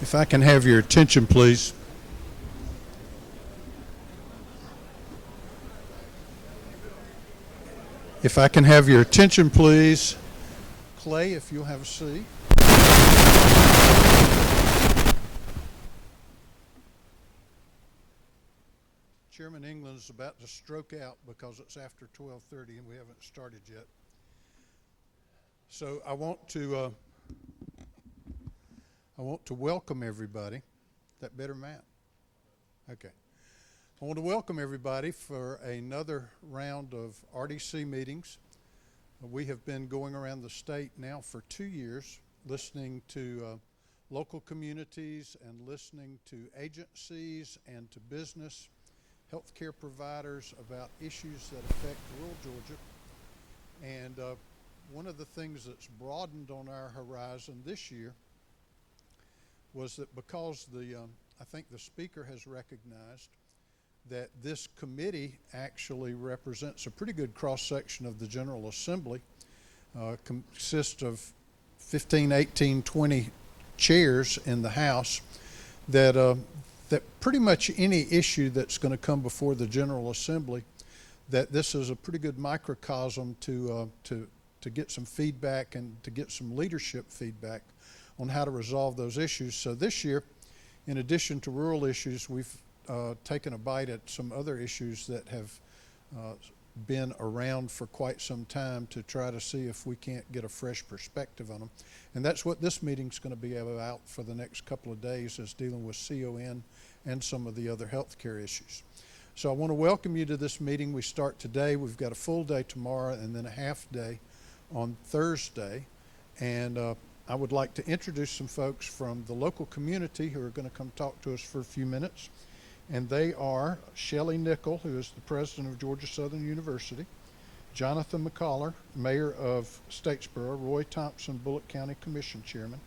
If I can have your attention, please. If I can have your attention, please. Clay, if you'll have a seat. Chairman England is about to stroke out because it's after 12:30 and we haven't started yet. So I want to welcome everybody. That better, Matt? Okay. I want to welcome everybody for another round of RDC meetings. We have been going around the state now for 2 years, listening to local communities and listening to agencies and to business, healthcare providers about issues that affect rural Georgia. And one of the things that's broadened on our horizon this year was that because I think the speaker has recognized that this committee actually represents a pretty good cross-section of the General Assembly, consists of 15, 18, 20 chairs in the House, that pretty much any issue that's going to come before the General Assembly, that this is a pretty good microcosm to get some feedback and to get some leadership feedback on how to resolve those issues. So this year, in addition to rural issues, we've taken a bite at some other issues that have been around for quite some time to try to see if we can't get a fresh perspective on them. And that's what this meeting's going to be about for the next couple of days, is dealing with CON and some of the other healthcare issues. So I want to welcome you to this meeting. We start today. We've got a full day tomorrow and then a half day on Thursday. And I would like to introduce some folks from the local community who are going to come talk to us for a few minutes. And they are Shelley Nickel, who is the president of Georgia Southern University, Jonathan McCollar, mayor of Statesboro, Roy Thompson, Bullock County Commission chairman,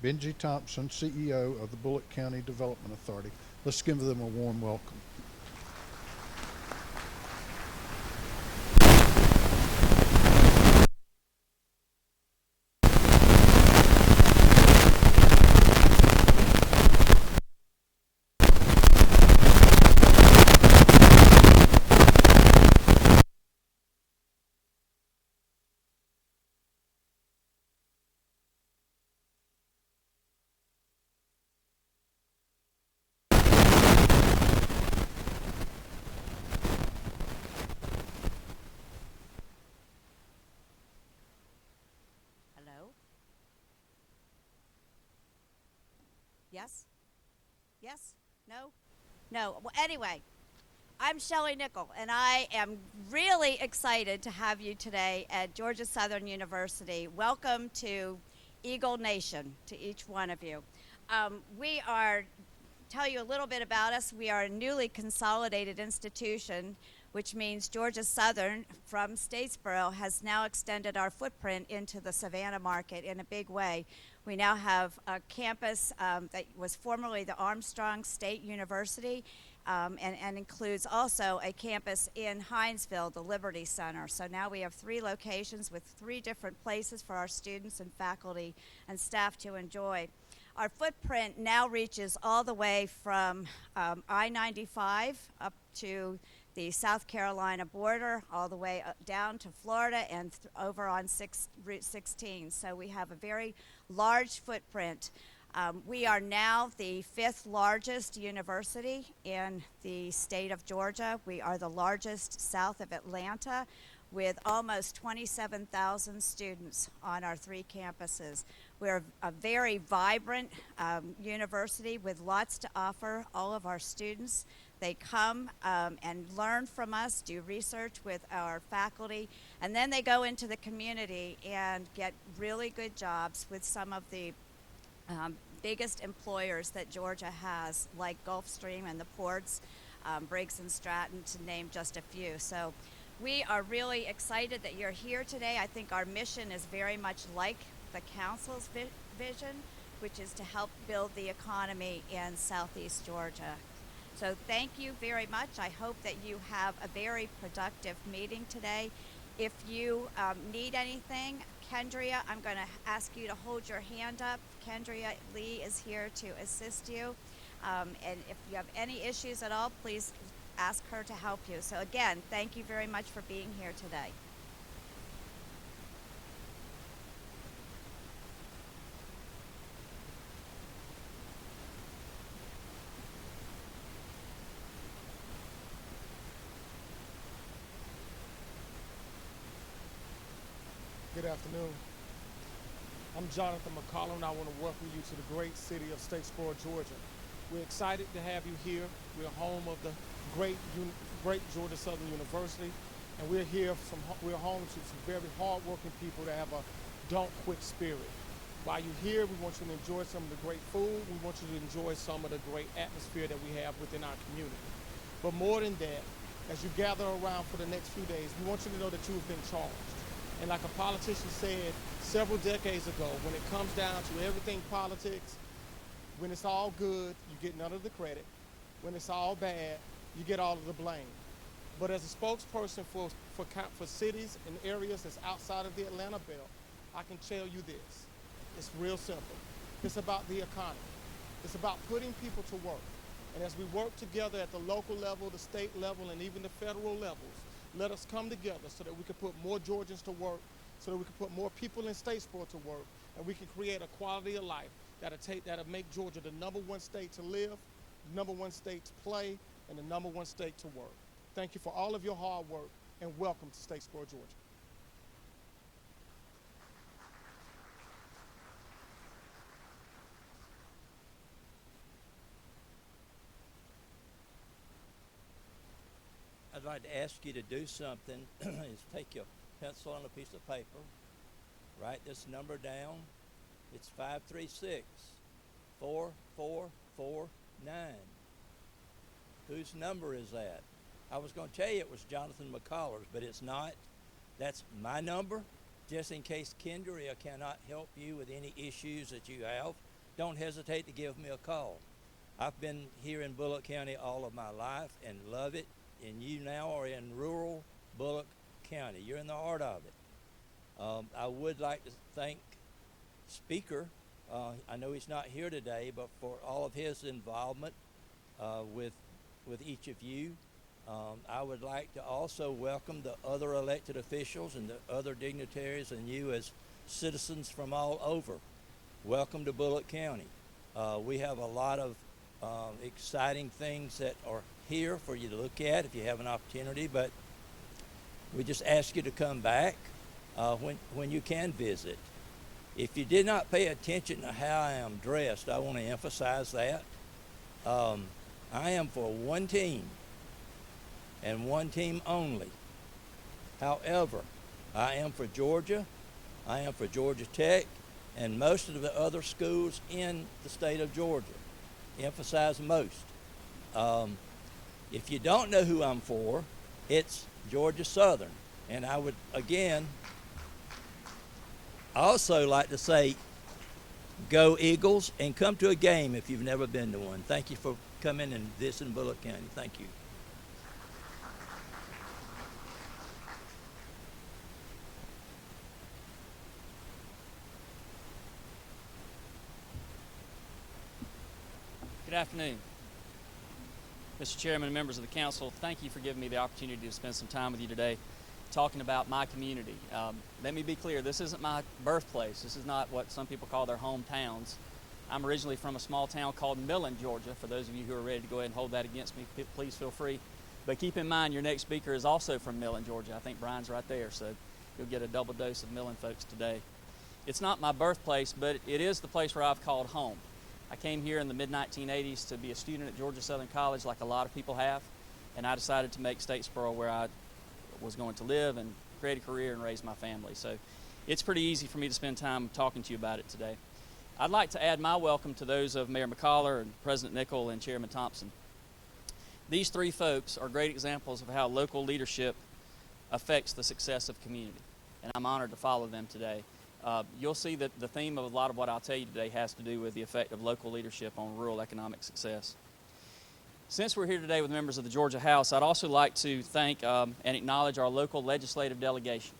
Benji Thompson, CEO of the Bullock County Development Authority. Let's give them a warm welcome. Yes? Yes? No? No. Well, anyway, I'm Shelley Nickel, and I am really excited to have you today at Georgia Southern University. Welcome to Eagle Nation, to each one of you. Tell you a little bit about us. We are a newly consolidated institution, which means Georgia Southern from Statesboro has now extended our footprint into the Savannah market in a big way. We now have a campus that was formerly the Armstrong State University and includes also a campus in Hinesville, the Liberty Center. So now we have 3 locations with 3 different places for our students and faculty and staff to enjoy. Our footprint now reaches all the way from I-95 up to the South Carolina border, all the way down to Florida and over on Route 16. So we have a very large footprint. We are now the 5th largest university in the state of Georgia. We are the largest south of Atlanta, with almost 27,000 students on our 3 campuses. We're a very vibrant university with lots to offer all of our students. They come and learn from us, do research with our faculty, and then they go into the community and get really good jobs with some of the biggest employers that Georgia has, like Gulfstream and the ports, Briggs & Stratton, to name just a few. So we are really excited that you're here today. I think our mission is very much like the council's vision, which is to help build the economy in Southeast Georgia. So thank you very much. I hope that you have a very productive meeting today. If you need anything, Kendria, I'm going to ask you to hold your hand up. Kendria Lee is here to assist you. And if you have any issues at all, please ask her to help you. So again, thank you very much for being here today. Good afternoon. I'm Jonathan McCollum, and I want to welcome you to the great city of Statesboro, Georgia. We're excited to have you here. We're home of the great Georgia Southern University, and we're home to some very hardworking people that have a don't quit spirit. While you're here, we want you to enjoy some of the great food. We want you to enjoy some of the great atmosphere that we have within our community. But more than that, as you gather around for the next few days, we want you to know that you've been charged. And like a politician said several decades ago, when it comes down to everything politics, when it's all good, you get none of the credit. When it's all bad, you get all of the blame. But as a spokesperson for cities and areas that's outside of the Atlanta belt, I can tell you this. It's real simple. It's about the economy. It's about putting people to work. And as we work together at the local level, the state level, and even the federal levels, let us come together so that we can put more Georgians to work, so that we can put more people in Statesboro to work, and we can create a quality of life that'll make Georgia the #1 state to live, the #1 state to play, and the #1 state to work. Thank you for all of your hard work, and welcome to Statesboro, Georgia. I'd like to ask you to do something is take your pencil and a piece of paper, write this number down. It's 536-4449. Whose number is that? I was going to tell you it was Jonathan McCollar's, but it's not. That's my number. Just in case Kendria cannot help you with any issues that you have, don't hesitate to give me a call. I've been here in Bullock County all of my life and love it. And you now are in rural Bullock County. You're in the heart of it. I would like to thank Speaker. I know he's not here today, but for all of his involvement with each of you. I would like to also welcome the other elected officials and the other dignitaries and you as citizens from all over. Welcome to Bullock County. We have a lot of exciting things that are here for you to look at if you have an opportunity, but we just ask you to come back when you can visit. If you did not pay attention to how I am dressed, I want to emphasize that. I am for one team and one team only. However, I am for Georgia, I am for Georgia Tech, and most of the other schools in the state of Georgia. Emphasize most. If you don't know who I'm for, it's Georgia Southern. And I would, again, also like to say, go Eagles and come to a game if you've never been to one. Thank you for coming and visiting Bullock County. Thank you. Good afternoon. Mr. Chairman and members of the council, thank you for giving me the opportunity to spend some time with you today talking about my community. Let me be clear, this isn't my birthplace. This is not what some people call their hometowns. I'm originally from a small town called Millen, Georgia. For those of you who are ready to go ahead and hold that against me, please feel free. But keep in mind, your next speaker is also from Millen, Georgia. I think Brian's right there, so you'll get a double dose of Millen folks today. It's not my birthplace, but it is the place where I've called home. I came here in the mid-1980s to be a student at Georgia Southern College, like a lot of people have, and I decided to make Statesboro where I was going to live and create a career and raise my family. So it's pretty easy for me to spend time talking to you about it today. I'd like to add my welcome to those of Mayor McCollar and President Nickel and Chairman Thompson. These three folks are great examples of how local leadership affects the success of community, and I'm honored to follow them today. You'll see that the theme of a lot of what I'll tell you today has to do with the effect of local leadership on rural economic success. Since we're here today with members of the Georgia House, I'd also like to thank and acknowledge our local legislative delegation.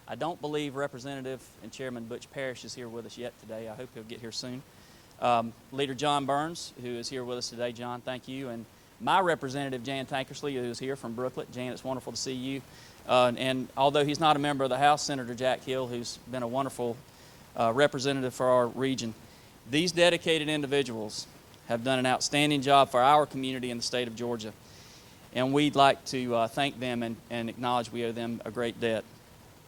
I don't believe Representative and Chairman Butch Parrish is here with us yet today. I hope he'll get here soon. Leader John Burns, who is here with us today. John, thank you. And my representative, Jan Tankersley, who is here from Brooklet. Jan, it's wonderful to see you. And although he's not a member of the House, Senator Jack Hill, who's been a wonderful representative for our region. These dedicated individuals have done an outstanding job for our community in the state of Georgia. And we'd like to thank them and acknowledge we owe them a great debt.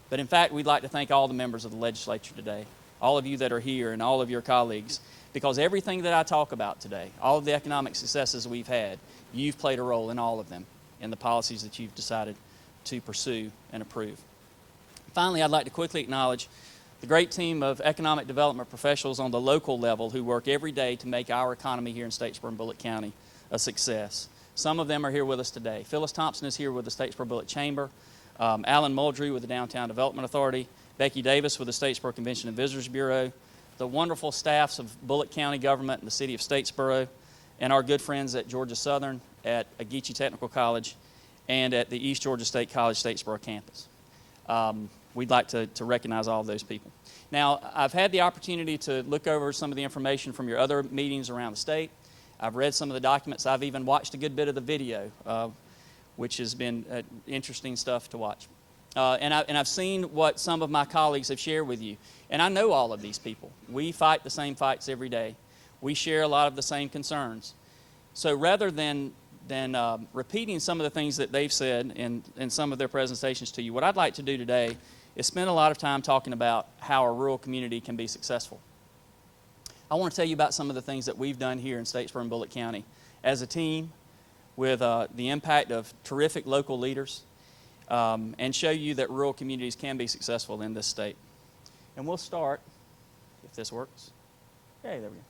But in fact, we'd like to thank all the members of the legislature today, all of you that are here and all of your colleagues, because everything that I talk about today, all of the economic successes we've had, you've played a role in all of them, in the policies that you've decided to pursue and approve. Finally, I'd like to quickly acknowledge the great team of economic development professionals on the local level who work every day to make our economy here in Statesboro and Bullitt County a success. Some of them are here with us today. Phyllis Thompson is here with the Statesboro Bullitt Chamber, Alan Muldrew with the Downtown Development Authority, Becky Davis with the Statesboro Convention and Visitors Bureau, the wonderful staffs of Bullitt County government and the city of Statesboro, and our good friends at Georgia Southern, at Agee Technical College, and at the East Georgia State College Statesboro campus. We'd like to recognize all of those people. Now, I've had the opportunity to look over some of the information from your other meetings around the state. I've read some of the documents. I've even watched a good bit of the video, which has been interesting stuff to watch. And I've seen what some of my colleagues have shared with you. And I know all of these people. We fight the same fights every day. We share a lot of the same concerns. So rather than repeating some of the things that they've said in some of their presentations to you, what I'd like to do today is spend a lot of time talking about how a rural community can be successful. I want to tell you about some of the things that we've done here in Statesboro and Bullitt County as a team with the impact of terrific local leaders and show you that rural communities can be successful in this state. And we'll start, if this works. Okay, there we go.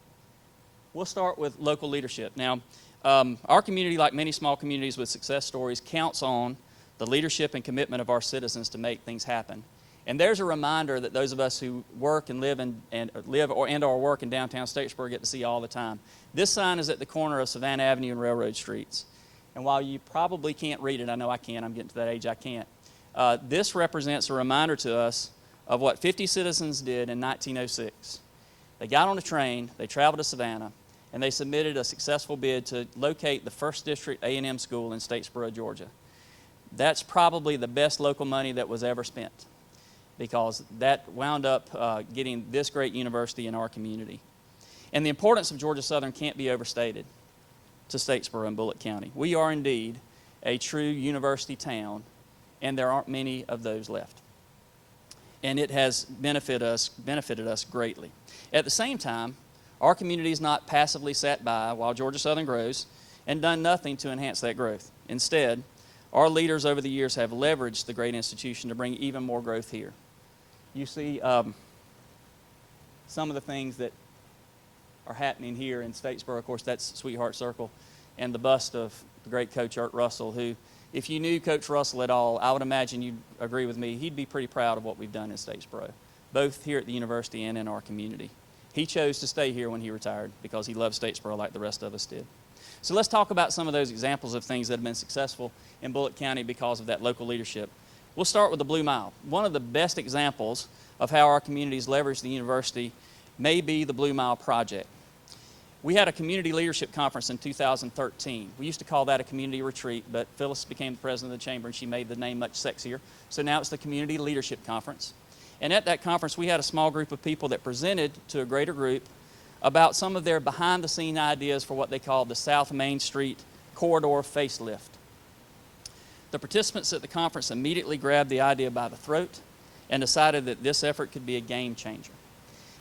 We'll start with local leadership. Now, our community, like many small communities with success stories, counts on the leadership and commitment of our citizens to make things happen. And there's a reminder that those of us who work and live or work in downtown Statesboro get to see all the time. This sign is at the corner of Savannah Avenue and Railroad Streets. And while you probably can't read it, I know I can, I'm getting to that age I can't. This represents a reminder to us of what 50 citizens did in 1906. They got on a train, they traveled to Savannah, and they submitted a successful bid to locate the First District A&M School in Statesboro, Georgia. That's probably the best local money that was ever spent, because that wound up getting this great university in our community. And the importance of Georgia Southern can't be overstated to Statesboro and Bullitt County. We are indeed a true university town, and there aren't many of those left. And it has benefited us greatly. At the same time, our community has not passively sat by while Georgia Southern grows and done nothing to enhance that growth. Instead, our leaders over the years have leveraged the great institution to bring even more growth here. You see some of the things that are happening here in Statesboro. Of course, that's Sweetheart Circle and the bust of the great Coach Art Russell, who, if you knew Coach Russell at all, I would imagine you'd agree with me, he'd be pretty proud of what we've done in Statesboro, both here at the university and in our community. He chose to stay here when he retired because he loved Statesboro like the rest of us did. So let's talk about some of those examples of things that have been successful in Bullitt County because of that local leadership. We'll start with the Blue Mile. One of the best examples of how our communities leverage the university may be the Blue Mile Project. We had a community leadership conference in 2013. We used to call that a community retreat, but Phyllis became the president of the chamber and she made the name much sexier. So now it's the Community Leadership Conference. And at that conference, we had a small group of people that presented to a greater group about some of their behind-the-scene ideas for what they called the South Main Street Corridor Facelift. The participants at the conference immediately grabbed the idea by the throat and decided that this effort could be a game changer.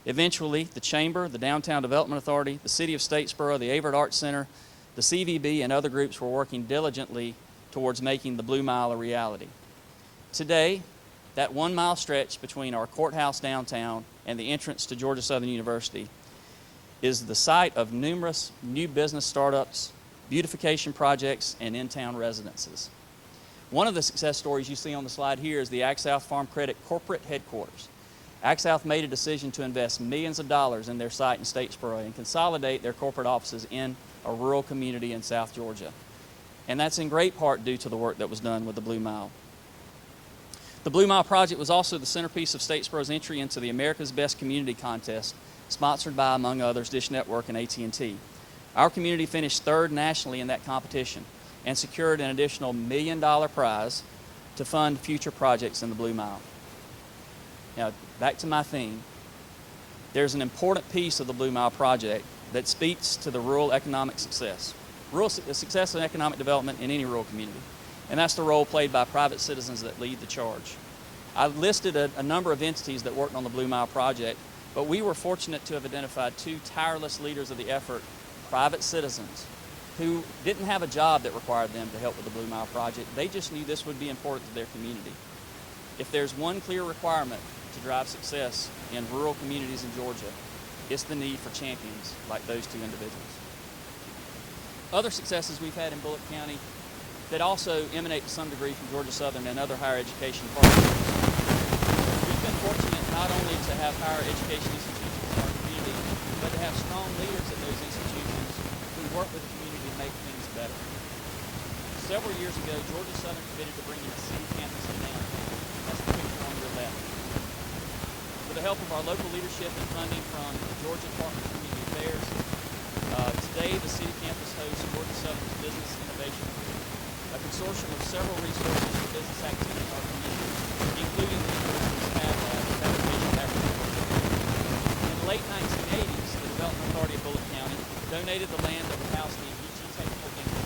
Eventually, the Chamber, the Downtown Development Authority, the City of Statesboro, the Averitt Arts Center, the CVB, and other groups were working diligently towards making the Blue Mile a reality. Today, that 1 mile stretch between our courthouse downtown and the entrance to Georgia Southern University is the site of numerous new business startups, beautification projects, and in-town residences. One of the success stories you see on the slide here is the AgSouth Farm Credit corporate headquarters. AgSouth made a decision to invest millions of dollars in their site in Statesboro and consolidate their corporate offices in a rural community in South Georgia. And that's in great part due to the work that was done with the Blue Mile. The Blue Mile Project was also the centerpiece of Statesboro's entry into the America's Best Community Contest, sponsored by, among others, Dish Network and AT&T. Our community finished third nationally in that competition and secured an additional $1 million prize to fund future projects in the Blue Mile. Now, back to my theme. There's an important piece of the Blue Mile Project that speaks to the rural economic success. The success of economic development in any rural community, and that's the role played by private citizens that lead the charge. I listed a number of entities that worked on the Blue Mile Project, but we were fortunate to have identified two tireless leaders of the effort, private citizens, who didn't have a job that required them to help with the Blue Mile Project. They just knew this would be important to their community. If there's one clear requirement to drive success in rural communities in Georgia, it's the need for champions like those two individuals. Other successes we've had in Bullock County that also emanate to some degree from Georgia Southern and other higher education partnerships. We've been fortunate not only to have higher education institutions in our community, but to have strong leaders at those institutions who work with the community to make things better. Several years ago, Georgia Southern committed to bringing a city campus to town. That's the picture on your left. With the help of our local leadership and funding from the Georgia Department of Community Affairs, today the city campus hosts Georgia Southern's Business Innovation Group, a consortium of several resources for business activity in our community, including the university's Fab Lab and Fabrication Laboratory. In the late 1980s, the Development Authority of Bullock County donated the land that would house the Geechee Technical Institute.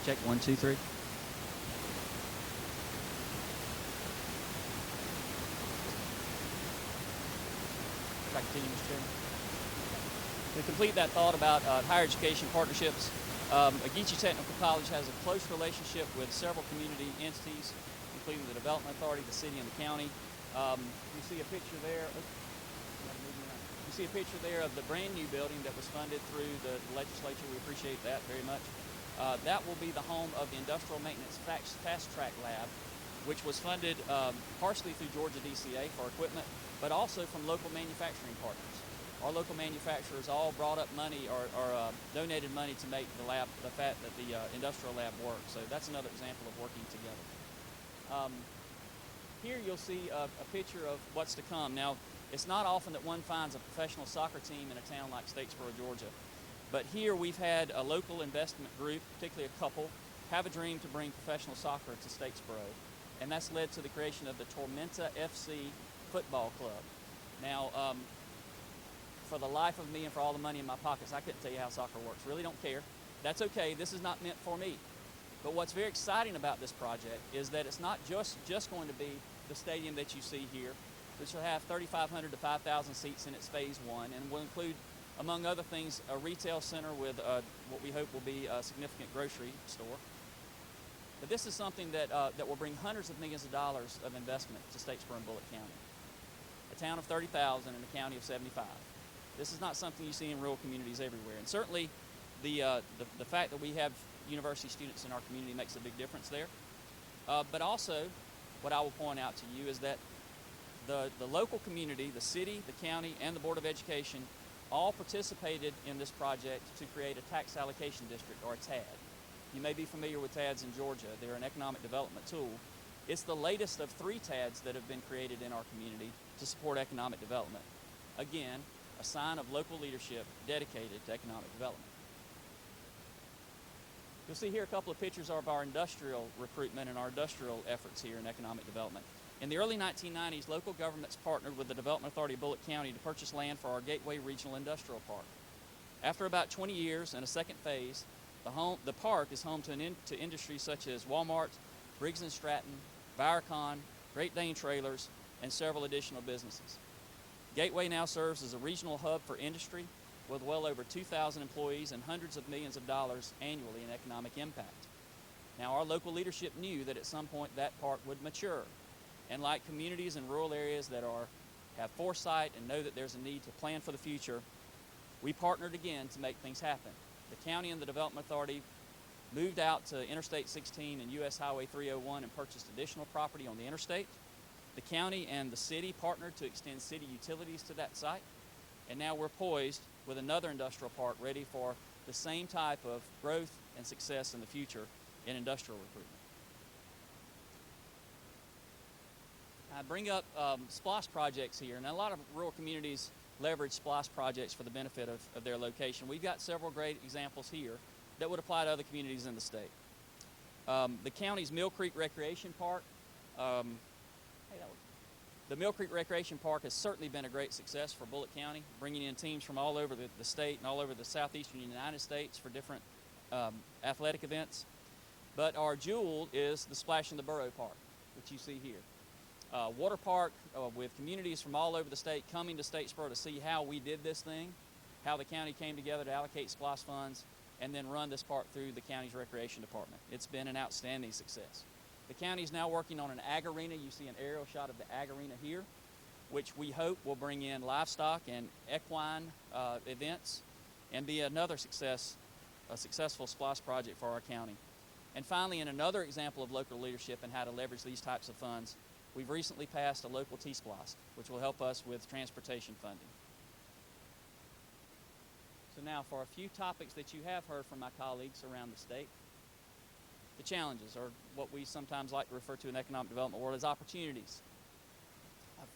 Check 1, 2, 3. If I continue, Mr. Chairman. To complete that thought about higher education partnerships, Geechee Technical College has a close relationship with several community entities, including the Development Authority, the city, and the county. You see a picture there. You see a picture there of the brand new building that was funded through the legislature. We appreciate that very much. That will be the home of the Industrial Maintenance Fast Track Lab, which was funded partially through Georgia DCA for equipment, but also from local manufacturing partners. Our local manufacturers all brought up money or donated money to make the industrial lab work. So that's another example of working together. Here you'll see a picture of what's to come. Now, it's not often that one finds a professional soccer team in a town like Statesboro, Georgia. But here we've had a local investment group, particularly a couple, have a dream to bring professional soccer to Statesboro. And that's led to the creation of the Tormenta FC Football Club. Now, for the life of me and for all the money in my pockets, I couldn't tell you how soccer works. Really don't care. That's okay. This is not meant for me. But what's very exciting about this project is that it's not just going to be the stadium that you see here, which will have 3,500 to 5,000 seats in its phase 1, and will include, among other things, a retail center with what we hope will be a significant grocery store. But this is something that will bring hundreds of millions of dollars of investment to Statesboro and Bullock County, a town of 30,000 and a county of 75. This is not something you see in rural communities everywhere. And certainly the fact that we have university students in our community makes a big difference there. But also, what I will point out to you is that the local community, the city, the county, and the Board of Education all participated in this project to create a tax allocation district, or a TAD. You may be familiar with TADs in Georgia. They're an economic development tool. It's the latest of 3 TADs that have been created in our community to support economic development. Again, a sign of local leadership dedicated to economic development. You'll see here a couple of pictures of our industrial recruitment and our industrial efforts here in economic development. In the early 1990s, local governments partnered with the Development Authority of Bullitt County to purchase land for our Gateway Regional Industrial Park. After about 20 years and a second phase, the park is home to industries such as Walmart, Briggs & Stratton, Viracon, Great Dane Trailers, and several additional businesses. Gateway now serves as a regional hub for industry with well over 2,000 employees and hundreds of millions of dollars annually in economic impact. Now, our local leadership knew that at some point that park would mature. And like communities in rural areas that have foresight and know that there's a need to plan for the future, we partnered again to make things happen. The county and the Development Authority moved out to Interstate 16 and US Highway 301 and purchased additional property on the interstate. The county and the city partnered to extend city utilities to that site. And now we're poised with another industrial park ready for the same type of growth and success in the future in industrial recruitment. I bring up SPLOST projects here, and a lot of rural communities leverage SPLOST projects for the benefit of their location. We've got several great examples here that would apply to other communities in the state. The county's Mill Creek Recreation Park, the Mill Creek Recreation Park has certainly been a great success for Bullitt County, bringing in teams from all over the state and all over the southeastern United States for different athletic events. But our jewel is the Splash in the Borough Park, which you see here. Water park with communities from all over the state coming to Statesboro to see how we did this thing, how the county came together to allocate SPLOST funds, and then run this park through the county's recreation department. It's been an outstanding success. The county is now working on an ag arena. You see an aerial shot of the ag arena here, which we hope will bring in livestock and equine events and be another successful SPLOST project for our county. And finally, in another example of local leadership and how to leverage these types of funds, we've recently passed a local T-SPLOST, which will help us with transportation funding. So now for a few topics that you have heard from my colleagues around the state. The challenges, or what we sometimes like to refer to in the economic development world as opportunities.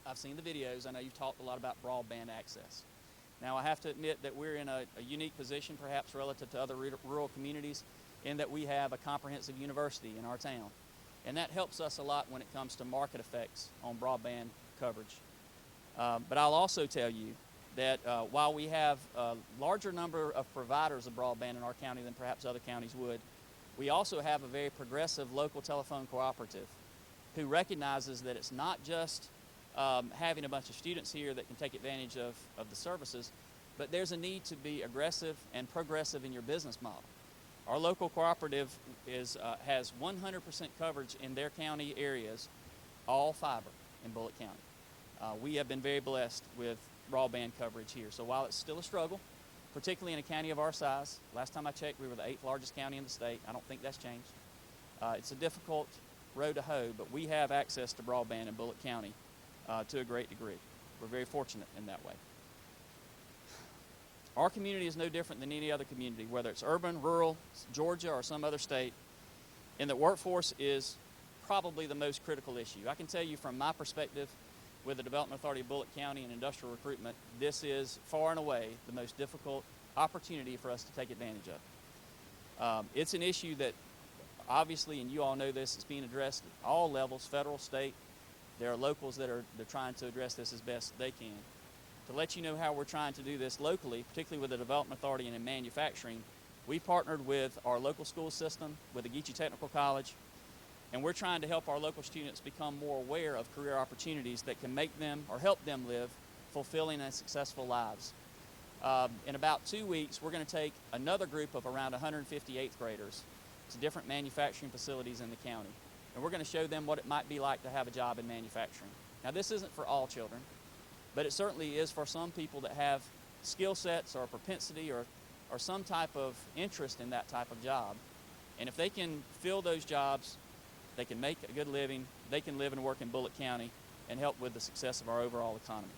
I've seen the videos. I know you've talked a lot about broadband access. Now I have to admit that we're in a unique position perhaps relative to other rural communities in that we have a comprehensive university in our town. And that helps us a lot when it comes to market effects on broadband coverage. But I'll also tell you that while we have a larger number of providers of broadband in our county than perhaps other counties would, we also have a very progressive local telephone cooperative who recognizes that it's not just having a bunch of students here that can take advantage of the services, but there's a need to be aggressive and progressive in your business model. Our local cooperative has 100% coverage in their county areas, all fiber in Bullitt County. We have been very blessed with broadband coverage here. So while it's still a struggle, particularly in a county of our size, last time I checked we were the 8th largest county in the state. I don't think that's changed. It's a difficult road to hoe, but we have access to broadband in Bullitt County to a great degree. We're very fortunate in that way. Our community is no different than any other community, whether it's urban, rural, Georgia, or some other state, and the workforce is probably the most critical issue. I can tell you from my perspective with the Development Authority of Bullitt County and industrial recruitment, this is far and away the most difficult opportunity for us to take advantage of. It's an issue that obviously, and you all know this, is being addressed at all levels, federal, state. There are locals that are trying to address this as best they can. To let you know how we're trying to do this locally, particularly with the Development Authority and in manufacturing, we partnered with our local school system, with the Geechee Technical College, and we're trying to help our local students become more aware of career opportunities that can make them or help them live fulfilling and successful lives. In about 2 weeks, we're going to take another group of around 150 8th graders to different manufacturing facilities in the county, and we're going to show them what it might be like to have a job in manufacturing. Now, this isn't for all children, but it certainly is for some people that have skill sets or propensity or some type of interest in that type of job. And if they can fill those jobs, they can make a good living, they can live and work in Bullitt County, and help with the success of our overall economy.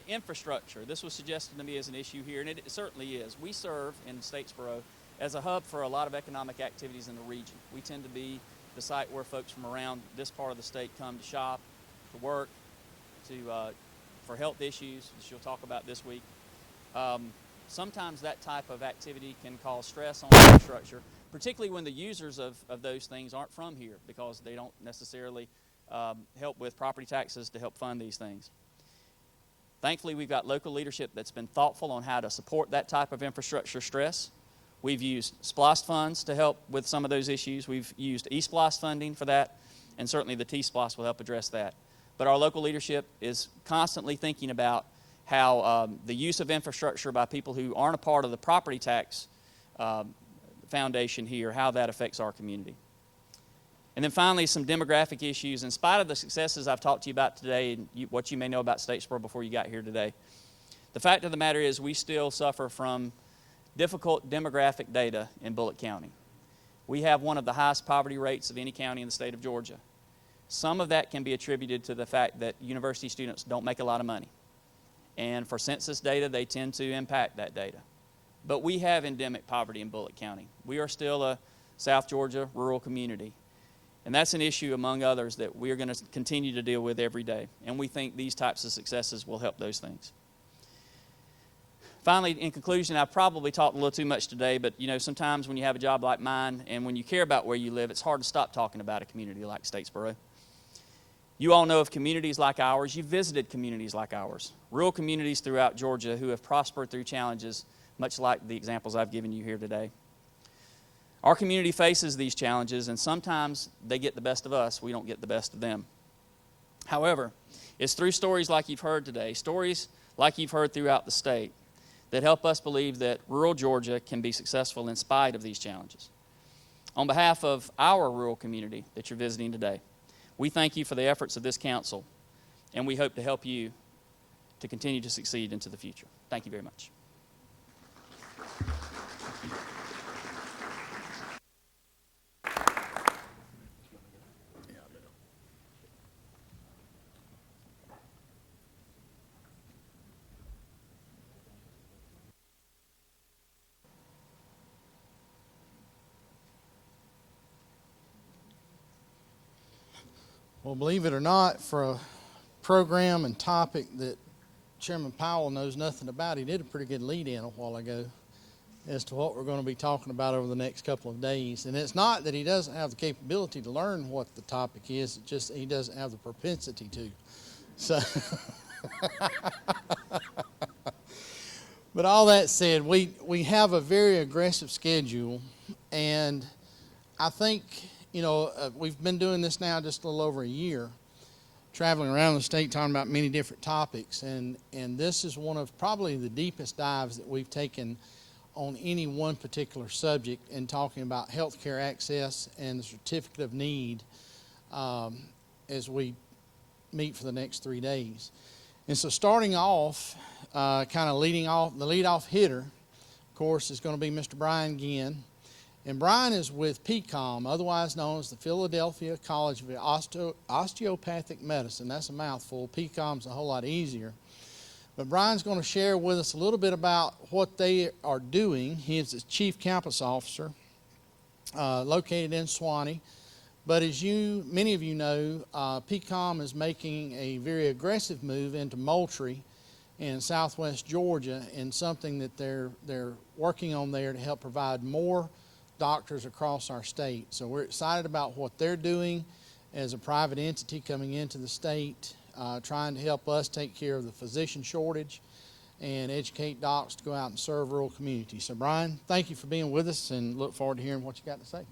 Infrastructure. This was suggested to me as an issue here, and it certainly is. We serve in Statesboro as a hub for a lot of economic activities in the region. We tend to be the site where folks from around this part of the state come to shop, to work, for health issues, which you'll talk about this week. Sometimes that type of activity can cause stress on infrastructure, particularly when the users of those things aren't from here, because they don't necessarily help with property taxes to help fund these things. Thankfully, we've got local leadership that's been thoughtful on how to support that type of infrastructure stress. We've used SPLOST funds to help with some of those issues. We've used eSPLOST funding for that, and certainly the T-SPLOST will help address that. But our local leadership is constantly thinking about how the use of infrastructure by people who aren't a part of the property tax foundation here, how that affects our community. And then finally, some demographic issues. In spite of the successes I've talked to you about today and what you may know about Statesboro before you got here today, the fact of the matter is we still suffer from difficult demographic data in Bullitt County. We have one of the highest poverty rates of any county in the state of Georgia. Some of that can be attributed to the fact that university students don't make a lot of money. And for census data, they tend to impact that data. But we have endemic poverty in Bullitt County. We are still a South Georgia rural community. And that's an issue, among others, that we are going to continue to deal with every day. And we think these types of successes will help those things. Finally, in conclusion, I've probably talked a little too much today, but you know, sometimes when you have a job like mine and when you care about where you live, it's hard to stop talking about a community like Statesboro. You all know of communities like ours. You've visited communities like ours, rural communities throughout Georgia who have prospered through challenges, much like the examples I've given you here today. Our community faces these challenges, and sometimes they get the best of us. We don't get the best of them. However, it's through stories like you've heard today, stories like you've heard throughout the state, that help us believe that rural Georgia can be successful in spite of these challenges. On behalf of our rural community that you're visiting today, we thank you for the efforts of this council, and we hope to help you to continue to succeed into the future. Thank you very much. Well, believe it or not, for a program and topic that Chairman Powell knows nothing about, he did a pretty good lead-in a while ago as to what we're going to be talking about over the next couple of days. And it's not that he doesn't have the capability to learn what the topic is, it's just he doesn't have the propensity to. So, but all that said, we have a very aggressive schedule, and I think, you know, we've been doing this now just a little over a year, traveling around the state talking about many different topics, and this is one of probably the deepest dives that we've taken on any one particular subject in talking about healthcare access and the certificate of need as we meet for the next 3 days. And so starting off, kind of leading off, the lead-off hitter, of course, is going to be Mr. Brian Ginn. And Brian is with PCOM, otherwise known as the Philadelphia College of Osteopathic Medicine. That's a mouthful. PCOM's a whole lot easier. But Brian's going to share with us a little bit about what they are doing. He is the Chief Campus Officer located in Suwanee. But as many of you know, PCOM is making a very aggressive move into Moultrie in southwest Georgia, and something that they're working on there to help provide more doctors across our state. So we're excited about what they're doing as a private entity coming into the state, trying to help us take care of the physician shortage and educate docs to go out and serve rural communities. So Brian, thank you for being with us, and look forward to hearing what you got to say.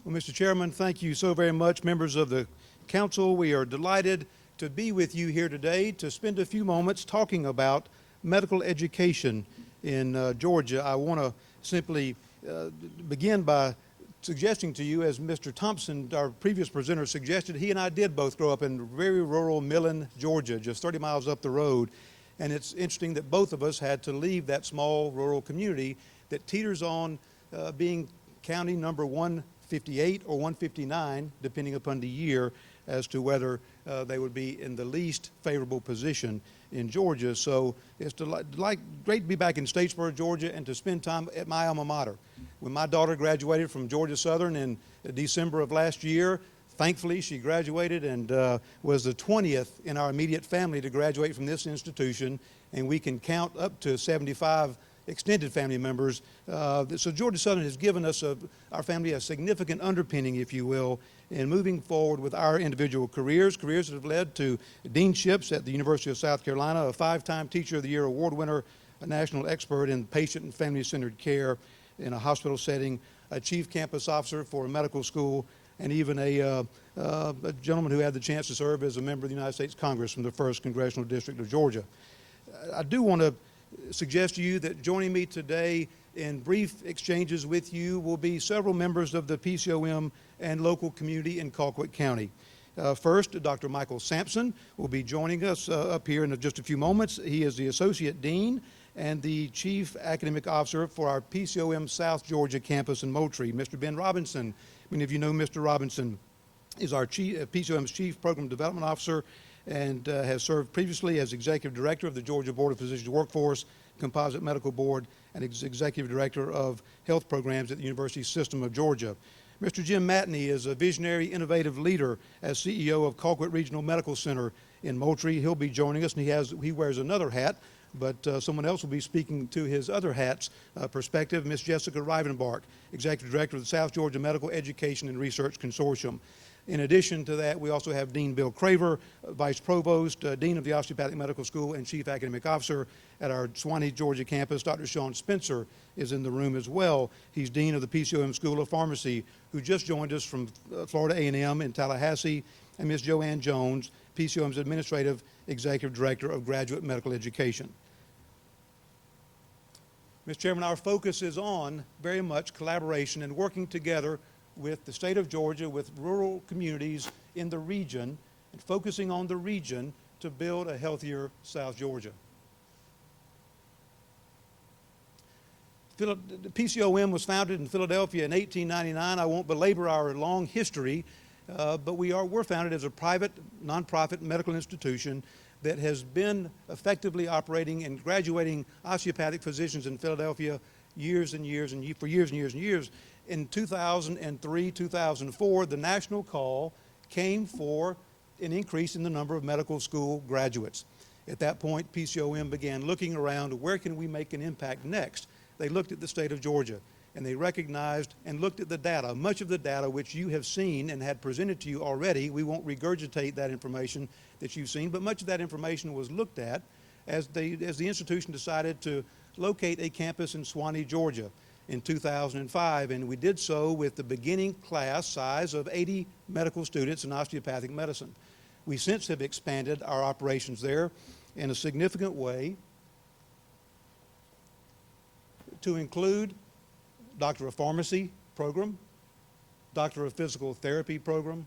Well, Mr. Chairman, thank you so very much. Members of the Council, we are delighted to be with you here today to spend a few moments talking about medical education in Georgia. I want to simply begin by suggesting to you, as Mr. Thompson, our previous presenter, suggested, he and I did both grow up in very rural Millen, Georgia, just 30 miles up the road. And it's interesting that both of us had to leave that small rural community that teeters on being county number 158 or 159, depending upon the year, as to whether they would be in the least favorable position in Georgia. So it's great to be back in Statesboro, Georgia, and to spend time at my alma mater. When my daughter graduated from Georgia Southern in December of last year, thankfully she graduated and was the 20th in our immediate family to graduate from this institution, and we can count up to 75 extended family members. So Georgia Southern has given us, our family, a significant underpinning, if you will, in moving forward with our individual careers that have led to deanships at the University of South Carolina, a 5-time Teacher of the Year award winner, a national expert in patient and family-centered care in a hospital setting, a chief campus officer for a medical school, and even a gentleman who had the chance to serve as a member of the United States Congress from the 1st Congressional District of Georgia. I do want to suggest to you that joining me today in brief exchanges with you will be several members of the PCOM and local community in Colquitt County. First, Dr. Michael Sampson will be joining us up here in just a few moments. He is the Associate Dean and the Chief Academic Officer for our PCOM South Georgia campus in Moultrie. Mr. Ben Robinson, many of you know Mr. Robinson, is our PCOM's Chief Program Development Officer and has served previously as Executive Director of the Georgia Board of Physicians Workforce, Composite Medical Board, and Executive Director of Health Programs at the University System of Georgia. Mr. Jim Matney is a visionary, innovative leader as CEO of Colquitt Regional Medical Center in Moultrie. He'll be joining us, and he wears another hat, but someone else will be speaking to his other hat's perspective, Ms. Jessica Rivenbark, Executive Director of the South Georgia Medical Education and Research Consortium. In addition to that, we also have Dean Bill Craver, Vice Provost, Dean of the Osteopathic Medical School, and Chief Academic Officer at our Suwanee, Georgia campus. Dr. Sean Spencer is in the room as well. He's Dean of the PCOM School of Pharmacy, who just joined us from Florida A&M in Tallahassee, and Ms. Joanne Jones, PCOM's Administrative Executive Director of Graduate Medical Education. Mr. Chairman, our focus is on very much collaboration and working together with the state of Georgia, with rural communities in the region, and focusing on the region to build a healthier South Georgia. The PCOM was founded in Philadelphia in 1899. I won't belabor our long history, but we're founded as a private, nonprofit medical institution that has been effectively operating and graduating osteopathic physicians in Philadelphia for years and years and years. In 2003, 2004, the national call came for an increase in the number of medical school graduates. At that point, PCOM began looking around, where can we make an impact next? They looked at the state of Georgia, and they recognized and looked at the data, much of the data which you have seen and had presented to you already. We won't regurgitate that information that you've seen, but much of that information was looked at as the institution decided to locate a campus in Suwanee, Georgia in 2005, and we did so with the beginning class size of 80 medical students in osteopathic medicine. We since have expanded our operations there in a significant way to include Doctor of Pharmacy program, Doctor of Physical Therapy program,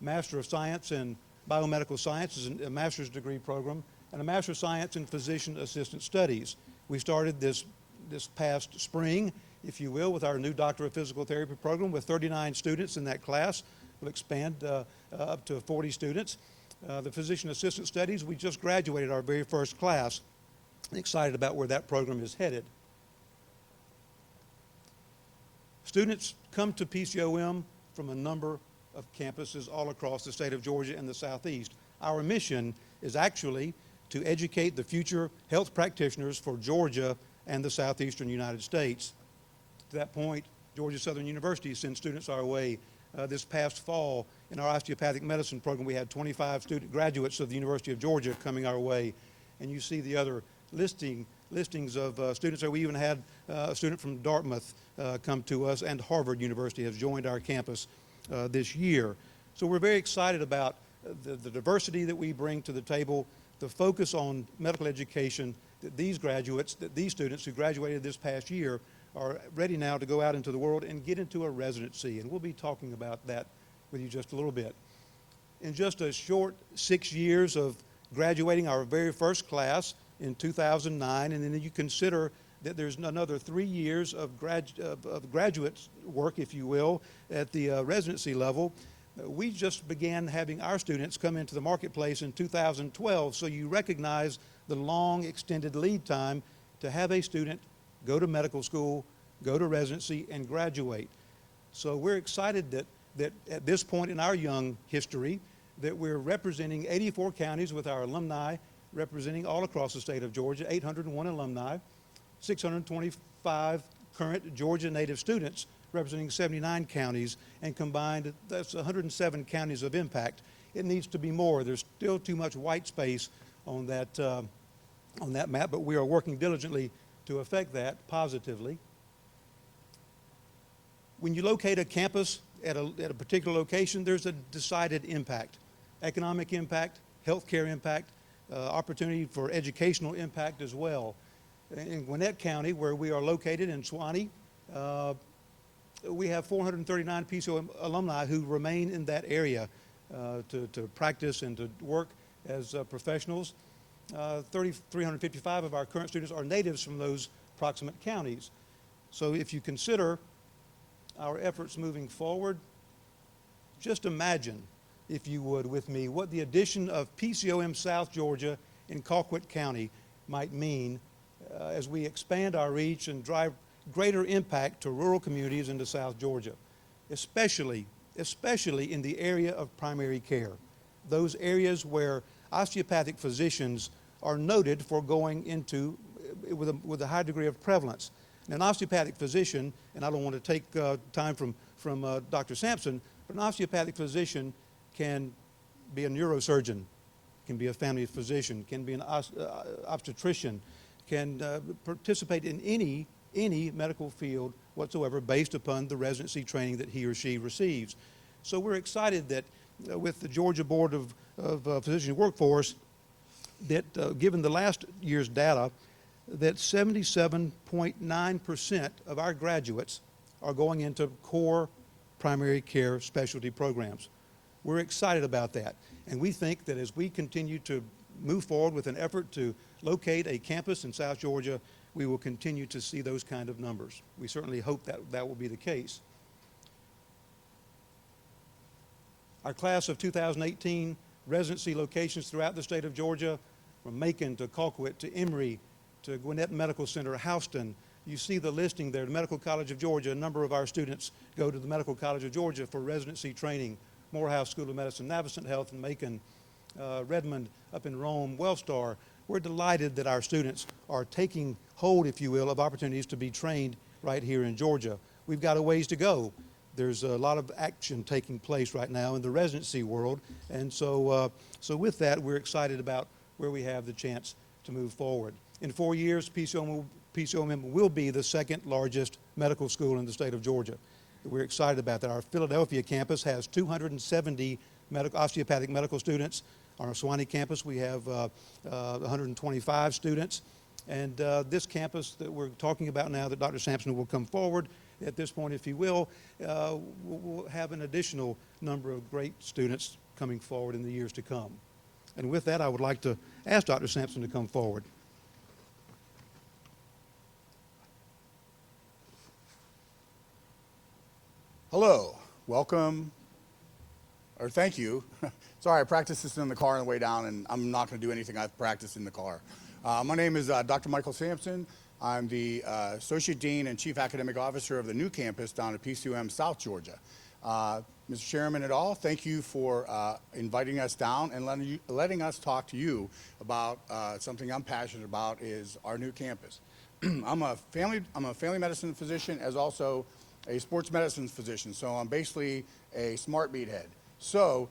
Master of Science in Biomedical Sciences, a master's degree program, and a Master of Science in Physician Assistant Studies. We started this past spring, if you will, with our new Doctor of Physical Therapy program with 39 students in that class. We'll expand up to 40 students. The Physician Assistant Studies, we just graduated our very first class. Excited about where that program is headed. Students come to PCOM from a number of campuses all across the state of Georgia and the Southeast. Our mission is actually to educate the future health practitioners for Georgia and the southeastern United States. To that point, Georgia Southern University sends students our way. This past fall, in our osteopathic medicine program, we had 25 student graduates of the University of Georgia coming our way. And you see the other listings of students there. We even had a student from Dartmouth come to us, and Harvard University has joined our campus this year. So we're very excited about the diversity that we bring to the table, the focus on medical education, that these students who graduated this past year are ready now to go out into the world and get into a residency. And we'll be talking about that with you just a little bit. In just a short 6 years of graduating our very first class, in 2009, and then you consider that there's another 3 years of graduate work, if you will, at the residency level. We just began having our students come into the marketplace in 2012, so you recognize the long extended lead time to have a student go to medical school, go to residency, and graduate. So we're excited that at this point in our young history, that we're representing 84 counties with our alumni, representing all across the state of Georgia, 801 alumni, 625 current Georgia native students representing 79 counties, and combined, that's 107 counties of impact. It needs to be more. There's still too much white space on that map, but we are working diligently to affect that positively. When you locate a campus at a particular location, there's a decided impact. Economic impact, healthcare impact, opportunity for educational impact as well. In Gwinnett County, where we are located in Suwannee, we have 439 PCO alumni who remain in that area to practice and to work as professionals. 355 of our current students are natives from those proximate counties. So if you consider our efforts moving forward, just imagine, if you would, with me, what the addition of PCOM South Georgia in Colquitt County might mean as we expand our reach and drive greater impact to rural communities into South Georgia, especially in the area of primary care, those areas where osteopathic physicians are noted for going into with a high degree of prevalence. Now, an osteopathic physician, and I don't want to take time from Dr. Sampson, but an osteopathic physician can be a neurosurgeon, can be a family physician, can be an obstetrician, can participate in any medical field whatsoever based upon the residency training that he or she receives. So we're excited that with the Georgia Board of Physician Workforce, that given the last year's data, that 77.9% of our graduates are going into core primary care specialty programs. We're excited about that, and we think that as we continue to move forward with an effort to locate a campus in South Georgia, we will continue to see those kind of numbers. We certainly hope that that will be the case. Our class of 2018 residency locations throughout the state of Georgia, from Macon to Colquitt to Emory to Gwinnett Medical Center, Houston. You see the listing there, the Medical College of Georgia. A number of our students go to the Medical College of Georgia for residency training. Morehouse School of Medicine, Navicent Health in Macon, Redmond up in Rome, Wellstar. We're delighted that our students are taking hold, if you will, of opportunities to be trained right here in Georgia. We've got a ways to go. There's a lot of action taking place right now in the residency world, and so with that, we're excited about where we have the chance to move forward. In 4 years, PCOM will be the second largest medical school in the state of Georgia. We're excited about that. Our Philadelphia campus has 270 osteopathic medical students. On our Suwannee campus, we have 125 students. And this campus that we're talking about now, that Dr. Sampson will come forward at this point, if he will have an additional number of great students coming forward in the years to come. And with that, I would like to ask Dr. Sampson to come forward. Hello, welcome, or thank you. Sorry, I practiced this in the car on the way down, and I'm not going to do anything I've practiced in the car. My name is Dr. Michael Sampson. I'm the Associate Dean and Chief Academic Officer of the new campus down at PCOM South Georgia. Mr. Chairman et al., thank you for inviting us down and letting us talk to you about something I'm passionate about, is our new campus. I'm a family medicine physician, as also a sports medicine physician, so I'm basically a smart meathead. So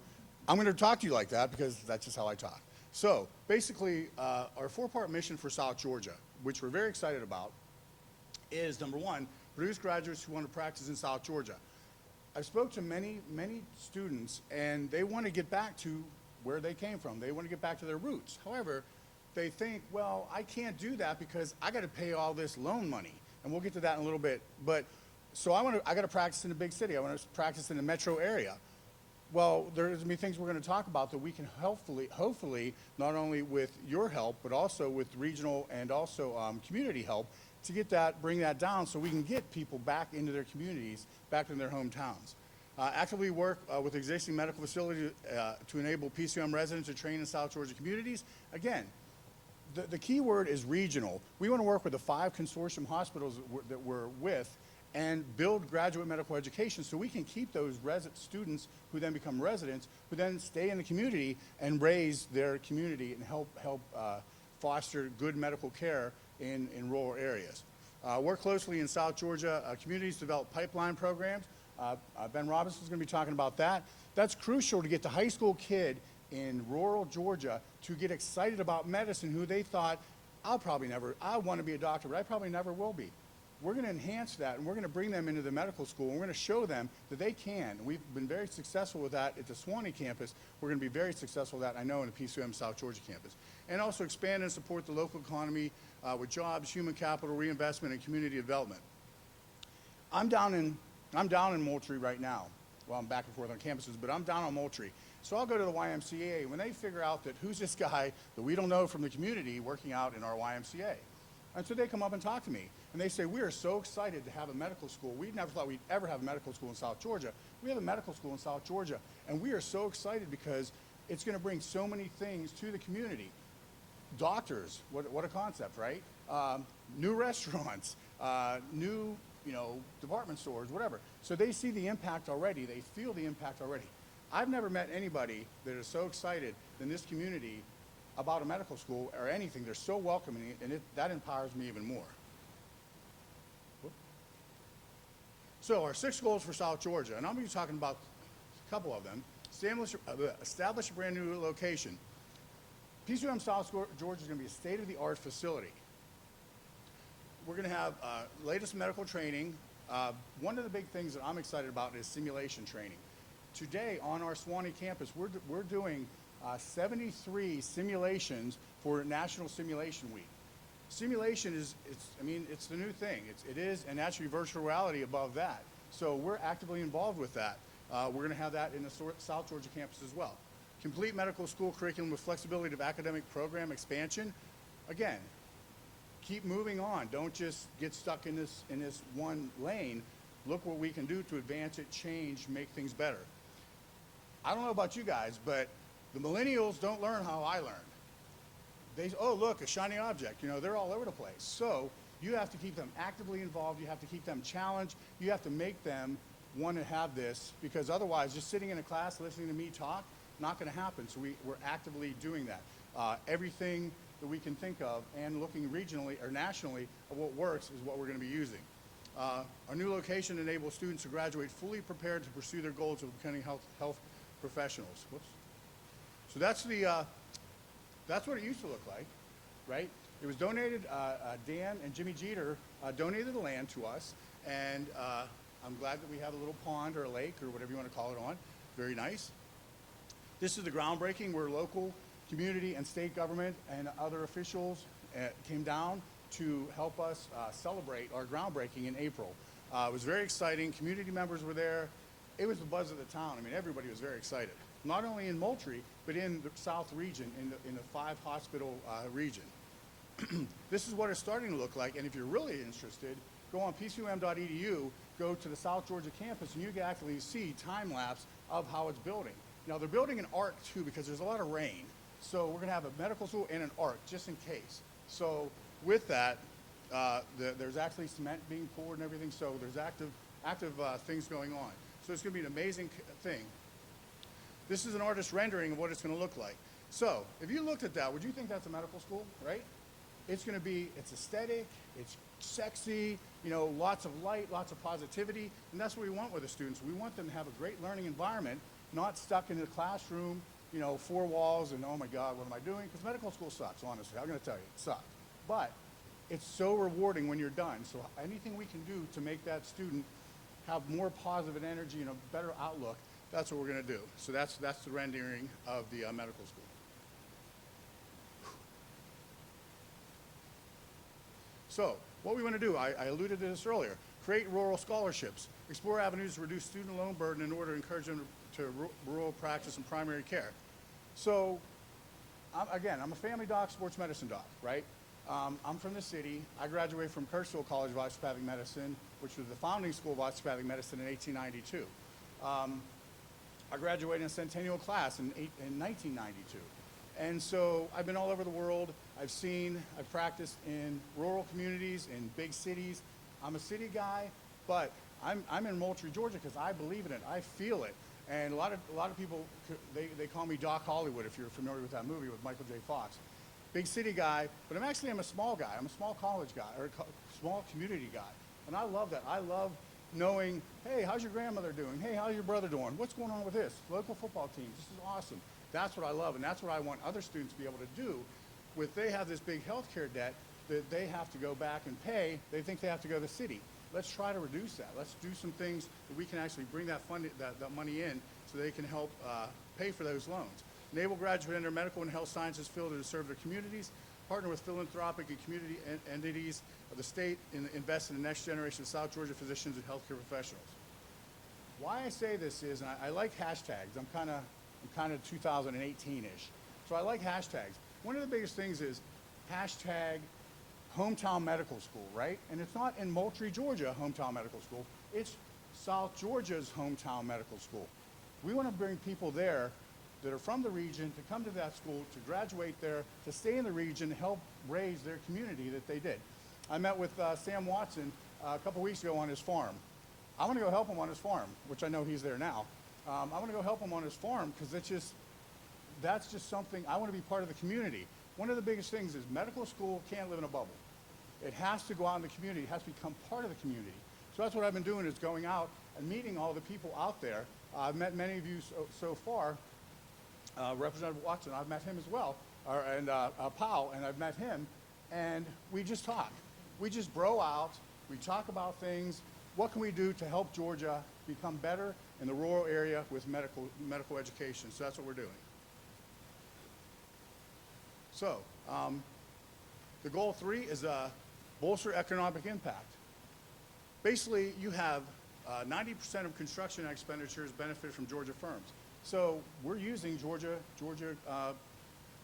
I'm going to talk to you like that because that's just how I talk. So basically, our four-part mission for South Georgia, which we're very excited about, is number one, produce graduates who want to practice in South Georgia. I spoke to many students, and they want to get back to where they came from. They want to get back to their roots. However, they think, well, I can't do that because I got to pay all this loan money, and we'll get to that in a little bit. But so I got to practice in a big city. I want to practice in the metro area. Well, there's going to be things we're going to talk about that we can hopefully, not only with your help, but also with regional and also community help to bring that down so we can get people back into their communities, back in their hometowns. Actively work with existing medical facilities to enable PCOM residents to train in South Georgia communities. Again, the key word is regional. We want to work with the 5 consortium hospitals that we're with and build graduate medical education so we can keep those students who then become residents, who then stay in the community and raise their community and help foster good medical care in rural areas. Work closely in South Georgia communities, develop pipeline programs. Ben Robinson is going to be talking about that. That's crucial to get the high school kid in rural Georgia to get excited about medicine who they thought, I want to be a doctor, but I probably never will be. We're going to enhance that, and we're going to bring them into the medical school, and we're going to show them that they can. We've been very successful with that at the Suwanee campus. We're going to be very successful with that, I know, in the PCOM South Georgia campus. And also expand and support the local economy with jobs, human capital, reinvestment, and community development. I'm down in Moultrie right now. Well, I'm back and forth on campuses, but I'm down on Moultrie. So I'll go to the YMCA when they figure out that who's this guy that we don't know from the community working out in our YMCA. And so they come up and talk to me, and they say, we are so excited to have a medical school. We never thought we'd ever have a medical school in South Georgia. We have a medical school in South Georgia, and we are so excited because it's going to bring so many things to the community. Doctors, what a concept, right? New restaurants, new department stores, whatever. So they see the impact already. They feel the impact already. I've never met anybody that is so excited in this community about a medical school or anything. They're so welcoming, and that empowers me even more. So our 6 goals for South Georgia, and I'm going to be talking about a couple of them. Establish a brand new location. PCOM South Georgia is going to be a state-of-the-art facility. We're going to have latest medical training. One of the big things that I'm excited about is simulation training. Today on our Suwanee campus, we're doing 73 simulations for National Simulation Week. Simulation it's the new thing. It is, and actually virtual reality above that. So we're actively involved with that. We're going to have that in the South Georgia campus as well. Complete medical school curriculum with flexibility of academic program expansion. Again, keep moving on. Don't just get stuck in this one lane. Look what we can do to advance it, change, make things better. I don't know about you guys, but the millennials don't learn how I learned. Oh, look, a shiny object. They're all over the place. So you have to keep them actively involved. You have to keep them challenged. You have to make them want to have this, because otherwise just sitting in a class listening to me talk, not going to happen. So we're actively doing that. Everything that we can think of and looking regionally or nationally of what works is what we're going to be using. Our new location enables students to graduate fully prepared to pursue their goals of becoming health professionals. Whoops. So that's what it used to look like, right? It was donated. Dan and Jimmy Jeter donated the land to us, and I'm glad that we have a little pond or a lake or whatever you want to call it on. Very nice. This is the groundbreaking where local, community, and state government and other officials came down to help us celebrate our groundbreaking in April. It was very exciting. Community members were there. It was the buzz of the town. Everybody was very excited. Not only in Moultrie, but in the South region, in the 5-hospital region. This is what it's starting to look like, and if you're really interested, go on pcom.edu, go to the South Georgia campus, and you can actually see time-lapse of how it's building. Now, they're building an arc, too, because there's a lot of rain. So we're going to have a medical school and an arc, just in case. So with that, there's actually cement being poured and everything, so there's active things going on. So it's going to be an amazing thing. This is an artist rendering of what it's going to look like. So if you looked at that, would you think that's a medical school, right? It's aesthetic, it's sexy, lots of light, lots of positivity, and that's what we want with the students. We want them to have a great learning environment, not stuck in the classroom, 4 walls and, oh my God, what am I doing? Because medical school sucks, honestly. I'm going to tell you, it sucks. But it's so rewarding when you're done. So anything we can do to make that student have more positive energy and a better outlook, that's what we're going to do. So that's the rendering of the medical school. So what we want to do, I alluded to this earlier. create rural scholarships, explore avenues to reduce student loan burden in order to encourage them to rural practice and primary care. So, I'm a family doc, sports medicine doc, right? I'm from the city. I graduated from Kirksville College of Osteopathic Medicine, which was the founding school of osteopathic medicine in 1892. I graduated in a centennial class in 1992. And so I've been all over the world. I've practiced in rural communities, in big cities. I'm a city guy, but I'm in Moultrie, Georgia because I believe in it. I feel it. And a lot of people, they call me Doc Hollywood, if you're familiar with that movie with Michael J. Fox. Big city guy, but I'm a small guy. I'm a small college guy, or small community guy. And I love that. I love knowing, hey, how's your grandmother doing? Hey, how's your brother doing? What's going on with this? Local football teams, this is awesome. That's what I love, and that's what I want other students to be able to do. They have this big healthcare debt that they have to go back and pay. They think they have to go to the city. Let's try to reduce that. Let's do some things that we can actually bring that money in so they can help pay for those loans. Enable graduates in their medical and health sciences field to serve their communities, partner with philanthropic and community entities of the state, and invest in the next generation of South Georgia physicians and healthcare professionals. Why I say this is, and I like hashtags. I'm kind of 2018-ish. So I like hashtags. One of the biggest things is hashtag hometown medical school, right? And it's not in Moultrie, Georgia, hometown medical school. It's South Georgia's hometown medical school. We want to bring people there that are from the region to come to that school, to graduate there, to stay in the region, help raise their community that they did. I met with Sam Watson a couple weeks ago on his farm. I want to go help him on his farm, which I know he's there now. I want to go help him on his farm because that's just something, I want to be part of the community. One of the biggest things is medical school can't live in a bubble. It has to go out in the community. It has to become part of the community. So that's what I've been doing, is going out and meeting all the people out there. I've met many of you so far. Representative Watson, I've met him as well, and Powell, and I've met him, and we just talk. We just bro out. We talk about things. What can we do to help Georgia become better in the rural area with medical education? So that's what we're doing. So the goal 3 is bolster economic impact. Basically, you have 90% of construction expenditures benefit from Georgia firms. So we're using Georgia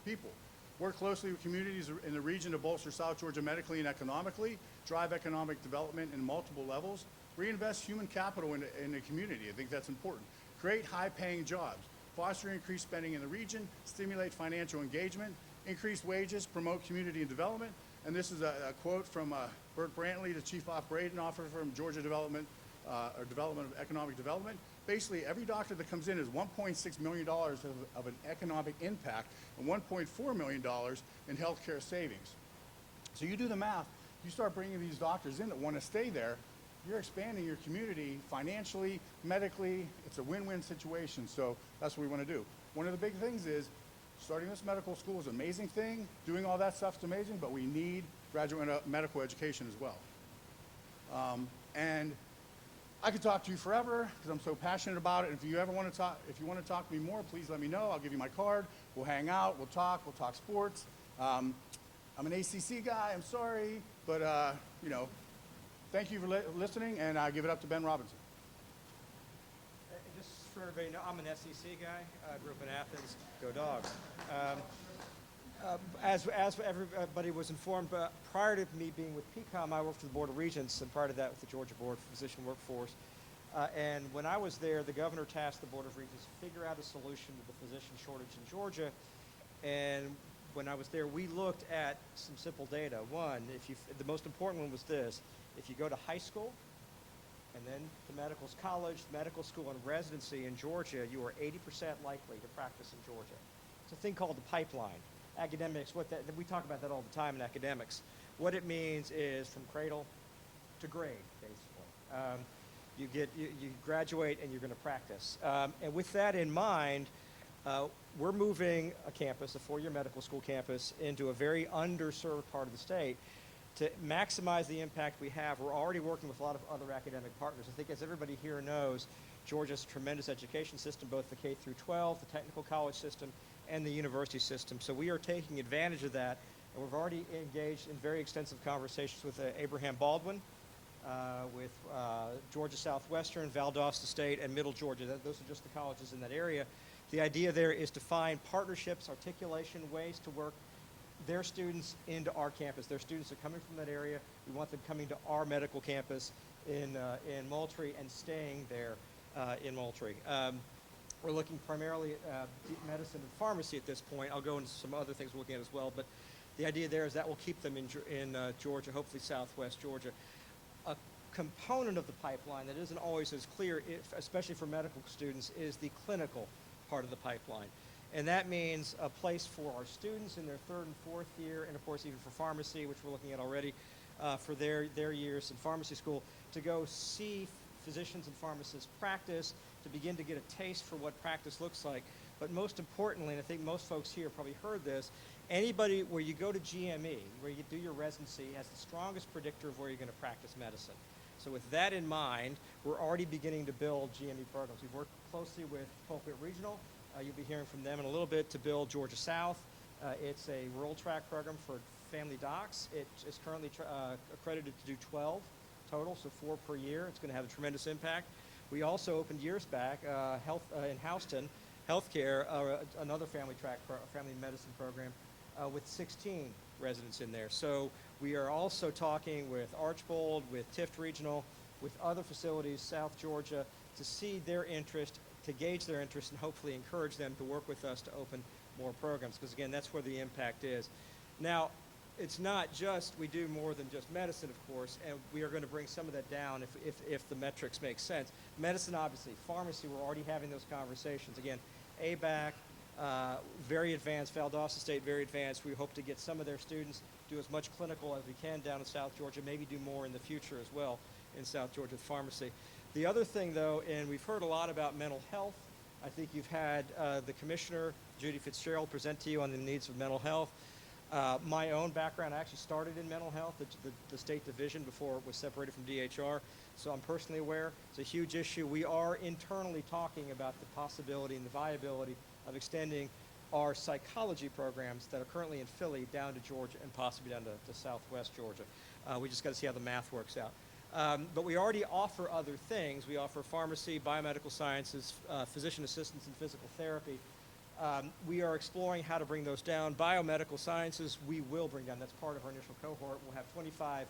people. Work closely with communities in the region to bolster South Georgia medically and economically, drive economic development in multiple levels, reinvest human capital in the community. I think that's important. Create high-paying jobs, foster increased spending in the region, stimulate financial engagement, increase wages, promote community and development. And this is a quote from Bert Brantley, the Chief Operating Officer from Georgia Department of Economic Development. Basically, every doctor that comes in is $1.6 million of an economic impact and $1.4 million in healthcare savings. So you do the math, you start bringing these doctors in that want to stay there, you're expanding your community financially, medically. It's a win-win situation, so that's what we want to do. One of the big things is starting this medical school is an amazing thing. Doing all that stuff is amazing, but we need graduate medical education as well. And I could talk to you forever because I'm so passionate about it. If you want to talk to me more, please let me know. I'll give you my card. We'll hang out. We'll talk sports. I'm an ACC guy. I'm sorry, but thank you for listening, and I give it up to Ben Robinson. Just for everybody to know, I'm an SEC guy. I grew up in Athens. Go Dogs. As everybody was informed, prior to me being with PCOM, I worked for the Board of Regents, and prior to that with the Georgia Board for Physician Workforce. And when I was there, the governor tasked the Board of Regents to figure out a solution to the physician shortage in Georgia. And when I was there, we looked at some simple data. One, the most important one was this: if you go to high school and then to medical school, and residency in Georgia, you are 80% likely to practice in Georgia. It's a thing called the pipeline. Academics, we talk about that all the time in academics. What it means is from cradle to grade, basically. You graduate and you're going to practice. And with that in mind, we're moving a campus, a 4-year medical school campus, into a very underserved part of the state to maximize the impact we have. We're already working with a lot of other academic partners. I think, as everybody here knows, Georgia's a tremendous education system, both the K through 12, the technical college system, and the university system. So we are taking advantage of that, and we've already engaged in very extensive conversations with Abraham Baldwin with Georgia Southwestern, Valdosta State, and Middle Georgia. Those are just the colleges in that area. The idea there is to find partnerships, articulation, ways to work their students into our campus. Their students are coming from that area. We want them coming to our medical campus in Moultrie and staying there in Moultrie. We're looking primarily at medicine and pharmacy at this point. I'll go into some other things we're looking at as well, but the idea there is that will keep them in Georgia, hopefully Southwest Georgia. A component of the pipeline that isn't always as clear, especially for medical students, is the clinical part of the pipeline. And that means a place for our students in their 3rd and 4th year, and of course even for pharmacy, which we're looking at already, for their years in pharmacy school, to go see physicians and pharmacists practice, to begin to get a taste for what practice looks like. But most importantly, and I think most folks here probably heard this, anybody where you go to GME, where you do your residency, has the strongest predictor of where you're going to practice medicine. So with that in mind, we're already beginning to build GME programs. We've worked closely with Pulpit Regional. You'll be hearing from them in a little bit to build Georgia South. It's a rural track program for family docs. It is currently accredited to do 12 total, so 4 per year. It's going to have a tremendous impact. We also opened years back in Houston, Healthcare, another family medicine program with 16 residents in there. So we are also talking with Archbold, with Tift Regional, with other facilities, South Georgia, to see their interest, to gauge their interest, and hopefully encourage them to work with us to open more programs, because again, that's where the impact is. Now, it's not just, we do more than just medicine, of course, and we are going to bring some of that down if the metrics make sense. Medicine, obviously. Pharmacy, we're already having those conversations. Again, ABAC, very advanced, Valdosta State, very advanced. We hope to get some of their students do as much clinical as we can down in South Georgia, maybe do more in the future as well in South Georgia with pharmacy. The other thing, though, and we've heard a lot about mental health. I think you've had the Commissioner, Judy Fitzgerald, present to you on the needs of mental health. My own background, I actually started in mental health, the state division, before it was separated from DHR, so I'm personally aware. It's a huge issue. We are internally talking about the possibility and the viability of extending our psychology programs that are currently in Philly down to Georgia and possibly down to Southwest Georgia. We just got to see how the math works out. But we already offer other things. We offer pharmacy, biomedical sciences, physician assistance, and physical therapy. We are exploring how to bring those down. Biomedical sciences, we will bring down. That's part of our initial cohort. We'll have 55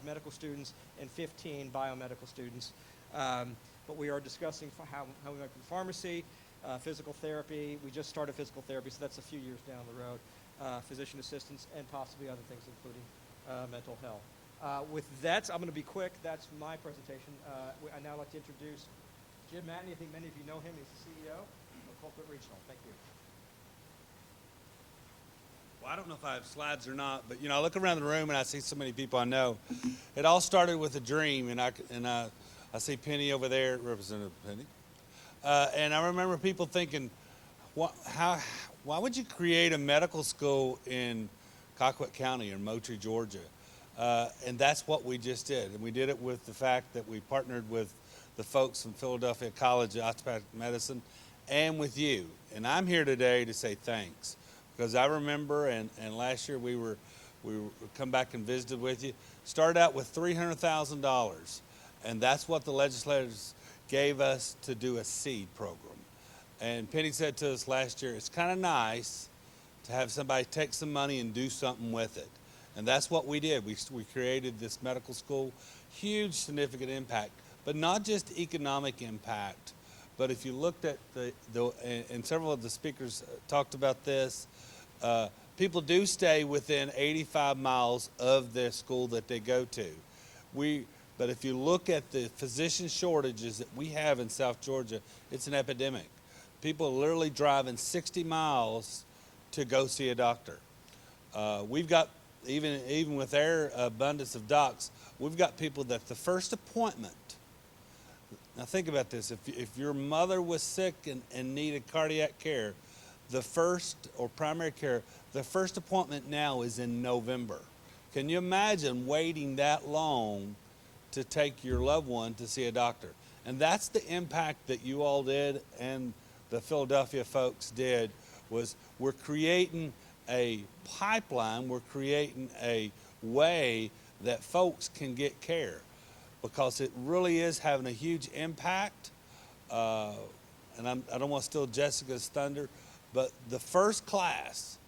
medical students and 15 biomedical students. But we are discussing how we might do pharmacy, physical therapy. We just started physical therapy, so that's a few years down the road. Physician assistants and possibly other things, including mental health. With that, I'm going to be quick. That's my presentation. I'd now like to introduce Jim Matney. I think many of you know him. He's the CEO of Pulpit Regional. Thank you. Well, I don't know if I have slides or not, but I look around the room and I see so many people I know. It all started with a dream, and I see Penny over there, Representative Penny, and I remember people thinking, why would you create a medical school in Colquitt County or Moultrie, Georgia? And that's what we just did, and we did it with the fact that we partnered with the folks from Philadelphia College of Osteopathic Medicine and with you. And I'm here today to say thanks, because I remember, and last year we come back and visited with you, started out with $300,000, and that's what the legislators gave us to do a seed program. And Penny said to us last year, it's kind of nice to have somebody take some money and do something with it. And that's what we did. We created this medical school, huge significant impact, but not just economic impact, but if you looked at and several of the speakers talked about this, people do stay within 85 miles of their school that they go to. But if you look at the physician shortages that we have in South Georgia, it's an epidemic. People are literally driving 60 miles to go see a doctor. We've got, even with our abundance of docs, we've got people that the first appointment, now think about this, if your mother was sick and needed cardiac care, or primary care, the first appointment now is in November. Can you imagine waiting that long to take your loved one to see a doctor? And that's the impact that you all did and the Philadelphia folks did, was we're creating a pipeline, we're creating a way that folks can get care, because it really is having a huge impact. And I don't want to steal Jessica's thunder, but the first class,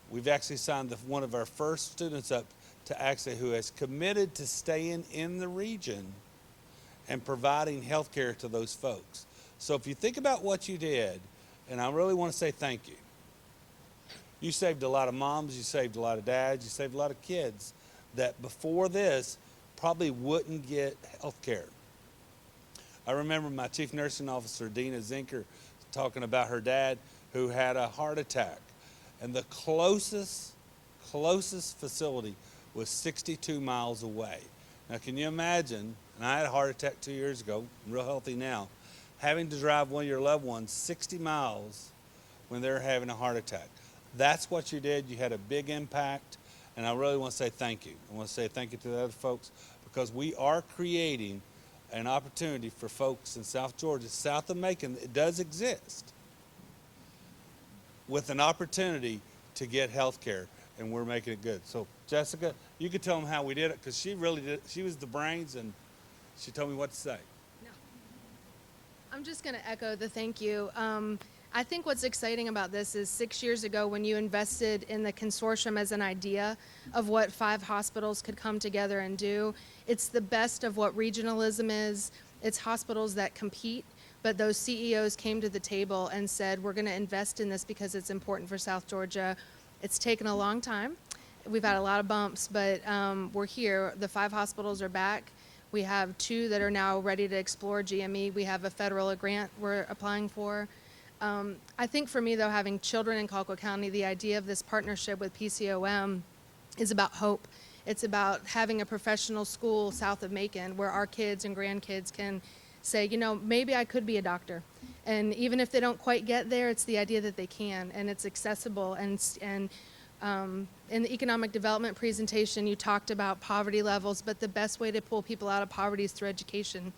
we've actually signed one of our first students up to actually who has committed to staying in the region and providing health care to those folks. So if you think about what you did, and I really want to say thank you. You saved a lot of moms, you saved a lot of dads, you saved a lot of kids that before this probably wouldn't get health care. I remember my chief nursing officer, Dina Zinker, talking about her dad who had a heart attack. And the closest facility was 62 miles away. Now, can you imagine, and I had a heart attack 2 years ago, I'm real healthy now, having to drive one of your loved ones 60 miles when they're having a heart attack. That's what you did. You had a big impact, and I really want to say thank you. I want to say thank you to the other folks, because we are creating an opportunity for folks in South Georgia, south of Macon, it does exist, with an opportunity to get health care, and we're making it good. So, Jessica, you could tell them how we did it, because she really did. She was the brains, and she told me what to say. No. I'm just going to echo the thank you. I think what's exciting about this is 6 years ago when you invested in the consortium as an idea of what 5 hospitals could come together and do, it's the best of what regionalism is. It's hospitals that compete, but those CEOs came to the table and said, we're going to invest in this because it's important for South Georgia. It's taken a long time. We've had a lot of bumps, but we're here. The 5 hospitals are back. We have 2 that are now ready to explore GME. We have a federal grant we're applying for. I think for me, though, having children in Colquitt County, the idea of this partnership with PCOM is about hope. It's about having a professional school south of Macon where our kids and grandkids can say, you know, maybe I could be a doctor. And even if they don't quite get there, it's the idea that they can, and it's accessible. And in the economic development presentation, you talked about poverty levels, but the best way to pull people out of poverty is through education.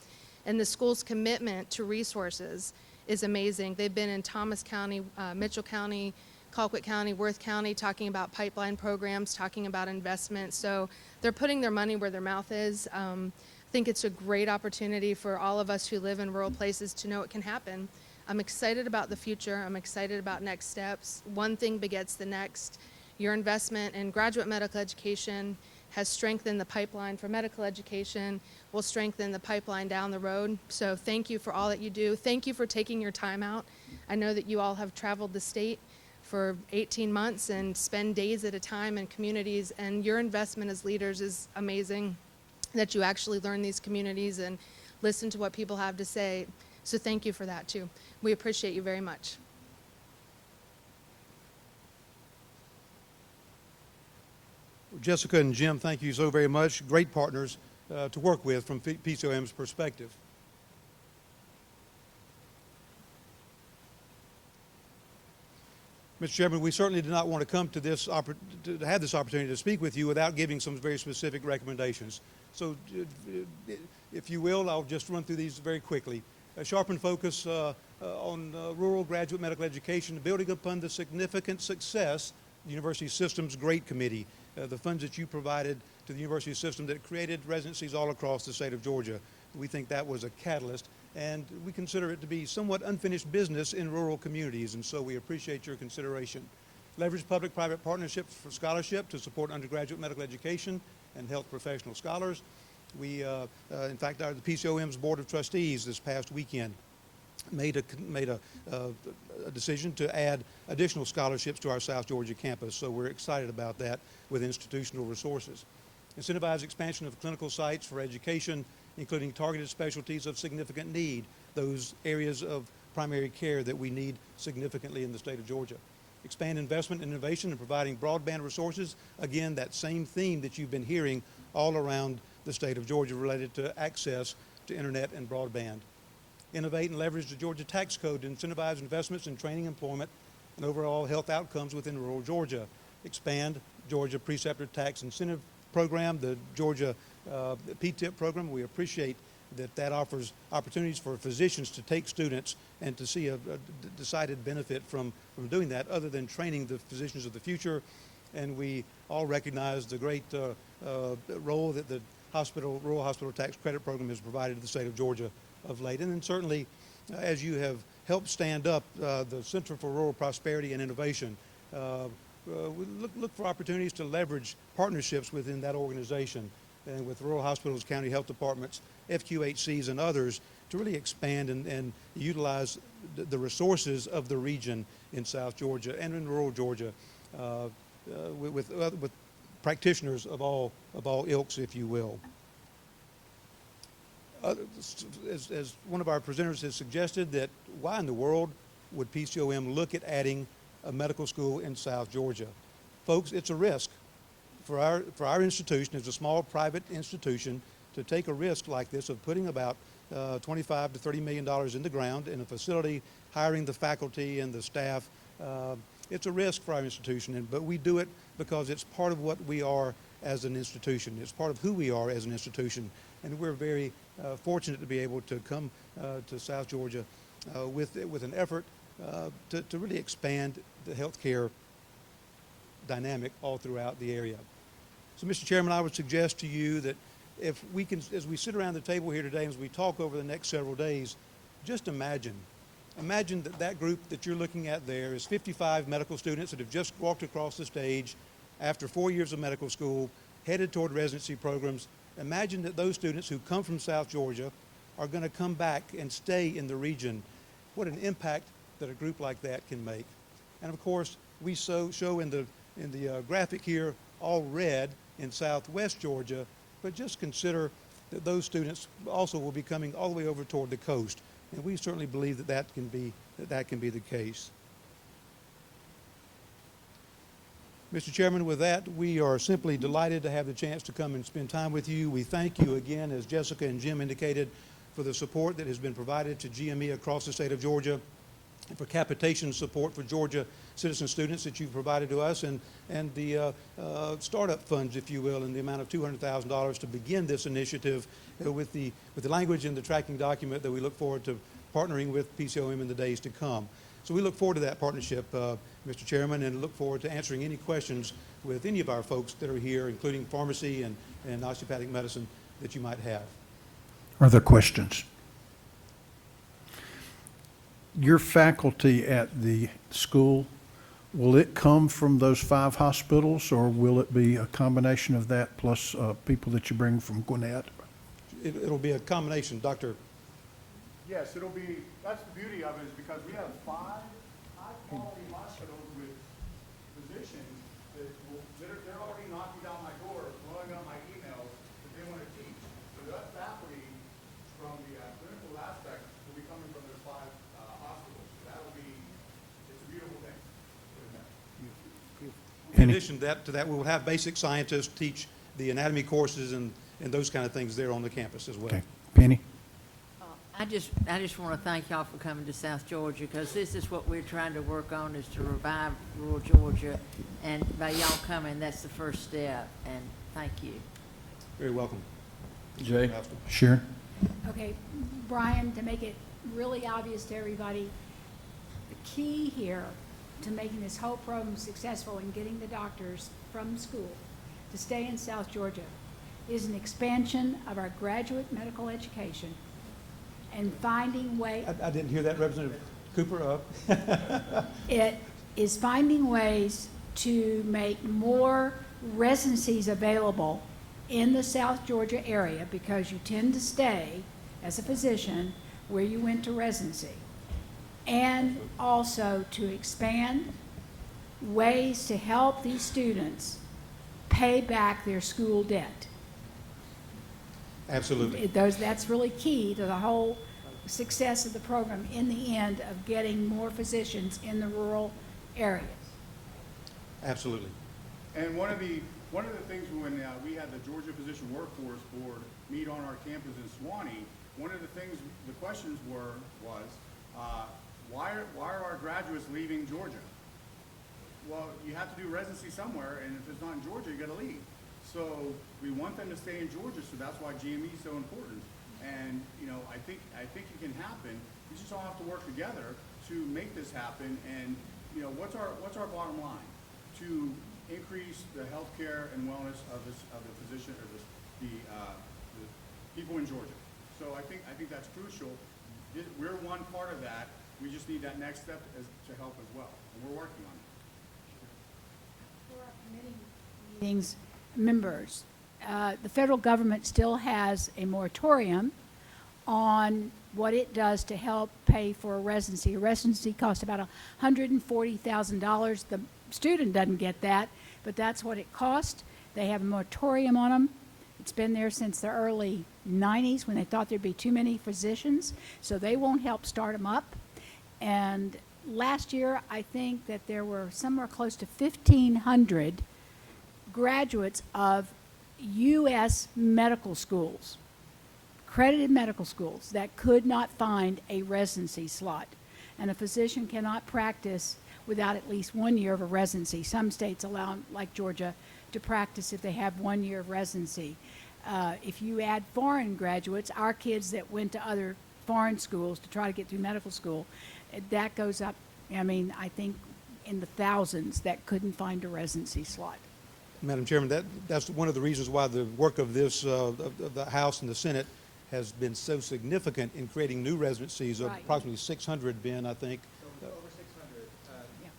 And the school's commitment to resources is amazing. They've been in Thomas County, Mitchell County, Colquitt County, Worth County, talking about pipeline programs, talking about investment. So they're putting their money where their mouth is. I think it's a great opportunity for all of us who live in rural places to know it can happen. I'm excited about the future. I'm excited about next steps. One thing begets the next. Your investment in graduate medical education has strengthened the pipeline for medical education, will strengthen the pipeline down the road. So thank you for all that you do. Thank you for taking your time out. I know that you all have traveled the state for 18 months and spend days at a time in communities, and your investment as leaders is amazing, that you actually learn these communities and listen to what people have to say. So thank you for that too. We appreciate you very much. Jessica and Jim, thank you so very much. Great partners to work with from PCOM's perspective. Mr. Chairman, we certainly did not want to come to this to have this opportunity to speak with you without giving some very specific recommendations. So, if you will, I'll just run through these very quickly. A sharpened focus on rural graduate medical education, building upon the significant success of the University System's GREAT Committee, the funds that you provided to the university system that created residencies all across the state of Georgia. We think that was a catalyst, and we consider it to be somewhat unfinished business in rural communities, and so we appreciate your consideration. Leverage public-private partnerships for scholarship to support undergraduate medical education and health professional scholars. We, in fact, the PCOM's Board of Trustees this past weekend made a decision to add additional scholarships to our South Georgia campus, so we're excited about that with institutional resources. Incentivize expansion of clinical sites for education, including targeted specialties of significant need, those areas of primary care that we need significantly in the state of Georgia. Expand investment and innovation in providing broadband resources. Again, that same theme that you've been hearing all around the state of Georgia related to access to internet and broadband. Innovate and leverage the Georgia tax code to incentivize investments in training, employment, and overall health outcomes within rural Georgia. Expand Georgia Preceptor Tax Incentive Program, the Georgia PTIP program. We appreciate that offers opportunities for physicians to take students and to see a decided benefit from doing that, other than training the physicians of the future. And we all recognize the great role that the rural hospital tax credit program has provided to the state of Georgia of late. And then certainly, as you have helped stand up the Center for Rural Prosperity and Innovation, we look for opportunities to leverage partnerships within that organization and with rural hospitals, county health departments, FQHCs, and others to really expand and utilize the resources of the region in South Georgia and in rural Georgia with practitioners of all ilks, if you will. As one of our presenters has suggested, that why in the world would PCOM look at adding a medical school in South Georgia? Folks, it's a risk for our institution as a small private institution to take a risk like this of putting about $25 to $30 million in the ground in a facility, hiring the faculty and the staff. It's a risk for our institution, but we do it because it's part of what we are as an institution. It's part of who we are as an institution, and we're very fortunate to be able to come to South Georgia with an effort to really expand the healthcare dynamic all throughout the area. So, Mr. Chairman, I would suggest to you that if we can, as we sit around the table here today, and as we talk over the next several days, just imagine that group that you're looking at there is 55 medical students that have just walked across the stage after 4 years of medical school, headed toward residency programs. Imagine that those students who come from South Georgia are going to come back and stay in the region. What an impact that a group like that can make. And of course, we show in the graphic here all red in Southwest Georgia, but just consider that those students also will be coming all the way over toward the coast. And we certainly believe that can be the case. Mr. Chairman, with that, we are simply delighted to have the chance to come and spend time with you. We thank you again, as Jessica and Jim indicated, for the support that has been provided to GME across the state of Georgia, and for capitation support for Georgia citizen students that you've provided to us, and the startup funds, if you will, in the amount of $200,000 to begin this initiative with the language in the tracking document that we look forward to partnering with PCOM in the days to come. So we look forward to that partnership, Mr. Chairman, and look forward to answering any questions with any of our folks that are here, including pharmacy and osteopathic medicine that you might have. Are there questions? Your faculty at the school, will it come from those 5 hospitals, or will it be a combination of that plus people that you bring from Gwinnett? It'll be a combination, Dr. Yes, it'll be, that's the beauty of it, is because we have 5 high-quality hospitals with physicians they're already knocking down my door, blowing up my emails that they want to teach. So that faculty from the clinical aspect will be coming from those 5 hospitals. So that'll be, it's a beautiful thing. In addition to that, we will have basic scientists teach the anatomy courses and those kind of things there on the campus as well. Okay. Penny? I just want to thank y'all for coming to South Georgia, because this is what we're trying to work on, is to revive rural Georgia. And by y'all coming, that's the first step. And thank you. Very welcome. Jay? Sharon? Okay, Brian, to make it really obvious to everybody, the key here to making this whole program successful and getting the doctors from school to stay in South Georgia is an expansion of our graduate medical education and finding ways. I didn't hear that, Representative Cooper. It is finding ways to make more residencies available in the South Georgia area, because you tend to stay as a physician where you went to residency, and also to expand ways to help these students pay back their school debt. Absolutely. That's really key to the whole success of the program in the end, of getting more physicians in the rural areas. Absolutely. And one of the things when we had the Georgia Physician Workforce Board meet on our campus in Suwanee, one of the things, the questions was why are our graduates leaving Georgia? Well, you have to do residency somewhere, and if it's not in Georgia, you got to leave. So we want them to stay in Georgia, so that's why GME is so important. And I think it can happen. We just all have to work together to make this happen. And what's our bottom line? To increase the healthcare and wellness of the physician or the people in Georgia. So I think that's crucial. We're one part of that. We just need that next step to help as well, and we're working on it. For our committee meetings members, the federal government still has a moratorium on what it does to help pay for a residency. A residency costs about $140,000. The student doesn't get that, but that's what it costs. They have a moratorium on them. It's been there since the early 90s when they thought there'd be too many physicians, so they won't help start them up. And last year, I think that there were somewhere close to 1,500 graduates of U.S. medical schools, accredited medical schools, that could not find a residency slot. And a physician cannot practice without at least 1 year of a residency. Some states allow, like Georgia, to practice if they have 1 year of residency. If you add foreign graduates, our kids that went to other foreign schools to try to get through medical school, that goes up, I mean, I think in the thousands that couldn't find a residency slot. Madam Chairman, that's one of the reasons why the work of this, of the House and the Senate has been so significant in creating new residencies of Right. approximately 600, Ben, I think. So over 600. Yeah.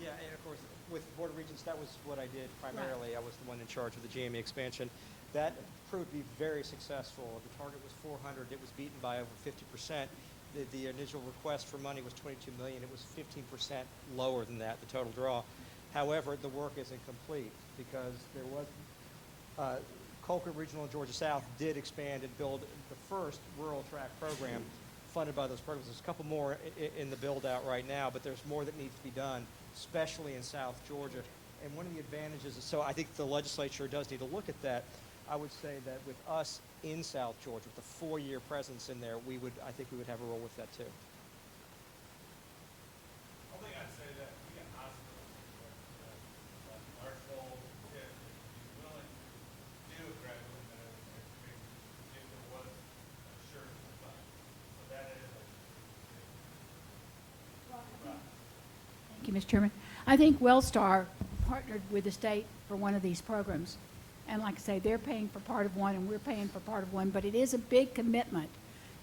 Yeah, and of course, with Board of Regents, that was what I did primarily. I was the one in charge of the GME expansion. That proved to be very successful. The target was 400. It was beaten by over 50%. The initial request for money was $22 million. It was 15% lower than that, the total draw. However, the work isn't complete because there was Colquitt Regional and Georgia South did expand and build the first rural track program funded by those programs. There's a couple more in the build out right now, but there's more that needs to be done, especially in South Georgia. And one of the advantages is, so I think the legislature does need to look at that. I would say that with us in South Georgia, with the 4-year presence in there, I think we would have a role with that too. I think I'd say that we got hospitals like Marshall, if you're willing to do a graduate medicine if there was assurance of funding. So that is Thank you, Mr. Chairman. I think Wellstar partnered with the state for one of these programs. And like I say, they're paying for part of one and we're paying for part of one, but it is a big commitment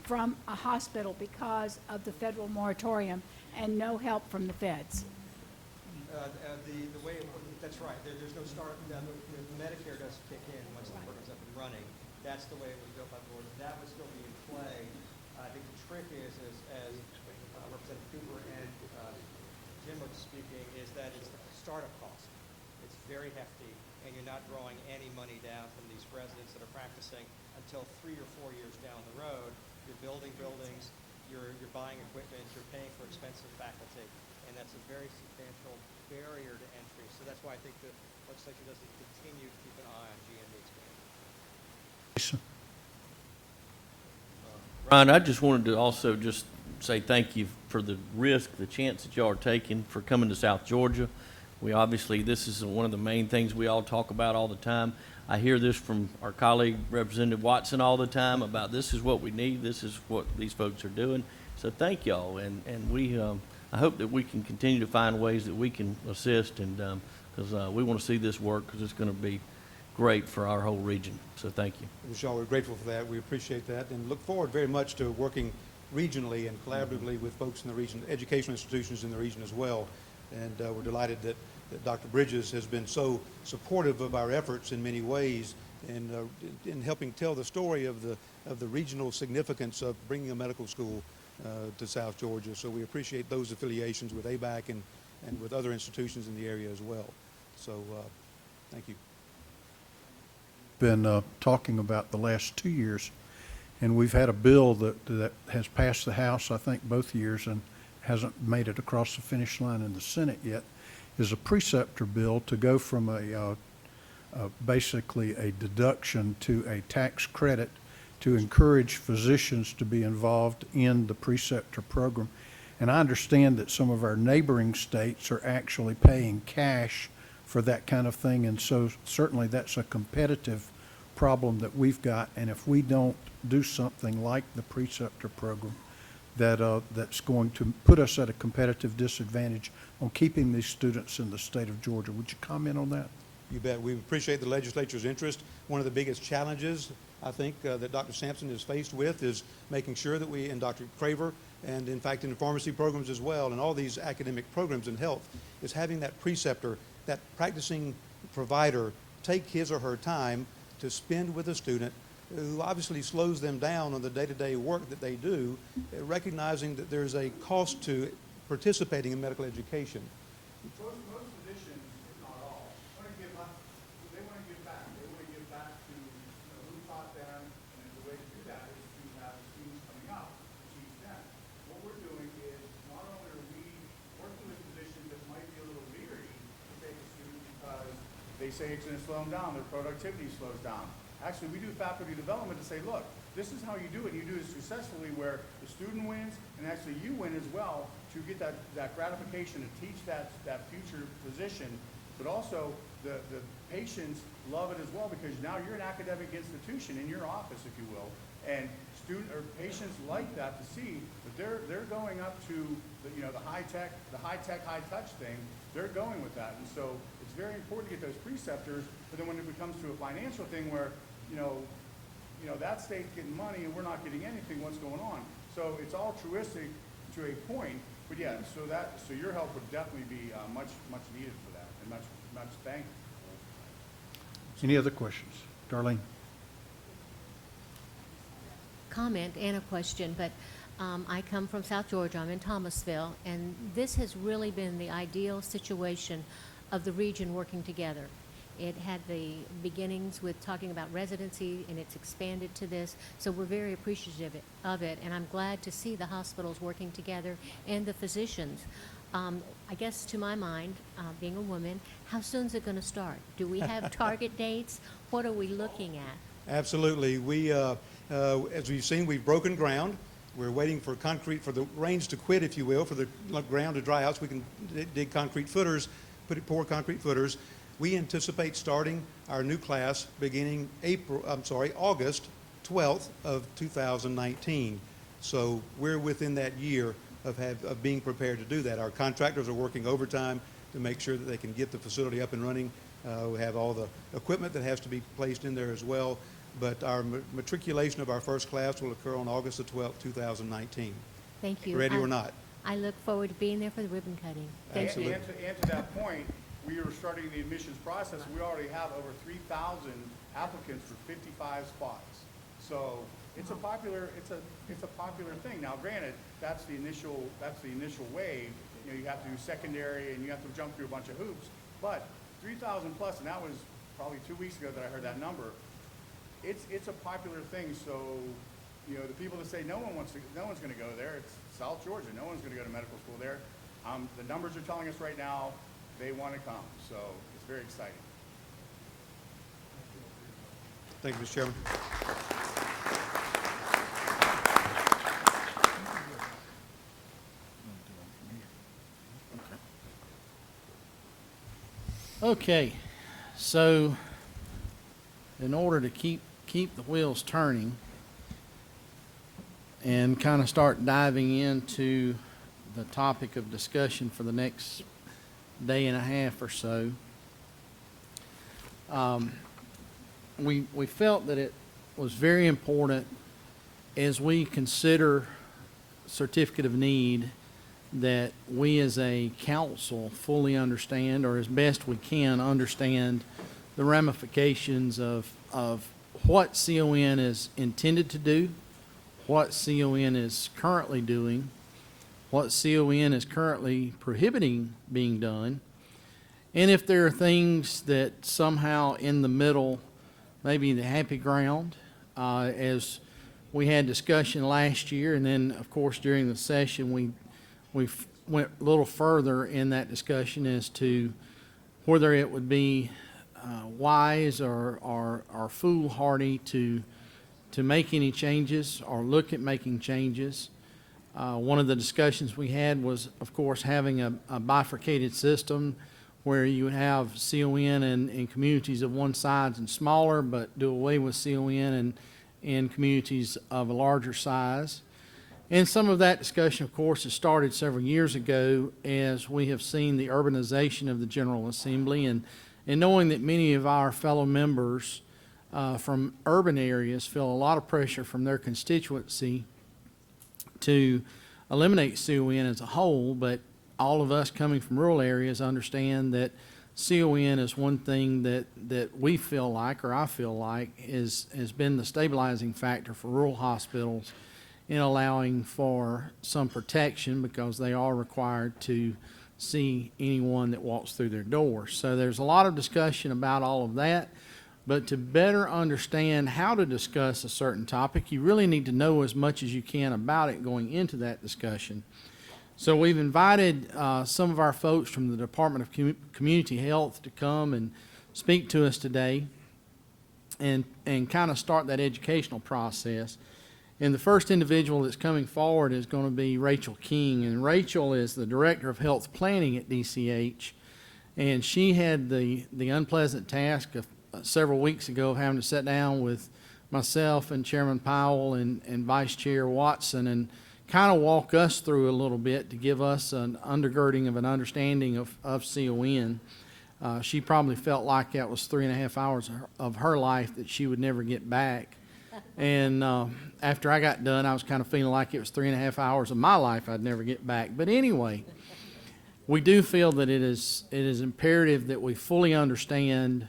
from a hospital because of the federal moratorium and no help from the feds. The way that's right. There's no start. The Medicare doesn't kick in once the program's up and running. That's the way it was built by the board. That would still be in play. I think the trick is, as Representative Cooper and Jim were speaking, is that it's the startup cost. It's very hefty, and you're not drawing any money down from these residents that are practicing until 3 or 4 years down the road. You're building buildings, you're buying equipment, you're paying for expensive faculty, and that's a very substantial barrier to entry. So that's why I think the legislature does need to continue to keep an eye on GME expansion. Ryan, I just wanted to also just say thank you for the risk, the chance that y'all are taking for coming to South Georgia. We obviously, this is one of the main things we all talk about all the time. I hear this from our colleague, Representative Watson, all the time about this is what we need, this is what these folks are doing. So thank y'all, and we, I hope that we can continue to find ways that we can assist, and because we want to see this work, because it's going to be great for our whole region. So thank you. Michelle, we're grateful for that. We appreciate that and look forward very much to working regionally and collaboratively with folks in the region, educational institutions in the region as well. And we're delighted that Dr. Bridges has been so supportive of our efforts in many ways in helping tell the story of the regional significance of bringing a medical school to South Georgia. So we appreciate those affiliations with ABAC and with other institutions in the area as well. So thank you. Been talking about the last 2 years, and we've had a bill that has passed the House, I think, both years and hasn't made it across the finish line in the Senate yet, is a preceptor bill to go from basically a deduction to a tax credit to encourage physicians to be involved in the preceptor program. And I understand that some of our neighboring states are actually paying cash for that kind of thing, and so certainly that's a competitive problem that we've got. And if we don't do something like the preceptor program, that's going to put us at a competitive disadvantage on keeping these students in the state of Georgia. Would you comment on that? You bet. We appreciate the legislature's interest. One of the biggest challenges, I think, that Dr. Sampson is faced with is making sure that we, and Dr. Craver, and in fact in the pharmacy programs as well, and all these academic programs in health, is having that preceptor, that practicing provider, take his or her time to spend with a student who obviously slows them down on the day-to-day work that they do, recognizing that there's a cost to participating in medical education. Most physicians, if not all, want to give back. They want to give back. They want to give back to who taught them, and the way to do that is to have students coming up to teach them. What we're doing is not only are we working with physicians that might be a little leery to take a student because they say it's going to slow them down, their productivity slows down. Actually, we do faculty development to say, look, this is how you do it, and you do it successfully where the student wins, and actually you win as well to get that gratification to teach that future physician, but also the patients love it as well because now you're an academic institution in your office, if you will, and patients like that to see that they're going up to the high tech, high touch thing. They're going with that, and so it's very important to get those preceptors. But then when it becomes to a financial thing where that state's getting money and we're not getting anything, what's going on? So it's altruistic to a point, but yeah. So your help would definitely be much needed for that, and much thanked. Any other questions? Darlene? Comment and a question, but I come from South Georgia. I'm in Thomasville, and this has really been the ideal situation of the region working together. It had the beginnings with talking about residency, and it's expanded to this, so we're very appreciative of it, and I'm glad to see the hospitals working together and the physicians. I guess to my mind, being a woman, how soon is it going to start? Do we have target dates? What are we looking at? Absolutely. We, as we've seen, we've broken ground. We're waiting for for the rains to quit, if you will, for the ground to dry out so we can dig concrete footers, pour concrete footers. We anticipate starting our new class beginning August 12th of 2019. So we're within that year of being prepared to do that. Our contractors are working overtime to make sure that they can get the facility up and running. We have all the equipment that has to be placed in there as well. But our matriculation of our first class will occur on August the 12th, 2019. Thank you. Ready or not. I look forward to being there for the ribbon cutting. Thank you. And to that point, we are starting the admissions process. We already have over 3,000 applicants for 55 spots. So it's a popular thing. Now, granted, that's the initial wave. You have to do secondary and you have to jump through a bunch of hoops. But 3,000 plus, and that was probably 2 weeks ago that I heard that number. It's a popular thing. So the people that say no one's going to go there. It's South Georgia. No one's going to go to medical school there. The numbers are telling us right now they want to come. So it's very exciting. Thank you, Mr. Chairman. Okay, so in order to keep the wheels turning and kind of start diving into the topic of discussion for the next day and a half or so, we felt that it was very important as we consider certificate of need that we as a council fully understand, or as best we can understand, the ramifications of what CON is intended to do, what CON is currently doing, what CON is currently prohibiting being done, and if there are things that somehow in the middle, maybe the happy ground, as we had discussion last year, and then of course during the session we went a little further in that discussion as to whether it would be wise or foolhardy to make any changes or look at making changes. One of the discussions we had was, of course, having a bifurcated system where you would have CON in communities of one size and smaller, but do away with CON in communities of a larger size. And some of that discussion, of course, has started several years ago as we have seen the urbanization of the General Assembly, and knowing that many of our fellow members from urban areas feel a lot of pressure from their constituency to eliminate CON as a whole, but all of us coming from rural areas understand that CON is one thing that we feel like, or I feel like, has been the stabilizing factor for rural hospitals in allowing for some protection, because they are required to see anyone that walks through their doors. So there's a lot of discussion about all of that, but to better understand how to discuss a certain topic, you really need to know as much as you can about it going into that discussion. So we've invited some of our folks from the Department of Community Health to come and speak to us today and kind of start that educational process. And the first individual that's coming forward is going to be Rachel King. And Rachel is the Director of Health Planning at DCH. And she had the unpleasant task of several weeks ago of having to sit down with myself and Chairman Powell and Vice Chair Watson and kind of walk us through a little bit to give us an undergirding of an understanding of CON. She probably felt like that was 3.5 hours of her life that she would never get back. And after I got done, I was kind of feeling like it was 3.5 hours of my life I'd never get back. But anyway, we do feel that it is imperative that we fully understand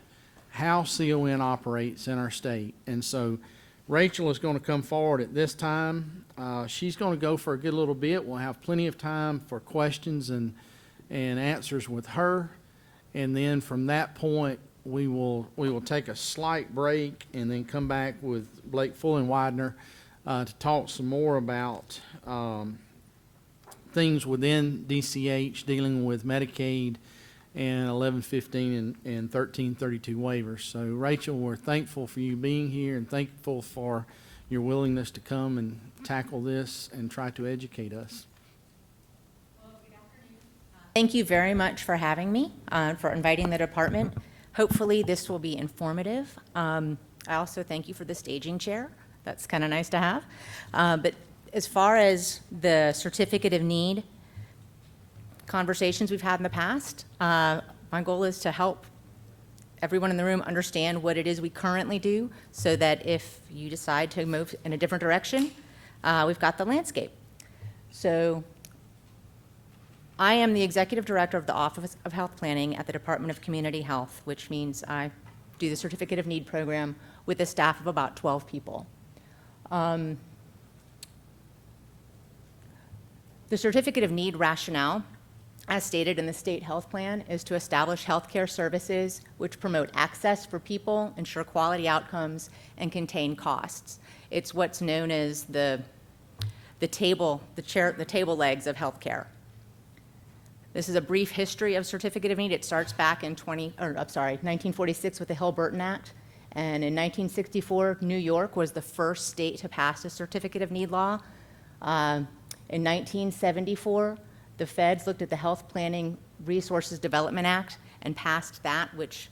how CON operates in our state. And so Rachel is going to come forward at this time. She's going to go for a good little bit. We'll have plenty of time for questions and answers with her. And then from that point, we will take a slight break and then come back with Blake Fullen-Widener to talk some more about things within DCH dealing with Medicaid and 1115 and 1332 waivers. So Rachel, we're thankful for you being here and thankful for your willingness to come and tackle this and try to educate us. Thank you very much for having me, for inviting the department. Hopefully this will be informative. I also thank you for the staging chair. That's kind of nice to have. But as far as the certificate of need conversations we've had in the past, my goal is to help everyone in the room understand what it is we currently do, so that if you decide to move in a different direction, we've got the landscape. So I am the Executive Director of the Office of Health Planning at the Department of Community Health, which means I do the Certificate of Need program with a staff of about 12 people. The Certificate of Need rationale, as stated in the state health plan, is to establish healthcare services which promote access for people, ensure quality outcomes, and contain costs. It's what's known as the table legs of healthcare. This is a brief history of Certificate of Need. It starts back in 1946 with the Hill-Burton Act. And in 1964, New York was the first state to pass a Certificate of Need law. In 1974, the feds looked at the Health Planning Resources Development Act and passed that, which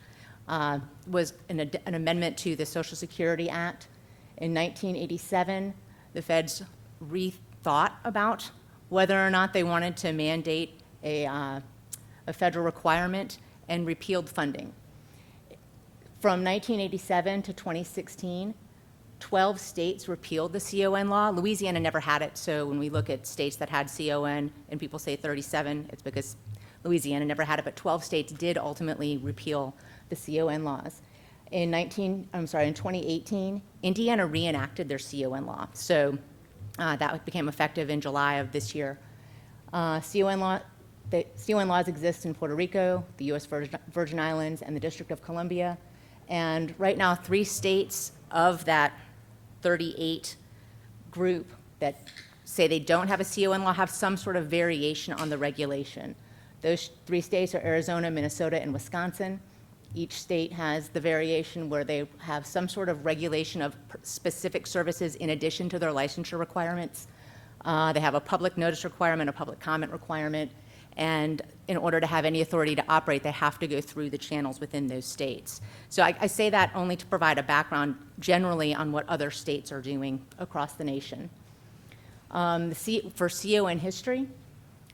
was an amendment to the Social Security Act. In 1987, the feds rethought about whether or not they wanted to mandate a federal requirement and repealed funding. From 1987 to 2016, 12 states repealed the CON law. Louisiana never had it, so when we look at states that had CON and people say 37, it's because Louisiana never had it, but 12 states did ultimately repeal the CON laws. In 2018, Indiana reenacted their CON law, so that became effective in July of this year. The CON laws exist in Puerto Rico, the U.S. Virgin Islands, and the District of Columbia. And right now, 3 states of that 38 group that say they don't have a CON law have some sort of variation on the regulation. Those 3 states are Arizona, Minnesota, and Wisconsin. Each state has the variation where they have some sort of regulation of specific services in addition to their licensure requirements. They have a public notice requirement, a public comment requirement, and in order to have any authority to operate, they have to go through the channels within those states. So I say that only to provide a background generally on what other states are doing across the nation. For CON history,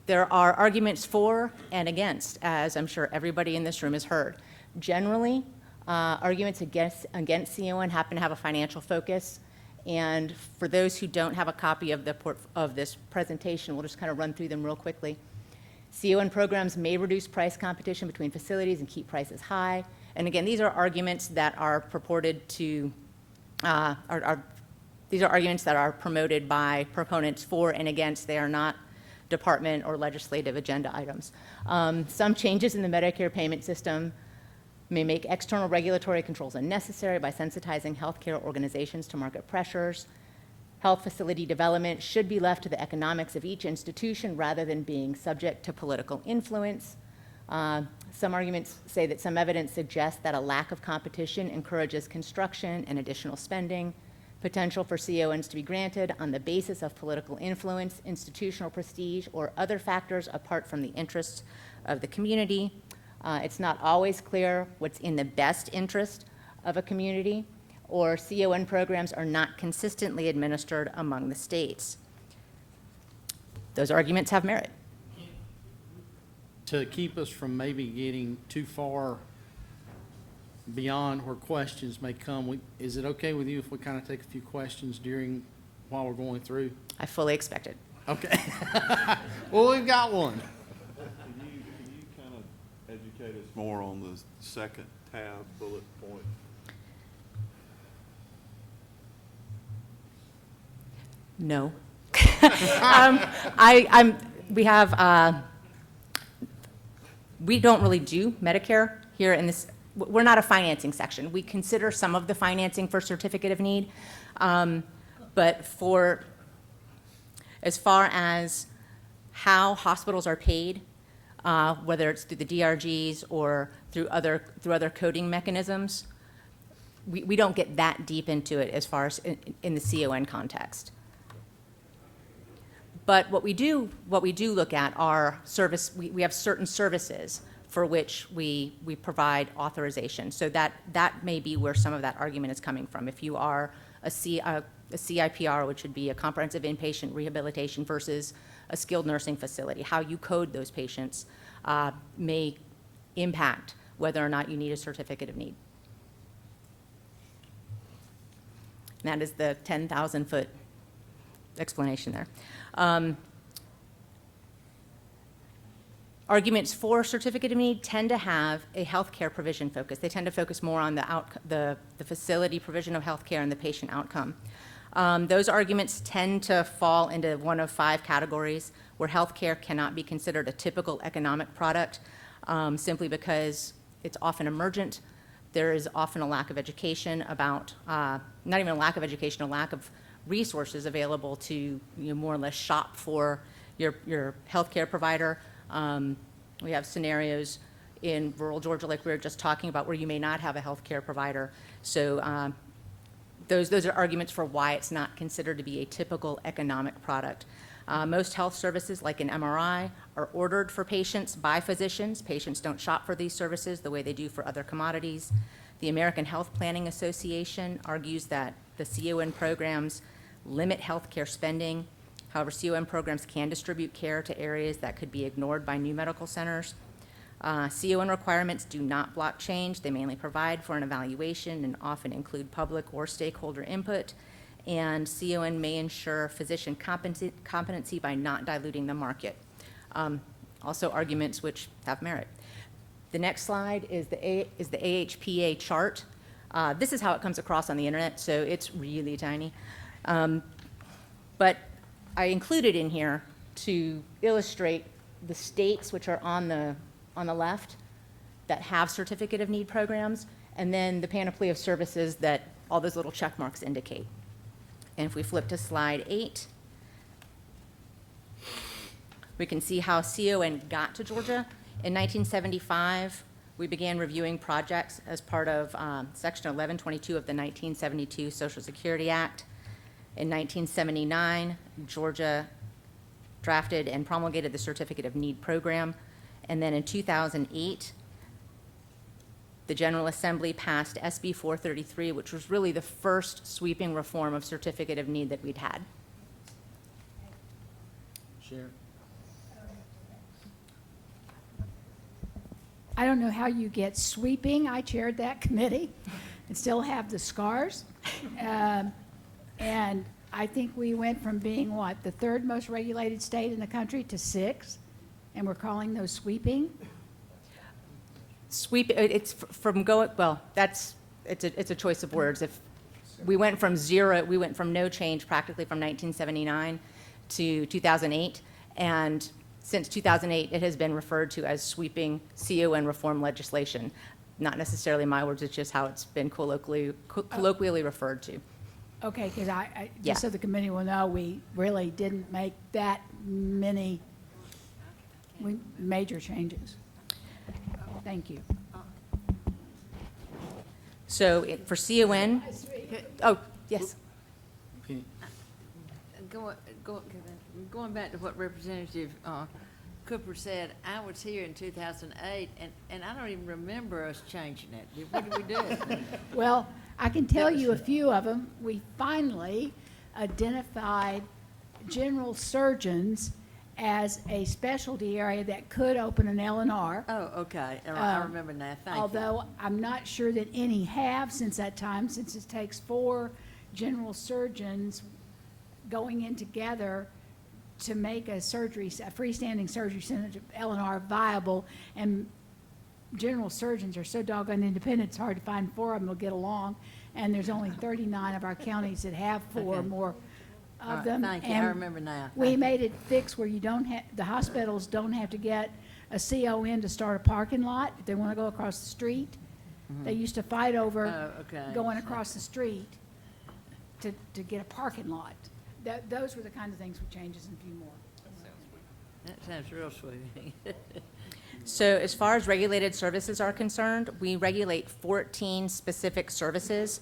there are arguments for and against, as I'm sure everybody in this room has heard. Generally, arguments against CON happen to have a financial focus. And for those who don't have a copy of this presentation, we'll just kind of run through them real quickly. CON programs may reduce price competition between facilities and keep prices high. And again, these are arguments that are purported to, these are arguments that are promoted by proponents for and against. They are not department or legislative agenda items. Some changes in the Medicare payment system may make external regulatory controls unnecessary by sensitizing healthcare organizations to market pressures. Health facility development should be left to the economics of each institution rather than being subject to political influence. Some arguments say that some evidence suggests that a lack of competition encourages construction and additional spending. Potential for CONs to be granted on the basis of political influence, institutional prestige, or other factors apart from the interests of the community. It's not always clear what's in the best interest of a community, or CON programs are not consistently administered among the states. Those arguments have merit. To keep us from maybe getting too far beyond where questions may come, is it okay with you if we kind of take a few questions while we're going through? I fully expect it. Okay. Well, we've got one. Can you kind of educate us more on the second tab bullet point? No. We don't really do Medicare here in this. We're not a financing section. We consider some of the financing for certificate of need, but as far as how hospitals are paid, whether it's through the DRGs or through other coding mechanisms, we don't get that deep into it as far as in the CON context. But what we do look at are we have certain services for which we provide authorization. So that may be where some of that argument is coming from. If you are a CIPR, which would be a comprehensive inpatient rehabilitation versus a skilled nursing facility, how you code those patients may impact whether or not you need a certificate of need. And that is the 10,000-foot explanation there. Arguments for certificate of need tend to have a healthcare provision focus. They tend to focus more on the facility provision of healthcare and the patient outcome. Those arguments tend to fall into one of 5 categories where healthcare cannot be considered a typical economic product simply because it's often emergent. There is often a lack of education about, not even a lack of education, a lack of resources available to more or less shop for your healthcare provider. We have scenarios in rural Georgia, like we were just talking about, where you may not have a healthcare provider. So those are arguments for why it's not considered to be a typical economic product. Most health services, like an MRI, are ordered for patients by physicians. Patients don't shop for these services the way they do for other commodities. The American Health Planning Association argues that the CON programs limit healthcare spending. However, CON programs can distribute care to areas that could be ignored by new medical centers. CON requirements do not block change. They mainly provide for an evaluation and often include public or stakeholder input. And CON may ensure physician competency by not diluting the market. Also arguments which have merit. The next slide is the AHPA chart. This is how it comes across on the internet, so it's really tiny. But I included in here to illustrate the states which are on the left that have certificate of need programs, and then the panoply of services that all those little check marks indicate. And if we flip to slide 8, we can see how CON got to Georgia. In 1975, we began reviewing projects as part of Section 1122 of the 1972 Social Security Act. In 1979, Georgia drafted and promulgated the Certificate of Need program. And then in 2008, the General Assembly passed SB 433, which was really the first sweeping reform of Certificate of Need that we'd had. Sharon. I don't know how you get sweeping. I chaired that committee and still have the scars. And I think we went from being, what, the third most regulated state in the country to 6, and we're calling those sweeping? Sweep, it's from going, well, it's a choice of words. If we went from zero, we went from no change practically from 1979 to 2008, and since 2008, it has been referred to as sweeping CON reform legislation. Not necessarily my words, it's just how it's been colloquially referred to. Okay, because I Yeah. just so the committee will know, we really didn't make that many major changes. Thank you. So for CON, oh, yes. Going back to what Representative Cooper said, I was here in 2008, and I don't even remember us changing it. What did we do? Well, I can tell you a few of them. We finally identified general surgeons as a specialty area that could open an L&R. Oh, okay. I remember now. Thank you. Although I'm not sure that any have since that time, since it takes 4 general surgeons going in together to make a freestanding surgery center, L&R, viable. And general surgeons are so doggone independent, it's hard to find 4 of them will get along. And there's only 39 of our counties that have 4 or more All of right, them. thank you. I And remember now. we Thank you. made it fix where you don't have, the hospitals don't have to get a CON to start a parking lot if they want to go across the street. They used to fight over Oh, okay. going across the street to get a parking lot. Those were the kind of things with changes and a few more. That sounds real sweet. So as far as regulated services are concerned, we regulate 14 specific services.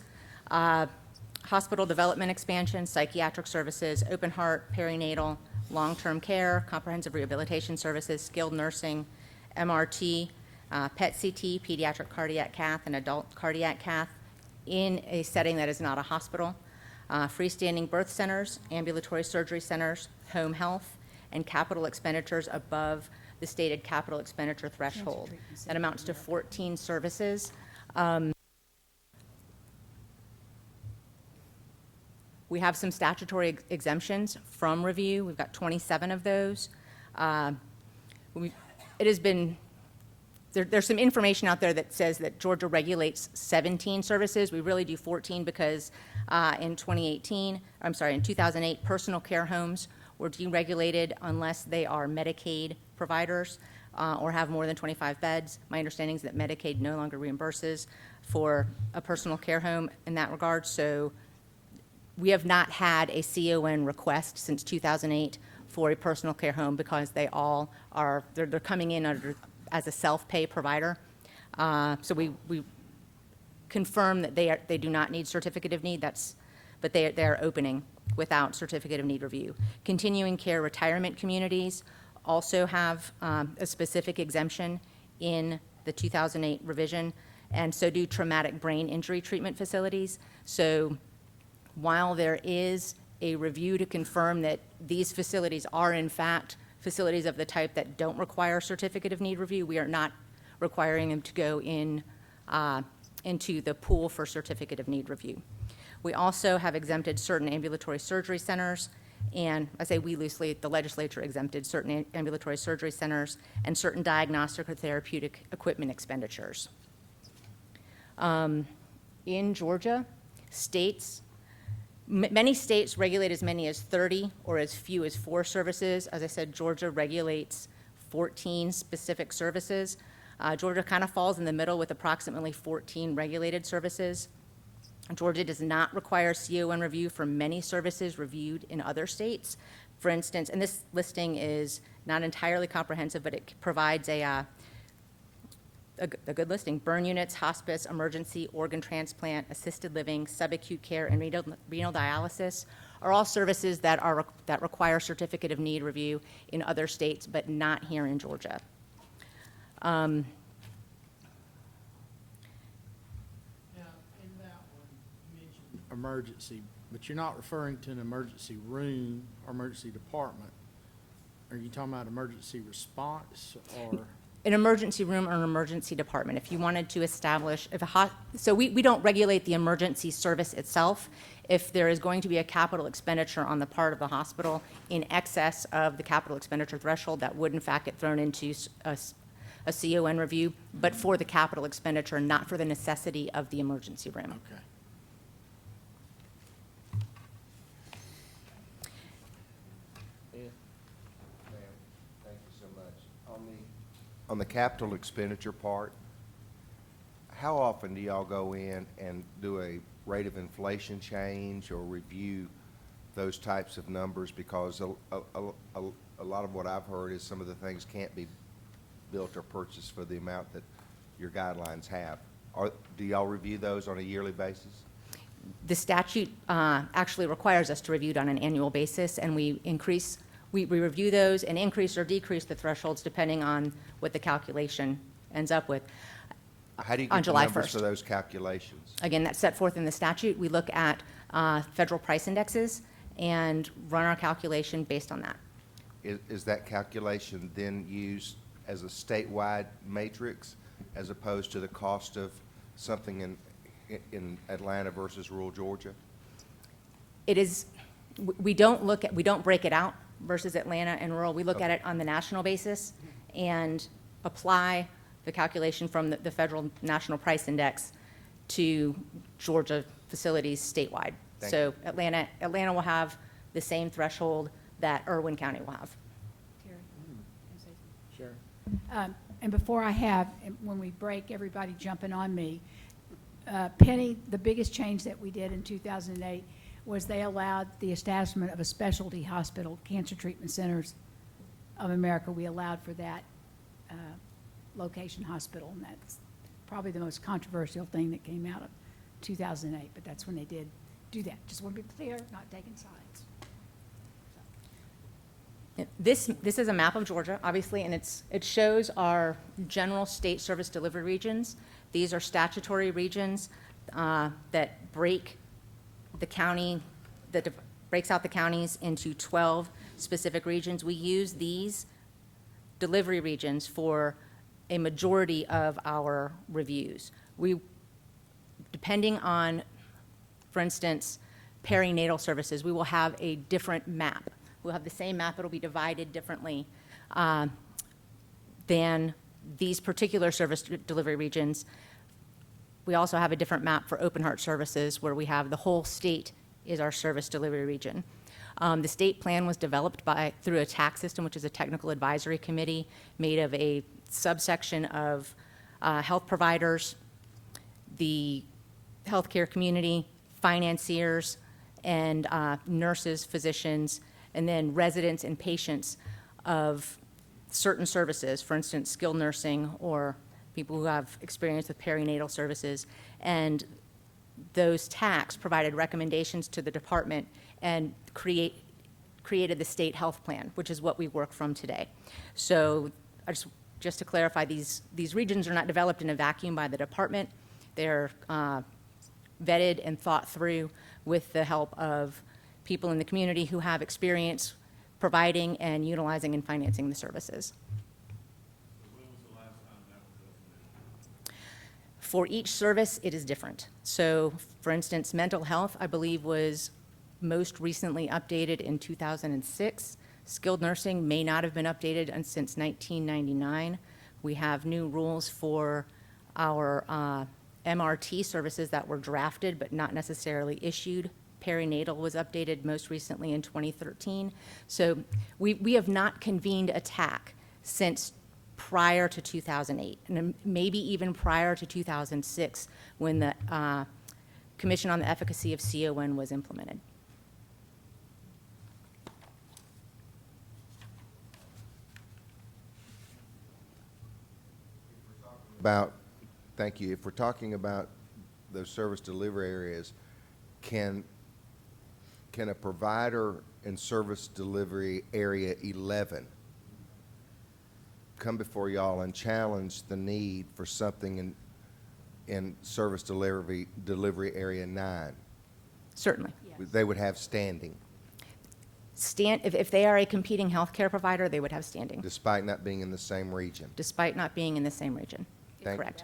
Hospital development expansion, psychiatric services, open heart, perinatal, long-term care, comprehensive rehabilitation services, skilled nursing, MRT, PET-CT, pediatric cardiac cath, and adult cardiac cath in a setting that is not a hospital, freestanding birth centers, ambulatory surgery centers, home health, and capital expenditures above the stated capital expenditure threshold. That amounts to 14 services. We have some statutory exemptions from review. We've got 27 of those. It has been, there's some information out there that says that Georgia regulates 17 services. We really do 14 because in 2008, personal care homes were deregulated unless they are Medicaid providers or have more than 25 beds. My understanding is that Medicaid no longer reimburses for a personal care home in that regard. So we have not had a CON request since 2008 for a personal care home because they all are, they're coming in under, as a self-pay provider. So we confirm that they do not need certificate of need, but they are opening without certificate of need review. Continuing care retirement communities also have a specific exemption in the 2008 revision, and so do traumatic brain injury treatment facilities. So while there is a review to confirm that these facilities are in fact facilities of the type that don't require certificate of need review, we are not requiring them to go in into the pool for certificate of need review. We also have exempted certain ambulatory surgery centers, and I say we loosely, the legislature exempted certain ambulatory surgery centers and certain diagnostic or therapeutic equipment expenditures. In Georgia, many states regulate as many as 30 or as few as 4 services. As I said, Georgia regulates 14 specific services. Georgia kind of falls in the middle with approximately 14 regulated services. Georgia does not require CON review for many services reviewed in other states. For instance, and this listing is not entirely comprehensive, but it provides a good listing: burn units, hospice, emergency, organ transplant, assisted living, subacute care, and renal dialysis are all services that require certificate of need review in other states, but not here in Georgia. Emergency, but you're not referring to an emergency room or emergency department. Are you talking about emergency response or? An emergency room or an emergency department. If you wanted to establish, so we don't regulate the emergency service itself. If there is going to be a capital expenditure on the part of the hospital in excess of the capital expenditure threshold, that would in fact get thrown into a CON review, but for the capital expenditure, not for the necessity of the emergency room. Okay. Thank you so much. On the capital expenditure part, how often do y'all go in and do a rate of inflation change or review those types of numbers? Because a lot of what I've heard is some of the things can't be built or purchased for the amount that your guidelines have. Do y'all review those on a yearly basis? The statute actually requires us to review it on an annual basis, and we review those and increase or decrease the thresholds depending on what the calculation ends up with. How do you On get the July numbers 1st. for those calculations? Again, that's set forth in the statute. We look at federal price indexes and run our calculation based on that. Is that calculation then used as a statewide matrix as opposed to the cost of something in Atlanta versus rural Georgia? It is, we don't break it out versus Atlanta and rural. We look at it on the national basis and apply the calculation from the federal national price index to Georgia facilities statewide. Thank So Atlanta will have the same threshold that Irwin County will have. Sure. And before when we break, everybody jumping on me, Penny, the biggest change that we did in 2008 was they allowed the establishment of a specialty hospital, Cancer Treatment Centers of America. We allowed for that location hospital, and that's probably the most controversial thing that came out of 2008, but that's when they did do that. Just want to be clear, not taking sides. This is a map of Georgia, obviously, and it shows our general state service delivery regions. These are statutory regions that break the county, breaks out the counties into 12 specific regions. We use these delivery regions for a majority of our reviews. Depending on, for instance, perinatal services, we will have a different map. We'll have the same map, it'll be divided differently than these particular service delivery regions. We also have a different map for open heart services, where we have the whole state is our service delivery region. The state plan was developed through a TAC system, which is a technical advisory committee made of a subsection of health providers, the healthcare community, financiers, and nurses, physicians, and then residents and patients of certain services, for instance, skilled nursing or people who have experience with perinatal services. And those TACs provided recommendations to the department and created the state health plan, which is what we work from today. So just to clarify, these regions are not developed in a vacuum by the department. They're vetted and thought through with the help of people in the community who have experience providing and utilizing and financing the services. When was the last time that was implemented? For each service, it is different. So, for instance, mental health, I believe, was most recently updated in 2006. Skilled nursing may not have been updated since 1999. We have new rules for our MRT services that were drafted but not necessarily issued. Perinatal was updated most recently in 2013. So we have not convened a TAC since prior to 2008, and maybe even prior to 2006 when the Commission on the Efficacy of CON was implemented. Thank you. If we're talking about those service delivery areas, can a provider in service delivery area 11 come before y'all and challenge the need for something in service delivery area 9? Certainly. They would have standing. If they are a competing healthcare provider, they would have standing, Despite not being in the same region? despite not being in the same region. Thank you. Correct.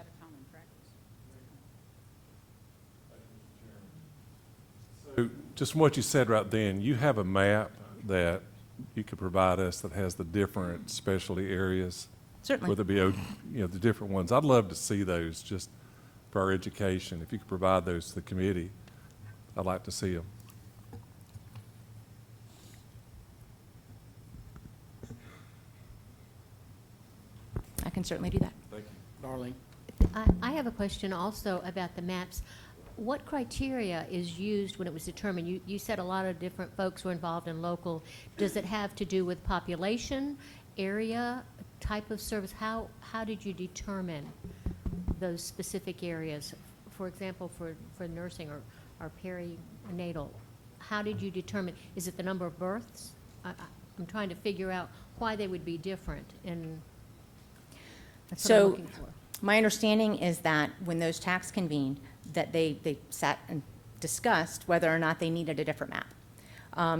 So just from what you said right then, you have a map that you could provide us that has the different specialty areas? Certainly. Whether it be, the different ones. I'd love to see those just for our education. If you could provide those to the committee, I'd like to see them. I can certainly do that. Thank you. Darlene? I have a question also about the maps. What criteria is used when it was determined? You said a lot of different folks were involved in local. Does it have to do with population, area, type of service? How did you determine those specific areas? For example, for nursing or perinatal, how did you determine? Is it the number of births? I'm trying to figure out why they would be different, and that's what I'm looking for. My understanding is that when those TACs convened, that they sat and discussed whether or not they needed a different map.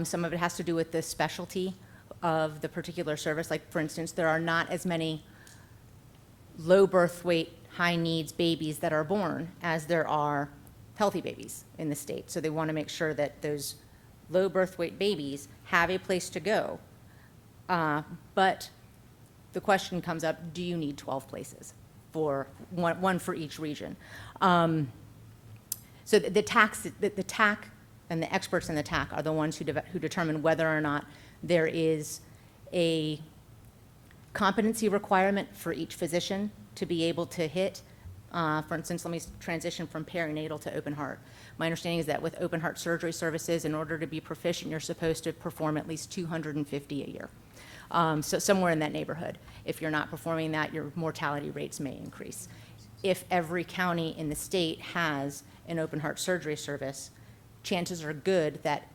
Some of it has to do with the specialty of the particular service. Like, for instance, there are not as many low birth weight, high needs babies that are born as there are healthy babies in the state. So they want to make sure that those low birth weight babies have a place to go. But the question comes up, do you need 12 places? For one for each region. So the TAC and the experts in the TAC are the ones who determine whether or not there is a competency requirement for each physician to be able to hit. For instance, let me transition from perinatal to open heart. My understanding is that with open heart surgery services, in order to be proficient, you're supposed to perform at least 250 a year. So somewhere in that neighborhood. If you're not performing that, your mortality rates may increase. If every county in the state has an open heart surgery service, chances are good that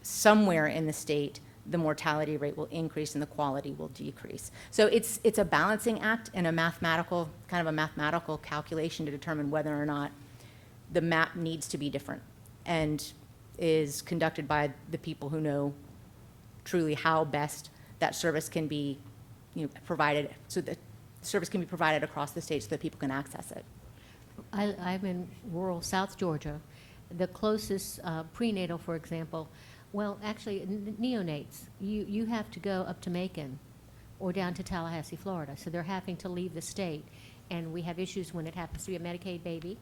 somewhere in the state, the mortality rate will increase and the quality will decrease. So it's a balancing act and a mathematical calculation to determine whether or not the map needs to be different, and is conducted by the people who know truly how best that service can be provided, so that service can be provided across the state so that people can access it. I'm in rural South Georgia. The closest prenatal, for example, well, actually, neonates, you have to go up to Macon or down to Tallahassee, Florida. So they're having to leave the state. And we have issues when it happens to be a Medicaid baby.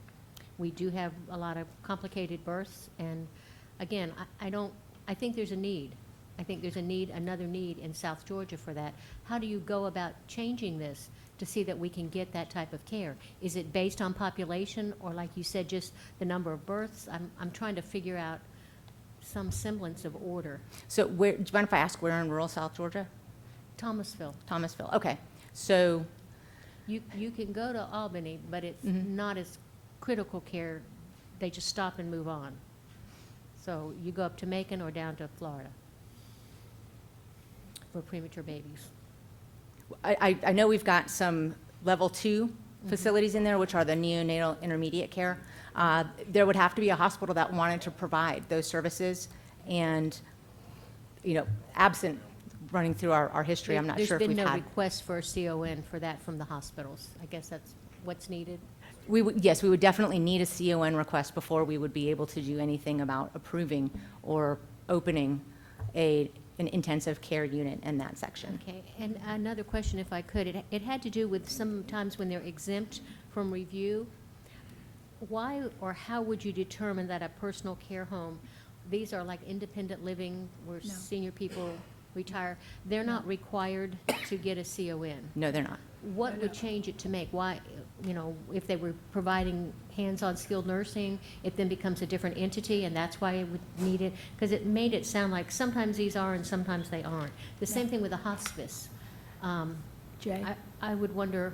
We do have a lot of complicated births. And again, I think there's a need. I think there's another need in South Georgia for that. How do you go about changing this to see that we can get that type of care? Is it based on population, or like you said, just the number of births? I'm trying to figure out some semblance of order. So do you mind if I ask where in rural South Georgia? Thomasville. Thomasville, okay. So you can go to Albany, but it's not as critical care. They just stop and move on. So you go up to Macon or down to Florida for premature babies. I know we've got some level 2 facilities in there, which are the neonatal intermediate care. There would have to be a hospital that wanted to provide those services, and, absent running through our history, I'm not sure if we've had. There's been no request for a CON for that from the hospitals. I guess that's what's needed. Yes, we would definitely need a CON request before we would be able to do anything about approving or opening an intensive care unit in that section. Okay, and another question, if I could. It had to do with sometimes when they're exempt from review. Why or how would you determine that a personal care home, these are like independent living where senior people retire, they're not required to get a CON? No, they're not. What would change it to make? Why, if they were providing hands-on skilled nursing, it then becomes a different entity, and that's why it would need it? Because it made it sound like sometimes these are and sometimes they aren't. The same thing with a hospice. Jay? I would wonder,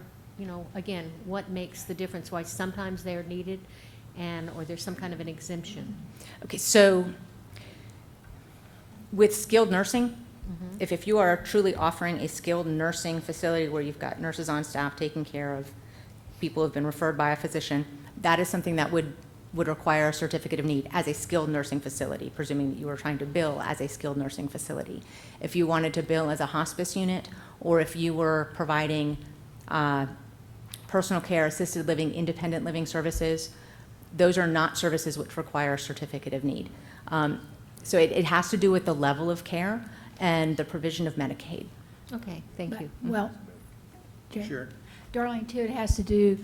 again, what makes the difference, why sometimes they're needed or there's some kind of an exemption? Okay, so with skilled nursing, if you are truly offering a skilled nursing facility where you've got nurses on staff taking care of people who have been referred by a physician, that is something that would would require a certificate of need as a skilled nursing facility, presuming that you were trying to bill as a skilled nursing facility. If you wanted to bill as a hospice unit, or if you were providing personal care, assisted living, independent living services, those are not services which require a certificate of need. So it has to do with the level of care and the provision of Medicaid. Okay, thank you. Well, Jay? Sure. Darlene, too, it has to do,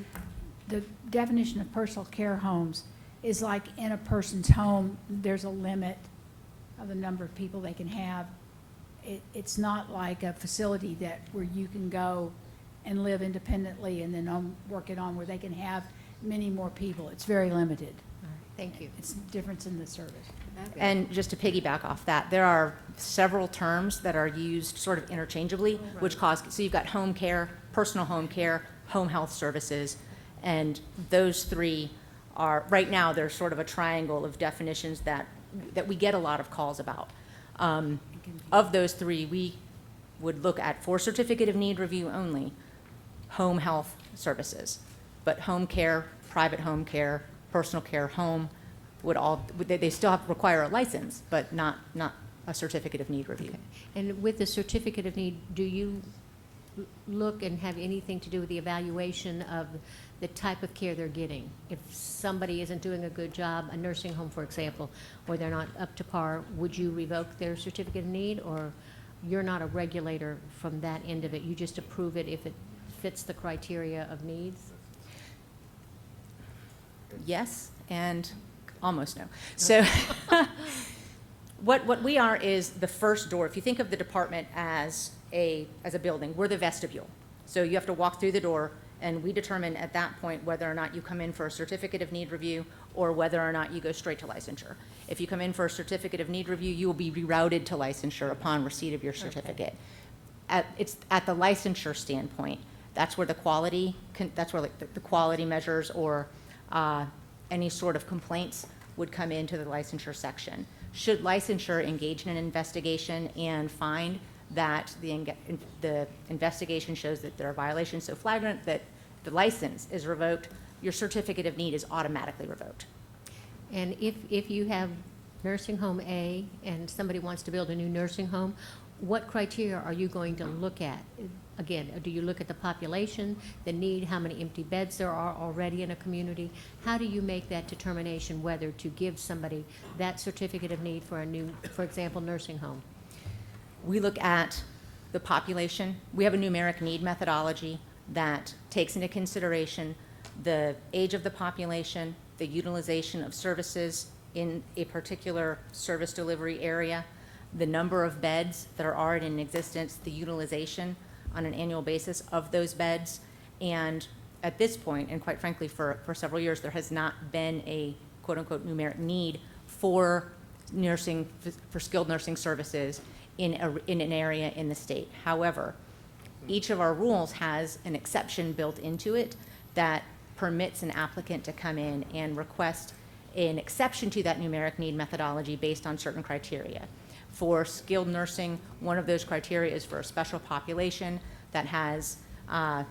the definition of personal care homes is like in a person's home, there's a limit of the number of people they can have. It's not like a facility that, where you can go and live independently and then work it on where they can have many more people. It's very limited. Thank you. It's a difference in the service. And just to piggyback off that, there are several terms that are used sort of interchangeably, which cause, so you've got home care, personal home care, home health services, and those three are, right now, they're sort of a triangle of definitions that we get a lot of calls about. Of those three, we would look at, for certificate of need review only, home health services. But home care, private home care, personal care, home, they still require a license, but not a certificate of need review. And with the certificate of need, do you look and have anything to do with the evaluation of the type of care they're getting? If somebody isn't doing a good job, a nursing home, for example, or they're not up to par, would you revoke their certificate of need? Or you're not a regulator from that end of it, you just approve it if it fits the criteria of needs? Yes, and almost no. So what we are is the first door. If you think of the department as a building, we're the vestibule. So you have to walk through the door, and we determine at that point whether or not you come in for a certificate of need review or whether or not you go straight to licensure. If you come in for a certificate of need review, you will be rerouted to licensure upon receipt of your certificate. It's at the licensure standpoint. That's where the quality, that's where like the quality measures or any sort of complaints would come into the licensure section. Should licensure engage in an investigation and find that the investigation shows that there are violations so flagrant that the license is revoked, your certificate of need is automatically revoked. And if you have nursing home A and somebody wants to build a new nursing home, what criteria are you going to look at? Again, do you look at the population, the need, how many empty beds there are already in a community? How do you make that determination whether to give somebody that certificate of need for a new, for example, nursing home? We look at the population. We have a numeric need methodology that takes into consideration the age of the population, the utilization of services in a particular service delivery area, the number of beds that are already in existence, the utilization on an annual basis of those beds. And at this point, and quite frankly for several years, there has not been a quote-unquote numeric need for nursing, for skilled nursing services in an area in the state. However, each of our rules has an exception built into it that permits an applicant to come in and request an exception to that numeric need methodology based on certain criteria. For skilled nursing, one of those criteria is for a special population that has the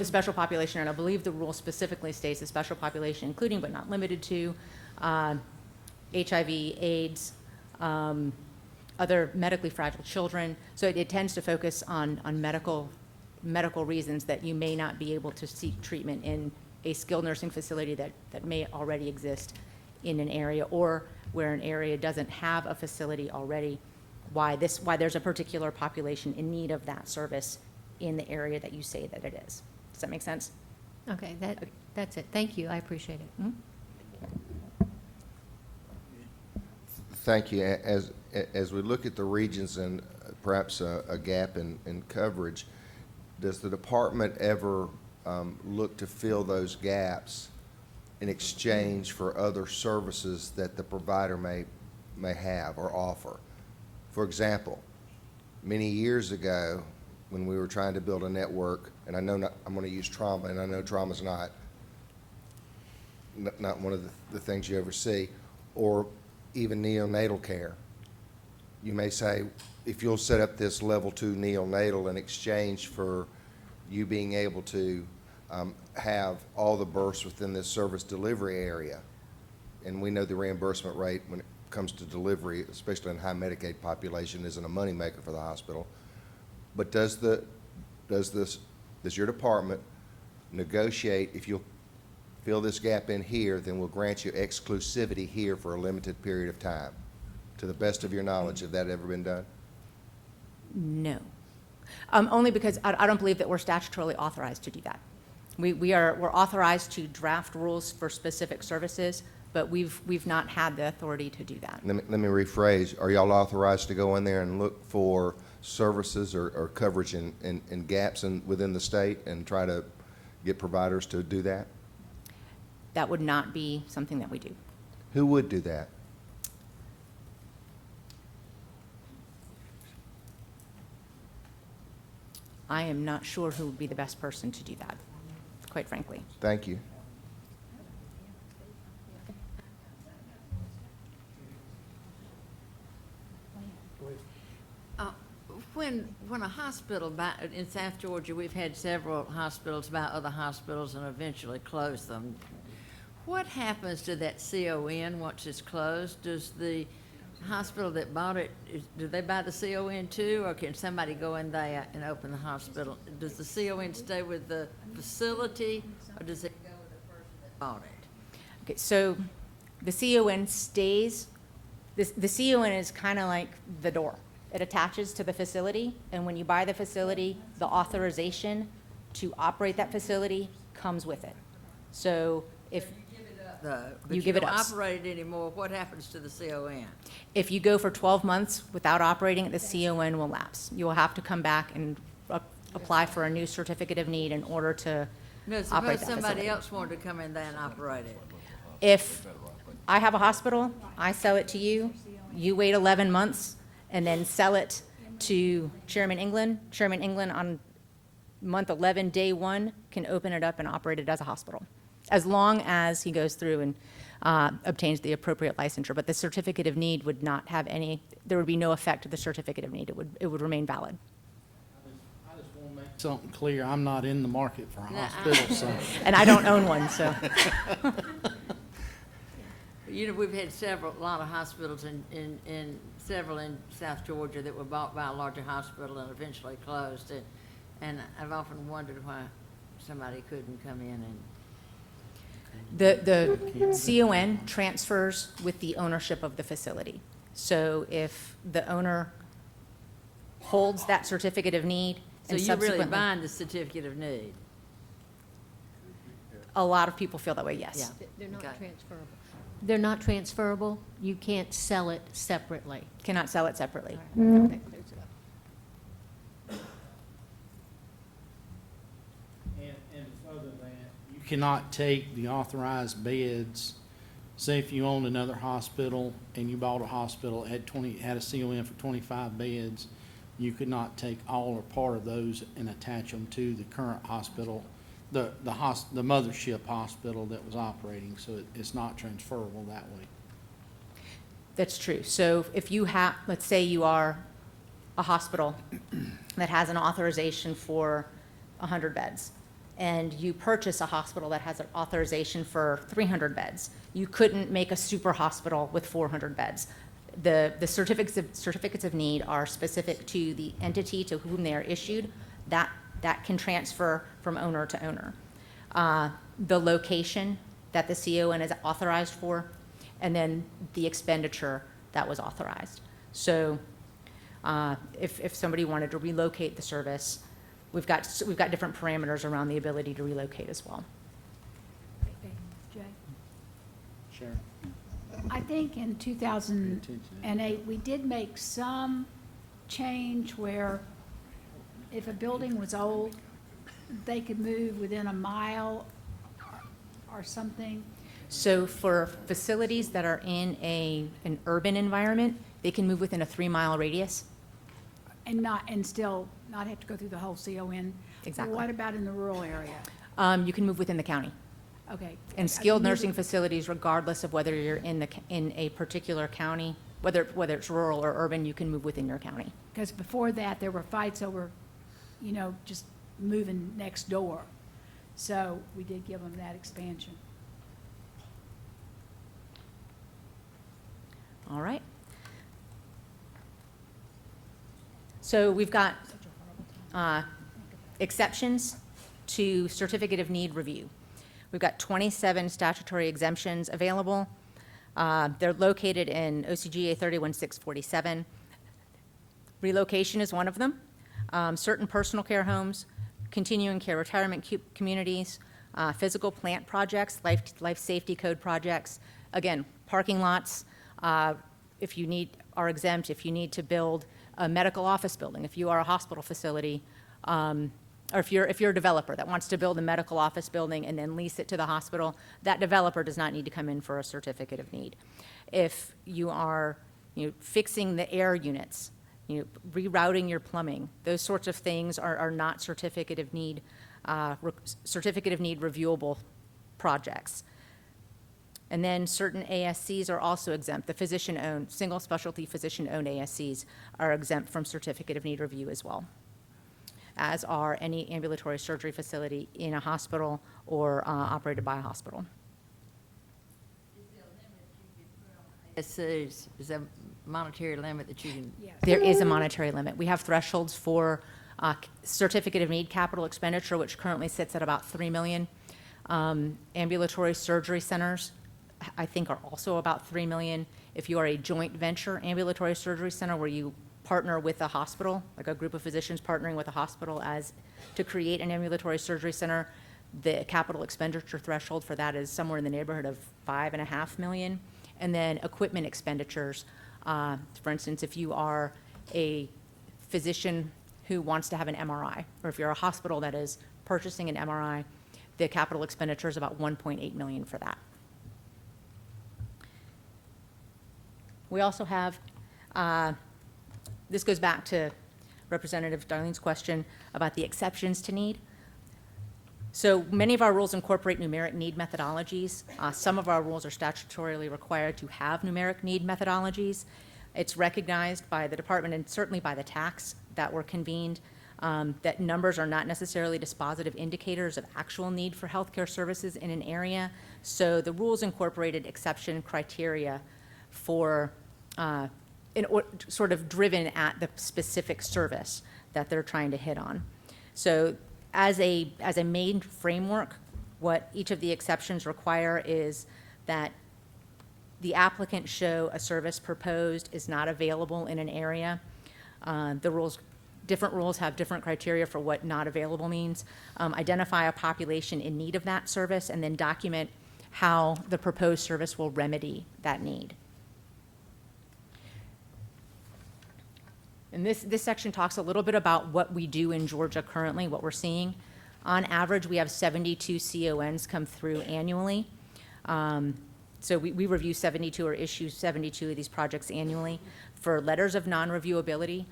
special population, and I believe the rule specifically states the special population, including but not limited to HIV, AIDS, other medically fragile children. So it tends to focus on medical reasons that you may not be able to seek treatment in a skilled nursing facility that may already exist in an area, or where an area doesn't have a facility already, why there's a particular population in need of that service in the area that you say that it is. Does that make sense? Okay, that's it. Thank you. I appreciate it. Mm-hmm. Thank you. As we look at the regions and perhaps a gap in coverage, does the department ever look to fill those gaps in exchange for other services that the provider may have or offer? For example, many years ago, when we were trying to build a network, and I know I'm going to use trauma, and I know trauma's not one of the things you ever see, or even neonatal care. You may say, if you'll set up this level 2 neonatal in exchange for you being able to have all the births within this service delivery area. And we know the reimbursement rate when it comes to delivery, especially in high Medicaid population, isn't a moneymaker for the hospital. But does your department negotiate, if you'll fill this gap in here, then we'll grant you exclusivity here for a limited period of time? To the best of your knowledge, have that ever been done? No. Only because I don't believe that we're statutorily authorized to do that. We're authorized to draft rules for specific services, but we've not had the authority to do that. Let me rephrase. Are y'all authorized to go in there and look for services or coverage in gaps within the state and try to get providers to do that? That would not be something that we do. Who would do that? I am not sure who would be the best person to do that, quite frankly. Thank you. When a hospital in South Georgia, we've had several hospitals buy other hospitals and eventually close them. What happens to that CON once it's closed? Does the hospital that bought it, do they buy the CON too, or can somebody go in there and open the hospital? Does the CON stay with the facility, or does it go with the person that bought it? Okay, so the CON stays, the CON is kind of like the door. It attaches to the facility, and when you buy the facility, the authorization to operate that facility comes with it. So if But you give it don't us. operate it anymore, what happens to the CON? If you go for 12 months without operating it, the CON will lapse. You will have to come back and apply for a new certificate of need in order to No, operate suppose that somebody facility. else wanted to come in there and operate it. If I have a hospital, I sell it to you, you wait 11 months and then sell it to Chairman England. Chairman England on month 11, day 1, can open it up and operate it as a hospital, as long as he goes through and obtains the appropriate licensure. But the certificate of need would not have any, there would be no effect to the certificate of need. It would remain valid. I just want to make something clear. I'm not in the market for a hospital, so. And I don't own one, so. You know, we've had a lot of hospitals in several in South Georgia that were bought by a larger hospital and eventually closed. And I've often wondered why somebody couldn't come in and. The CON transfers with the ownership of the facility. So if the owner holds that certificate of need So and you're really subsequently. buying the certificate of need? A lot of people feel that way, yes. Yeah. They're not Okay. transferable. They're not transferable. You can't sell it separately. Cannot sell it separately. That clears it up. And further that, you cannot take the authorized beds, say if you owned another hospital and you bought a hospital, had a CON for 25 beds, you could not take all or part of those and attach them to the current hospital, the mothership hospital that was operating, so it's not transferable that way. That's true. So if you have, let's say you are a hospital that has an authorization for 100 beds, and you purchase a hospital that has an authorization for 300 beds, you couldn't make a super hospital with 400 beds. The certificates of need are specific to the entity to whom they are issued. That can transfer from owner to owner. The location that the CON is authorized for, and then the expenditure that was authorized. So if somebody wanted to relocate the service, we've got different parameters around the ability to relocate as well. Jay? Sharon? I think in 2008, we did make some change where if a building was old, they could move within a mile or something. So for facilities that are in an urban environment, they can move within a 3-mile radius. And still not have to go through the whole CON? Exactly. What about in the rural area? You can move within the county. Okay. And skilled nursing facilities, regardless of whether you're in a particular county, whether it's rural or urban, you can move within your county. Because before that, there were fights over, just moving next door. So we did give them that expansion. All right. So we've got exceptions to certificate of need review. We've got 27 statutory exemptions available. They're located in OCGA 31647. Relocation is one of them. Certain personal care homes, continuing care retirement communities, physical plant projects, life safety code projects. Again, parking lots, if you need, are exempt. If you need to build a medical office building, if you are a hospital facility, or if you're a developer that wants to build a medical office building and then lease it to the hospital, that developer does not need to come in for a certificate of need. If you are, fixing the air units, rerouting your plumbing, those sorts of things are not certificate of need reviewable projects. And then certain ASCs are also exempt. The physician-owned, single specialty physician-owned ASCs are exempt from certificate of need review as well, as are any ambulatory surgery facility in a hospital or operated by a hospital. Is there a monetary limit that you can? Yes. There is a monetary limit. We have thresholds for certificate of need capital expenditure, which currently sits at about $3 million. Ambulatory surgery centers, I think, are also about $3 million. If you are a joint venture ambulatory surgery center where you partner with a hospital, like a group of physicians partnering with a hospital as to create an ambulatory surgery center, the capital expenditure threshold for that is somewhere in the neighborhood of $5.5 million. And then equipment expenditures, for instance, if you are a physician who wants to have an MRI, or if you're a hospital that is purchasing an MRI, the capital expenditure is about $1.8 million for that. We also have, this goes back to Representative Darlene's question about the exceptions to need. So many of our rules incorporate numeric need methodologies. Some of our rules are statutorily required to have numeric need methodologies. It's recognized by the department and certainly by the tax that were convened that numbers are not necessarily dispositive indicators of actual need for healthcare services in an area. So the rules incorporated exception criteria for sort of driven at the specific service that they're trying to hit on. So as a main framework, what each of the exceptions require is that the applicant show a service proposed is not available in an area. Different rules have different criteria for what not available means. Identify a population in need of that service and then document how the proposed service will remedy that need. And this section talks a little bit about what we do in Georgia currently, what we're seeing. On average, we have 72 CONs come through annually. So we review 72 or issue 72 of these projects annually. For letters of non-reviewability,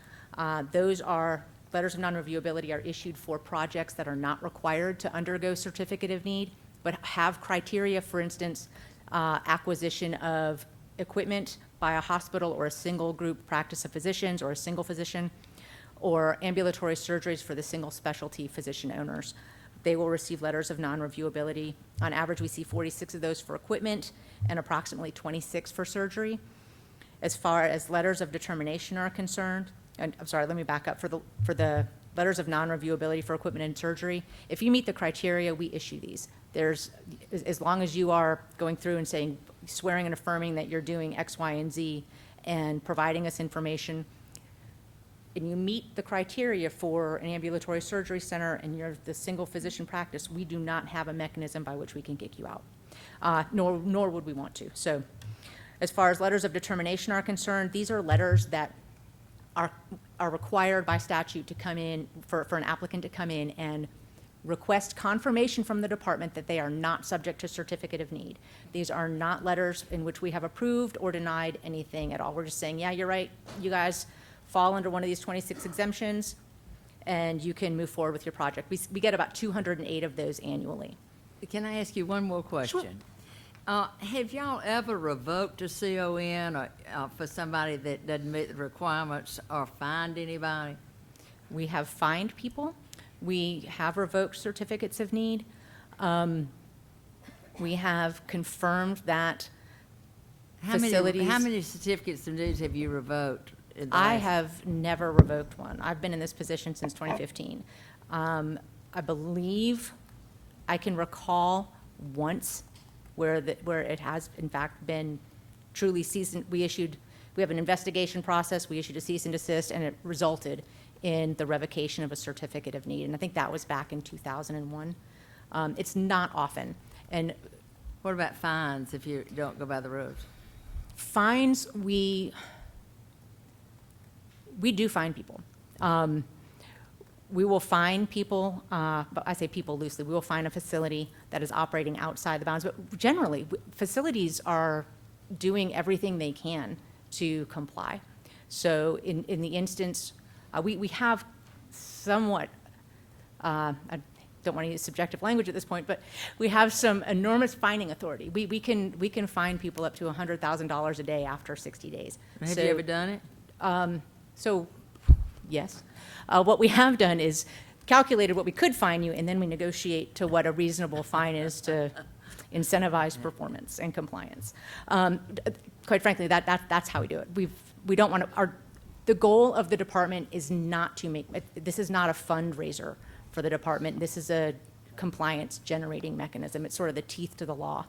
those are, letters of non-reviewability are issued for projects that are not required to undergo certificate of need, but have criteria, for instance, acquisition of equipment by a hospital or a single group practice of physicians or a single physician, or ambulatory surgeries for the single specialty physician owners. They will receive letters of non-reviewability. On average, we see 46 of those for equipment and approximately 26 for surgery. As far as letters of determination are concerned, and I'm sorry, let me back up. For the letters of non-reviewability for equipment and surgery, if you meet the criteria, we issue these. There's, as long as you are going through and saying, swearing and affirming that you're doing X, Y, and Z and providing us information, and you meet the criteria for an ambulatory surgery center and you're the single physician practice, we do not have a mechanism by which we can kick you out, nor would we want to. So as far as letters of determination are concerned, these are letters that are required by statute to come in, for an applicant to come in and request confirmation from the department that they are not subject to certificate of need. These are not letters in which we have approved or denied anything at all. We're just saying, yeah, you're right, you guys fall under one of these 26 exemptions, and you can move forward with your project. We get about 208 of those annually. Can I ask you one more question? Sure. Have y'all ever revoked a CON or, for somebody that doesn't meet the requirements, or fined anybody? We have fined people. We have revoked certificates of need. We have confirmed that How facilities. how many certificates of needs have you revoked? in the I last- have never revoked one. I've been in this position since 2015. I believe I can recall once where it has in fact been truly cease and, we have an investigation process, we issued a cease and desist, and it resulted in the revocation of a certificate of need. And I think that was back in 2001. It's not often. And What about fines if you don't go by the rules? fines, we do fine people. We will fine people, but I say people loosely, we will fine a facility that is operating outside the bounds. But generally, facilities are doing everything they can to comply. So in the instance, we have somewhat, I don't want to use subjective language at this point, but we have some enormous fining authority. We can fine people up to $100,000 a day after 60 days. Have you ever done it? So, yes. What we have done is calculated what we could fine you, and then we negotiate to what a reasonable fine is to incentivize performance and compliance. Quite frankly, that's how we do it. We don't want to. The goal of the department is not to make. This is not a fundraiser for the department. This is a compliance generating mechanism. It's sort of the teeth to the law.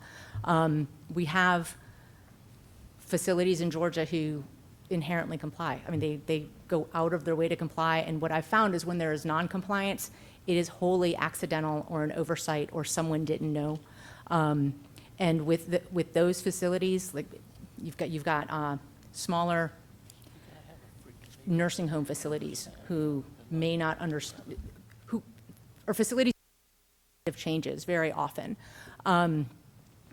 We have facilities in Georgia who inherently comply. I mean, they go out of their way to comply, and what I've found is when there is non-compliance, it is wholly accidental or an oversight or someone didn't know. And with those facilities, like you've got smaller nursing home facilities who may not understand, or facilities of changes very often.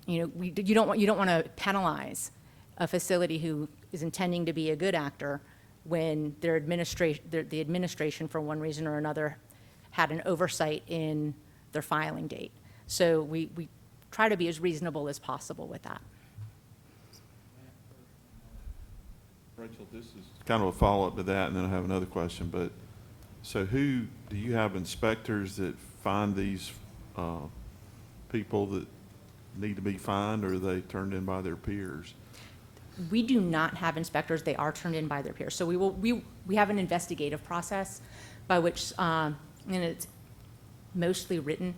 You don't want to penalize a facility who is intending to be a good actor when the administration, for one reason or another, had an oversight in their filing date. So we try to be as reasonable as possible with that. Rachel, this is kind of a follow-up to that, and then I have another question. But so do you have inspectors that find these people that need to be fined, or are they turned in by their peers? We do not have inspectors. They are turned in by their peers. So we have an investigative process by which, and it's mostly written.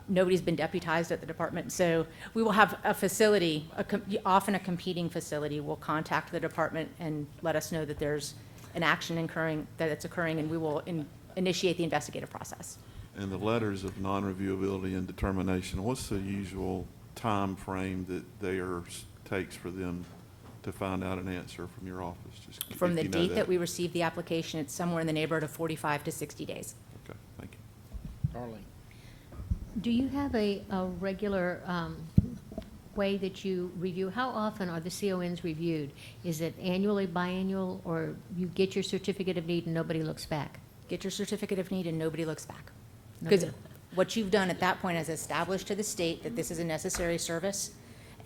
Nobody's been deputized at the department. So we will have a facility, often a competing facility, will contact the department and let us know that there's an action occurring, and we will initiate the investigative process. And the letters of non-reviewability and determination, what's the usual time frame that takes for them to find out an answer from your office? Just From if the you know date that we receive the application, it's somewhere in the neighborhood of 45 to 60 days. Okay, thank you. Darlene. Do you have a regular way that you review? How often are the CONs reviewed? Is it annually, biannual, or you get your certificate of need and nobody looks back? Get your certificate of need and nobody looks back. Because what you've done at that point is established to the state that this is a necessary service,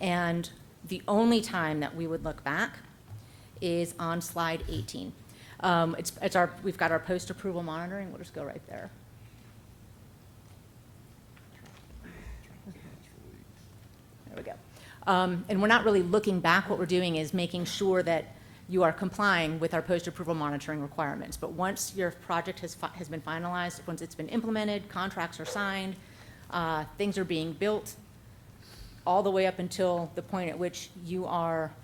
and the only time that we would look back is on slide 18. We've got our post-approval monitoring. We'll just go right there. There we go. And we're not really looking back. What we're doing is making sure that you are complying with our post-approval monitoring requirements. But once your project has been finalized, once it's been implemented, contracts are signed, things are being built, all the way up until the point at which you are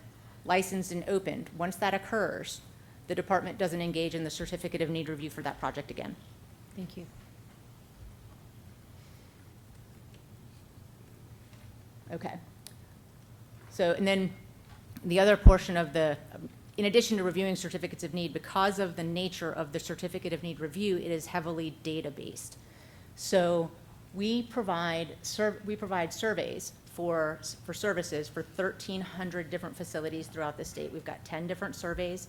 licensed and opened. Once that occurs, the department doesn't engage in the certificate of need review for that project again. Thank you. Okay. So, and then the other portion of in addition to reviewing certificates of need, because of the nature of the certificate of need review, it is heavily data-based. So we provide surveys for services for 1,300 different facilities throughout the state. We've got 10 different surveys.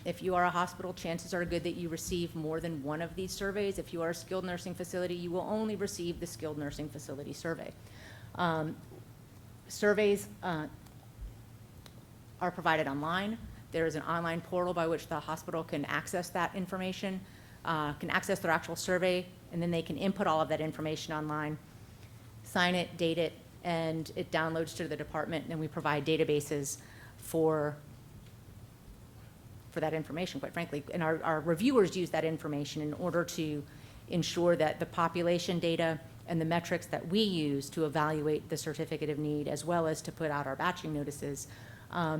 If you are a hospital, chances are good that you receive more than one of these surveys. If you are a skilled nursing facility, you will only receive the skilled nursing facility survey. Surveys are provided online. There is an online portal by which the hospital can access that information, can access their actual survey, and then they can input all of that information online. sign it, date it, and it downloads to the department, and we provide databases for that information, quite frankly. And our reviewers use that information in order to ensure that the population data and the metrics that we use to evaluate the certificate of need, as well as to put out our batching notices, are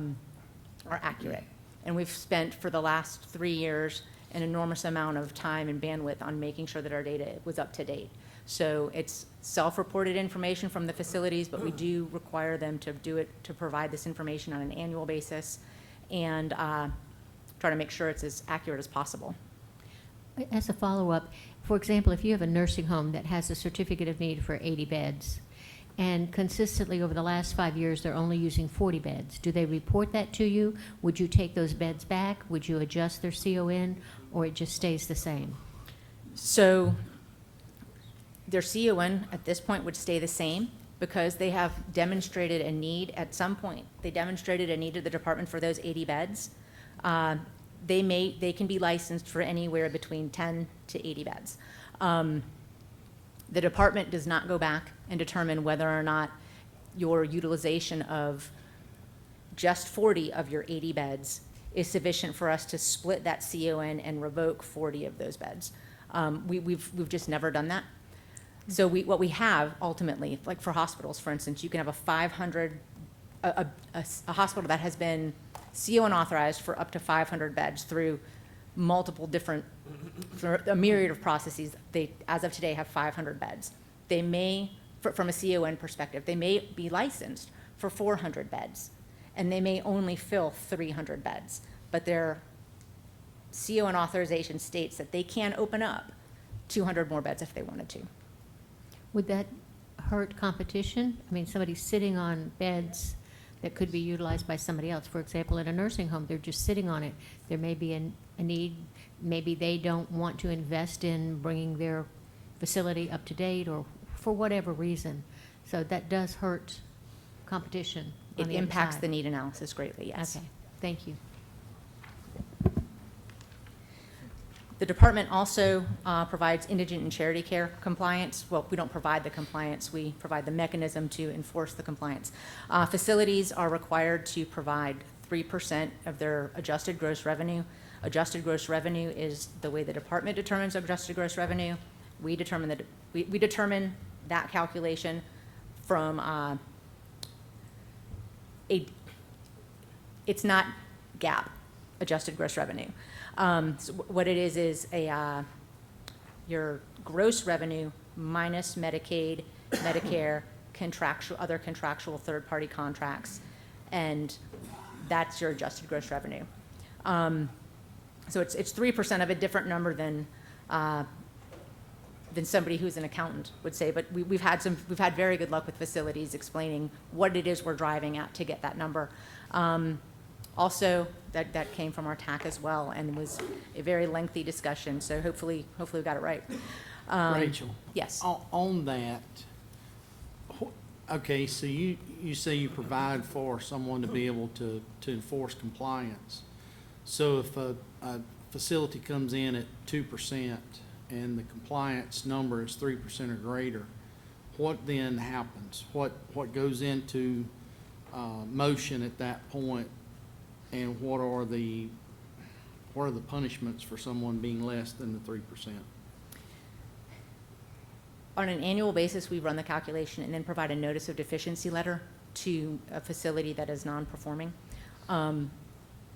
accurate. And we've spent, for the last 3 years, an enormous amount of time and bandwidth on making sure that our data was up to date. So it's self-reported information from the facilities, but we do require them to do it, to provide this information on an annual basis, and try to make sure it's as accurate as possible. As a follow-up, for example, if you have a nursing home that has a certificate of need for 80 beds, and consistently over the last 5 years, they're only using 40 beds, do they report that to you? Would you take those beds back? Would you adjust their CON, or it just stays the same? So their CON at this point would stay the same because they have demonstrated a need at some point. They demonstrated a need to the department for those 80 beds. They can be licensed for anywhere between 10 to 80 beds. The department does not go back and determine whether or not your utilization of just 40 of your 80 beds is sufficient for us to split that CON and revoke 40 of those beds. We've just never done that. So what we have ultimately, like for hospitals, for instance, you can have a hospital that has been CON authorized for up to 500 beds through multiple different, for a myriad of processes. They, as of today, have 500 beds. They may, from a CON perspective, they may be licensed for 400 beds, and they may only fill 300 beds, but their CON authorization states that they can open up 200 more beds if they wanted to. Would that hurt competition? I mean, somebody's sitting on beds that could be utilized by somebody else. For example, in a nursing home, they're just sitting on it. There may be a need, maybe they don't want to invest in bringing their facility up to date, or for whatever reason. So that does hurt competition on It the other impacts side. the need analysis greatly, yes. Okay, thank you. The department also provides indigent and charity care compliance. Well, we don't provide the compliance, we provide the mechanism to enforce the compliance. Facilities are required to provide 3% of their adjusted gross revenue. Adjusted gross revenue is the way the department determines adjusted gross revenue. We determine we determine that calculation from it's not GAAP, adjusted gross revenue. So what it is your gross revenue minus Medicaid, Medicare, other contractual third-party contracts, and that's your adjusted gross revenue. So it's 3% of a different number than somebody who's an accountant would say. But we've had very good luck with facilities explaining what it is we're driving at to get that number. Also, that came from our TAC as well, and was a very lengthy discussion. So hopefully we got it right. Rachel? Yes. On that, okay, so you say you provide for someone to be able to enforce compliance. So if a facility comes in at 2% and the compliance number is 3% or greater, what then happens? What goes into motion at that point, and what are the punishments for someone being less than the 3%? On an annual basis, we run the calculation and then provide a notice of deficiency letter to a facility that is non-performing.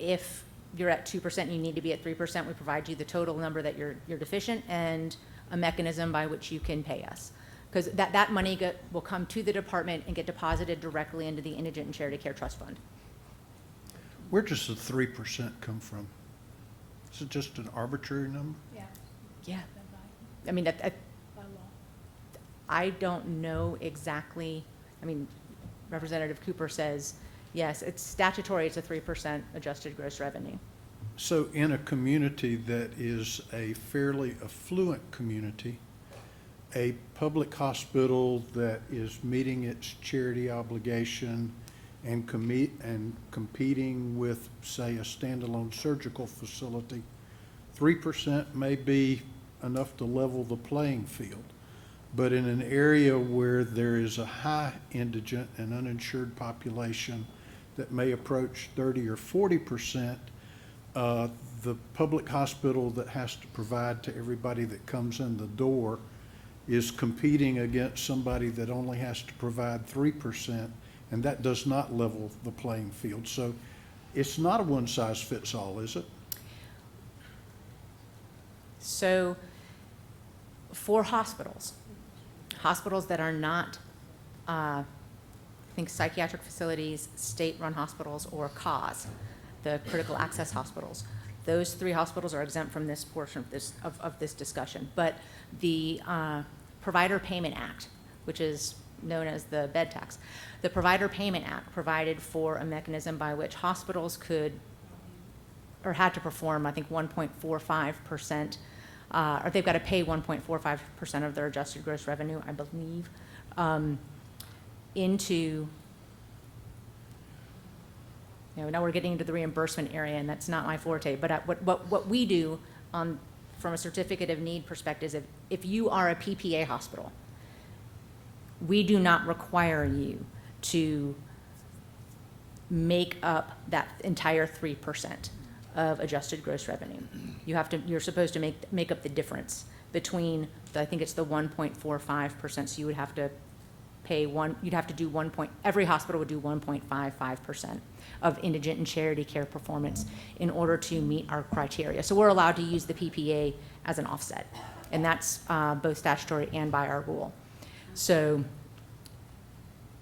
If you're at 2%, you need to be at 3%, we provide you the total number that you're deficient and a mechanism by which you can pay us. Because that money will come to the department and get deposited directly into the Indigent and Charity Care Trust Fund. Where does the 3% come from? Is it just an arbitrary number? Yeah. I mean, I don't know exactly. I mean, Representative Cooper says, yes, it's statutory, it's a 3% adjusted gross revenue. So in a community that is a fairly affluent community, a public hospital that is meeting its charity obligation and competing with, say, a standalone surgical facility, 3% may be enough to level the playing field. But in an area where there is a high indigent and uninsured population that may approach 30 or 40%, the public hospital that has to provide to everybody that comes in the door is competing against somebody that only has to provide 3%, and that does not level the playing field. So it's not a one-size-fits-all, is it? So for hospitals that are not, I think psychiatric facilities, state-run hospitals, or CAHS, the critical access hospitals, those 3 hospitals are exempt from this portion of this discussion. But the Provider Payment Act, which is known as the bed tax, the Provider Payment Act provided for a mechanism by which hospitals could, or had to perform, I think 1.45%, or they've got to pay 1.45% of their adjusted gross revenue, I believe, into, now we're getting into the reimbursement area, and that's not my forte, but what we do from a certificate of need perspective is if you are a PPA hospital, we do not require you to make up that entire 3% of adjusted gross revenue. You're supposed to make up the difference between I think it's the 1.45%. So you would have to pay every hospital would do 1.55% of indigent and charity care performance in order to meet our criteria. So we're allowed to use the PPA as an offset, and that's both statutory and by our rule. So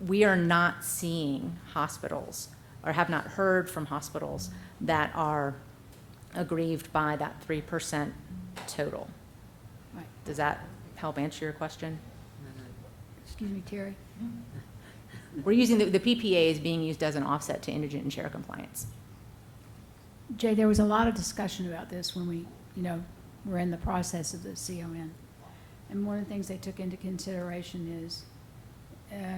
we are not seeing hospitals, or have not heard from hospitals, that are aggrieved by that 3% total. Right. Does that help answer your question? Excuse me, Terry? We're using the PPA is being used as an offset to indigent and share compliance. Jay, there was a lot of discussion about this when we, were in the process of the CON. And one of the things they took into consideration is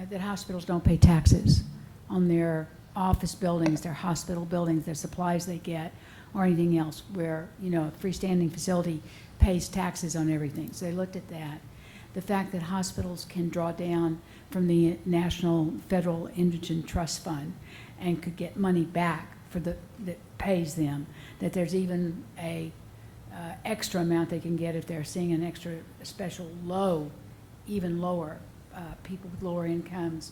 that hospitals don't pay taxes on their office buildings, their hospital buildings, their supplies they get, or anything else, where, a freestanding facility pays taxes on everything. So they looked at that. The fact that hospitals can draw down from the National Federal Indigent Trust Fund and could get money back that pays them, that there's even a extra amount they can get if they're seeing an extra special even lower people with lower incomes.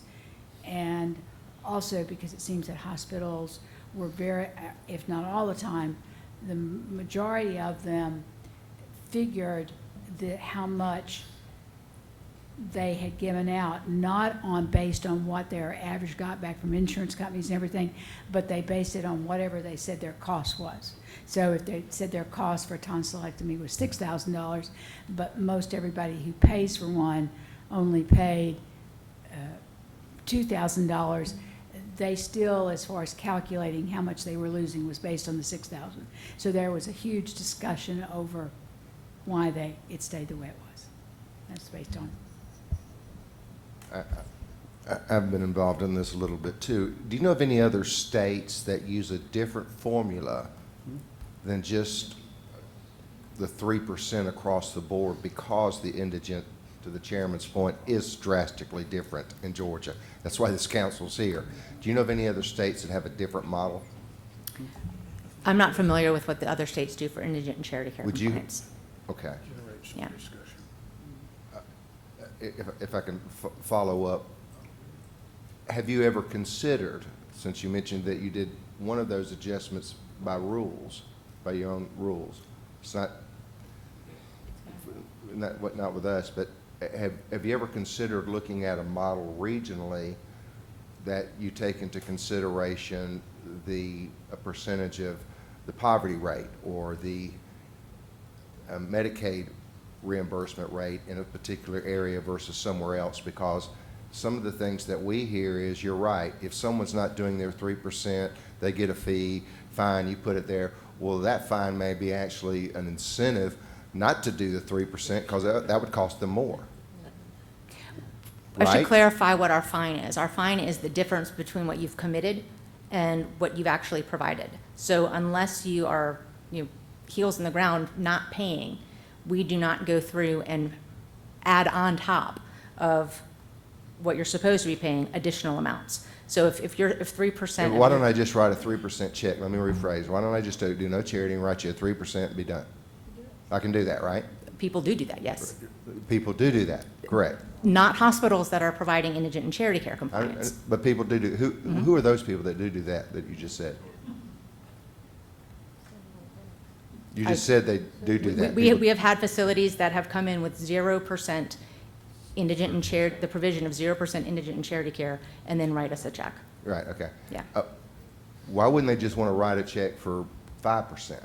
And also because it seems that hospitals were very, if not all the time, the majority of them figured how much they had given out, not based on what their average got back from insurance companies and everything, but they based it on whatever they said their cost was. So if they said their cost for a tonsillectomy was $6,000, but most everybody who pays for one only paid $2,000, they still, as far as calculating how much they were losing, was based on the $6,000. So there was a huge discussion over why it stayed the way it was. That's based on. I've been involved in this a little bit too. Do you know of any other states that use a different formula than just the 3% across the board, because the indigent, to the chairman's point, is drastically different in Georgia? That's why this council's here. Do you know of any other states that have a different model? I'm not familiar with what the other states do for indigent and charity care Would compliance. You? Okay. Yeah. If I can follow up, have you ever considered, since you mentioned that you did one of those adjustments by your own rules, it's not with us, but have you ever considered looking at a model regionally that you take into consideration a percentage of the poverty rate or the Medicaid reimbursement rate in a particular area versus somewhere else? Because some of the things that we hear is, you're right, if someone's not doing their 3%, they get a fee, fine, you put it there. Well, that fine may be actually an incentive not to do the 3%, because that would cost them more. I should clarify what our fine is. Our fine is the difference between what you've committed and what you've actually provided. So unless you are, heels in the ground, not paying, we do not go through and add on top of what you're supposed to be paying additional amounts. So if 3%. Why don't I just write a 3% check? Let me rephrase. Why don't I just do no charity and write you a 3% and be done? I can do that, right? People do that, yes. People do that, correct. Not hospitals that are providing indigent and charity care compliance. But people do. Who are those people that do that you just said? You just said they do that. We have had facilities that have come in with 0% indigent and charity, the provision of 0% indigent and charity care, and then write us a check. Right, okay. Yeah. Why wouldn't they just want to write a check for 5%?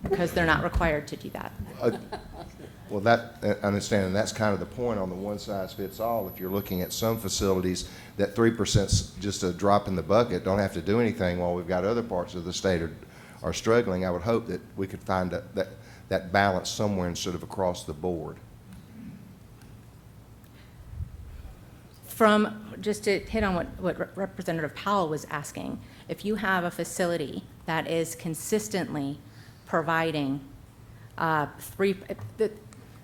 Because they're not required to do that. Well, I understand, and that's kind of the point on the one size fits all. If you're looking at some facilities, that 3% is just a drop in the bucket, don't have to do anything while we've got other parts of the state are struggling. I would hope that we could find that balance somewhere instead of across the board. Just to hit on what Representative Powell was asking, if you have a facility that is consistently providing we'll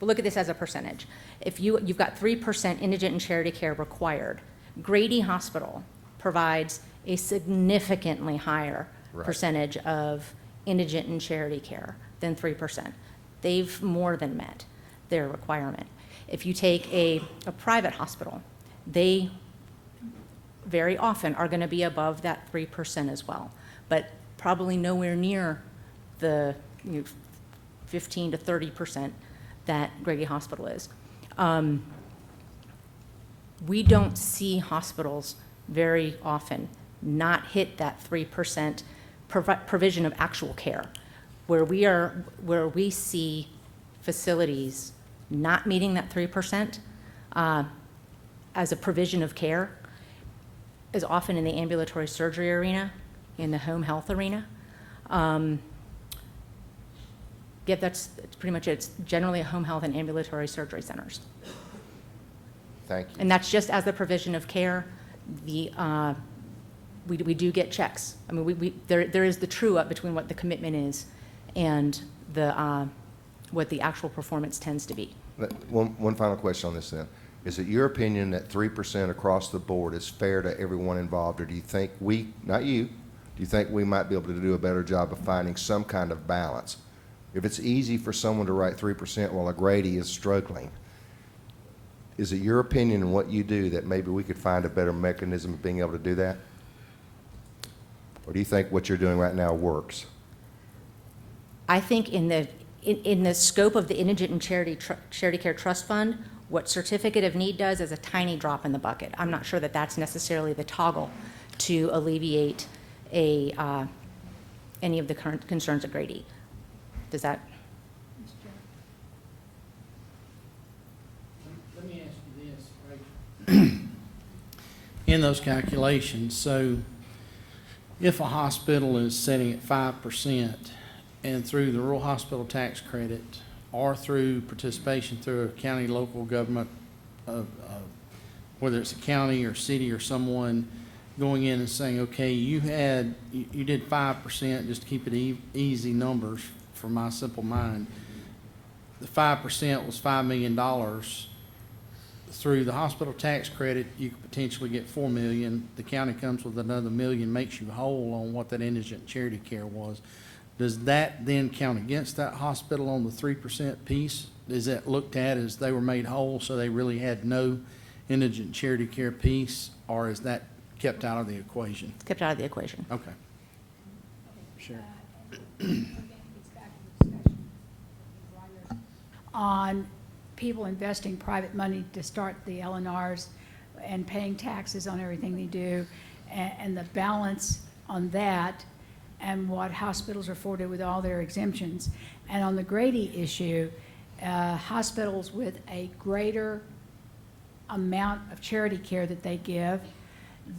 look at this as a percentage. If you've got 3% indigent and charity care required, Grady Hospital provides a significantly higher percentage of indigent and charity care than 3%. They've more than met their requirement. If you take a private hospital, they very often are going to be above that 3% as well, but probably nowhere near the 15 to 30% that Grady Hospital is. We don't see hospitals very often not hit that 3% provision of actual care. Where we see facilities not meeting that 3% as a provision of care is often in the ambulatory surgery arena, in the home health arena. Yeah, that's pretty much it. It's generally a home health and ambulatory surgery centers. Thank you. And that's just as the provision of care. We do get checks. I mean, there is the true up between what the commitment is and what the actual performance tends to be. One final question on this then. Is it your opinion that 3% across the board is fair to everyone involved, or do you think not you, do you think we might be able to do a better job of finding some kind of balance? If it's easy for someone to write 3% while a Grady is struggling, is it your opinion and what you do that maybe we could find a better mechanism of being able to do that? Or do you think what you're doing right now works? I think in the scope of the Indigent and Charity Care Trust Fund, what Certificate of Need does is a tiny drop in the bucket. I'm not sure that that's necessarily the toggle to alleviate any of the current concerns at Grady. Does that? Let me ask you this, Rachel. In those calculations, so if a hospital is setting at 5% and through the rural hospital tax credit or through participation through a county local government, whether it's a county or city or someone going in and saying, okay, you did 5%, just to keep it easy numbers for my simple mind. The 5% was $5 million. Through the hospital tax credit, you could potentially get $4 million. The county comes with another $1 million, makes you whole on what that indigent charity care was. Does that then count against that hospital on the 3% piece? Is that looked at as they were made whole, so they really had no indigent charity care piece, or is that kept out of the equation? It's kept out of the equation. Okay. Sure. On people investing private money to start the LNRs and paying taxes on everything they do, and the balance on that and what hospitals are afforded with all their exemptions. And on the Grady issue, hospitals with a greater amount of charity care that they give,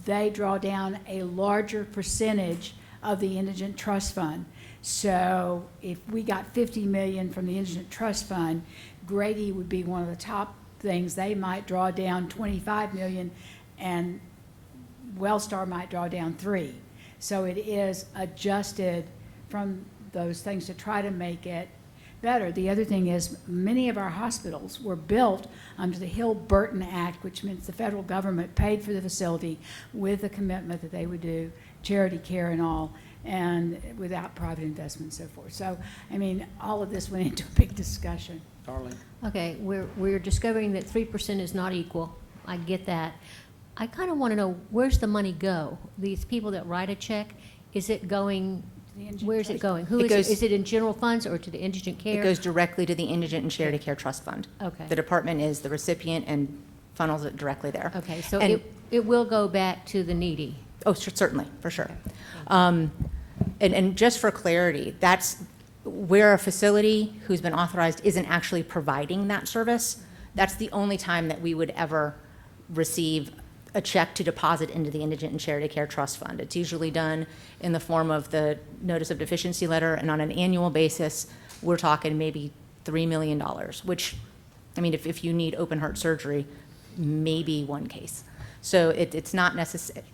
they draw down a larger percentage of the Indigent Trust Fund. So if we got $50 million from the Indigent Trust Fund, Grady would be one of the top things. They might draw down $25 million, and Wellstar might draw down $3 million. So it is adjusted from those things to try to make it better. The other thing is, many of our hospitals were built under the Hill-Burton Act, which means the federal government paid for the facility with the commitment that they would do charity care and all, and without private investment and so forth. So, I mean, all of this went into a big discussion. Darlene. Okay, we're discovering that 3% is not equal. I get that. I kind of want to know, where's the money go? These people that write a check, is it going, where's it going? Who It is it? goes- Is it in general funds or to the indigent care? It goes directly to the Indigent and Charity Care Trust Fund. Okay. The department is the recipient and funnels it directly there. Okay, so And- it will go back to the needy. Oh, certainly, for sure. And just for clarity, that's where a facility who's been authorized isn't actually providing that service. That's the only time that we would ever receive a check to deposit into the Indigent and Charity Care Trust Fund. It's usually done in the form of the notice of deficiency letter, and on an annual basis, we're talking maybe $3 million, which, I mean, if you need open heart surgery, maybe one case. So it's not necessary.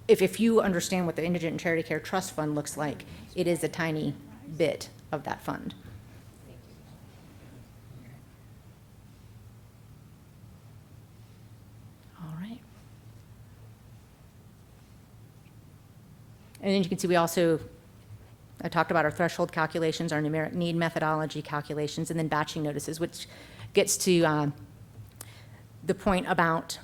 If you understand what the Indigent and Charity Care Trust Fund looks like, it is a tiny bit of that fund. All right. And then you can see we also, I talked about our threshold calculations, our numeric need methodology calculations, and then batching notices, which gets to the point about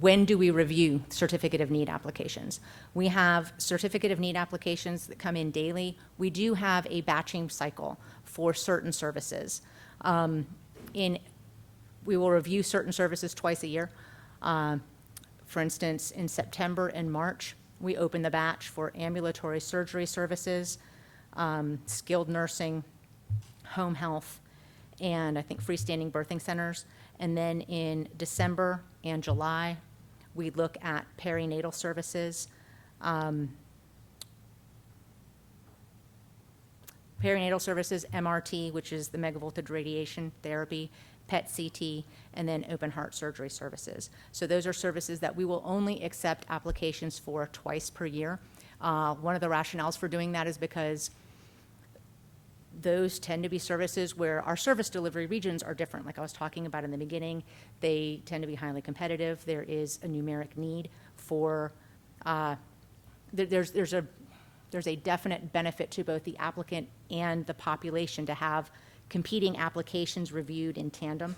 when do we review certificate of need applications. We have certificate of need applications that come in daily. We do have a batching cycle for certain services. We will review certain services twice a year. For instance, in September and March, we open the batch for ambulatory surgery services, skilled nursing, home health, and I think freestanding birthing centers. And then in December and July, we look at perinatal services, MRT, which is the megavoltage radiation therapy, PET CT, and then open heart surgery services. So those are services that we will only accept applications for twice per year. One of the rationales for doing that is because those tend to be services where our service delivery regions are different. Like I was talking about in the beginning, they tend to be highly competitive. There is a numeric need for, there's a definite benefit to both the applicant and the population to have competing applications reviewed in tandem.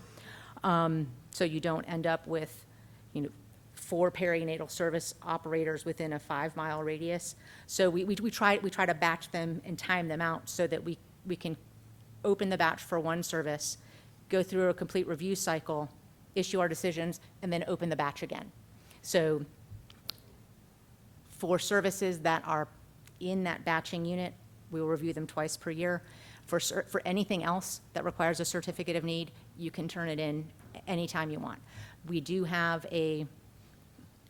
So you don't end up with, 4 perinatal service operators within a 5-mile radius. So we try to batch them and time them out so that we can open the batch for one service, go through a complete review cycle, issue our decisions, and then open the batch again. So for services that are in that batching unit, we will review them twice per year. For anything else that requires a certificate of need, you can turn it in anytime you want. We do have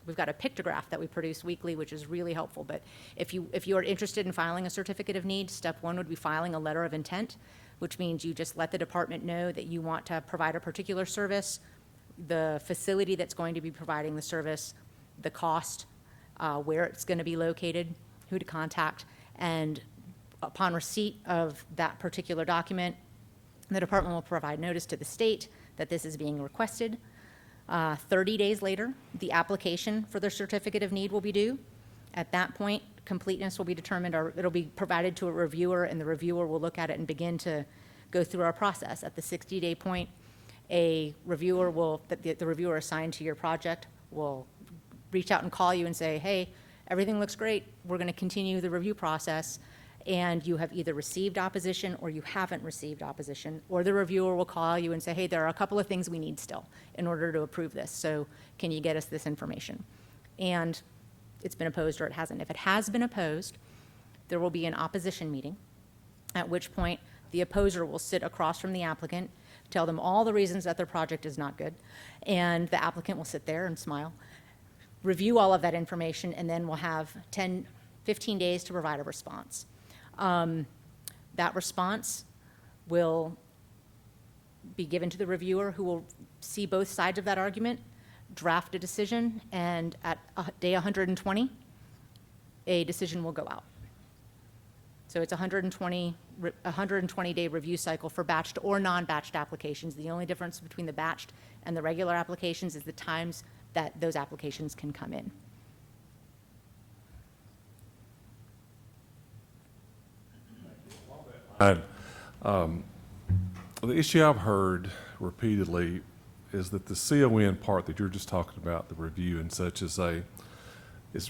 we've got a pictograph that we produce weekly, which is really helpful. But if you are interested in filing a certificate of need, step 1 would be filing a letter of intent, which means you just let the department know that you want to provide a particular service, the facility that's going to be providing the service, the cost, where it's going to be located, who to contact, and upon receipt of that particular document, the department will provide notice to the state that this is being requested. 30 days later, the application for the certificate of need will be due. At that point, completeness will be determined, or it'll be provided to a reviewer, and the reviewer will look at it and begin to go through our process. At the 60-day point, a reviewer the reviewer assigned to your project will reach out and call you and say, hey, everything looks great. We're going to continue the review process. And you have either received opposition or you haven't received opposition, or the reviewer will call you and say, hey, there are a couple of things we need still in order to approve this, so can you get us this information? And it's been opposed or it hasn't. If it has been opposed, there will be an opposition meeting, at which point the opposer will sit across from the applicant, tell them all the reasons that their project is not good, and the applicant will sit there and smile, review all of that information, and then we'll have 15 days to provide a response. That response will be given to the reviewer, who will see both sides of that argument, draft a decision, and at day 120, a decision will go out. So it's 120 120-day review cycle for batched or non-batched applications. The only difference between the batched and the regular applications is the times that those applications can come in. The issue I've heard repeatedly is that the CON part that you're just talking about, the review and such, is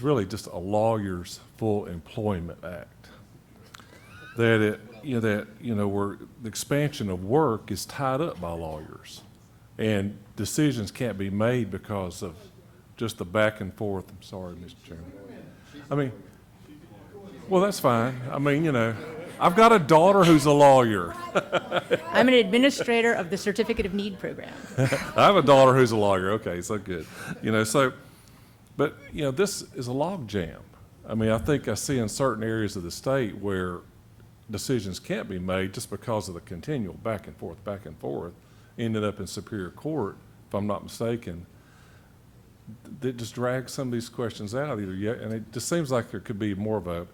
really just a lawyer's full employment act. Where the expansion of work is tied up by lawyers, and decisions can't be made because of just the back and forth. I'm sorry, Mr. Chairman. I mean, well, that's fine. I mean, I've got a daughter who's a lawyer. I'm an administrator of the Certificate of Need program. I have a daughter who's a lawyer. Okay, so good. But this is a log jam. I mean, I think I see in certain areas of the state where decisions can't be made just because of the continual back and forth, ended up in Superior Court, if I'm not mistaken, that just drags some of these questions out and it just seems like there could be more of a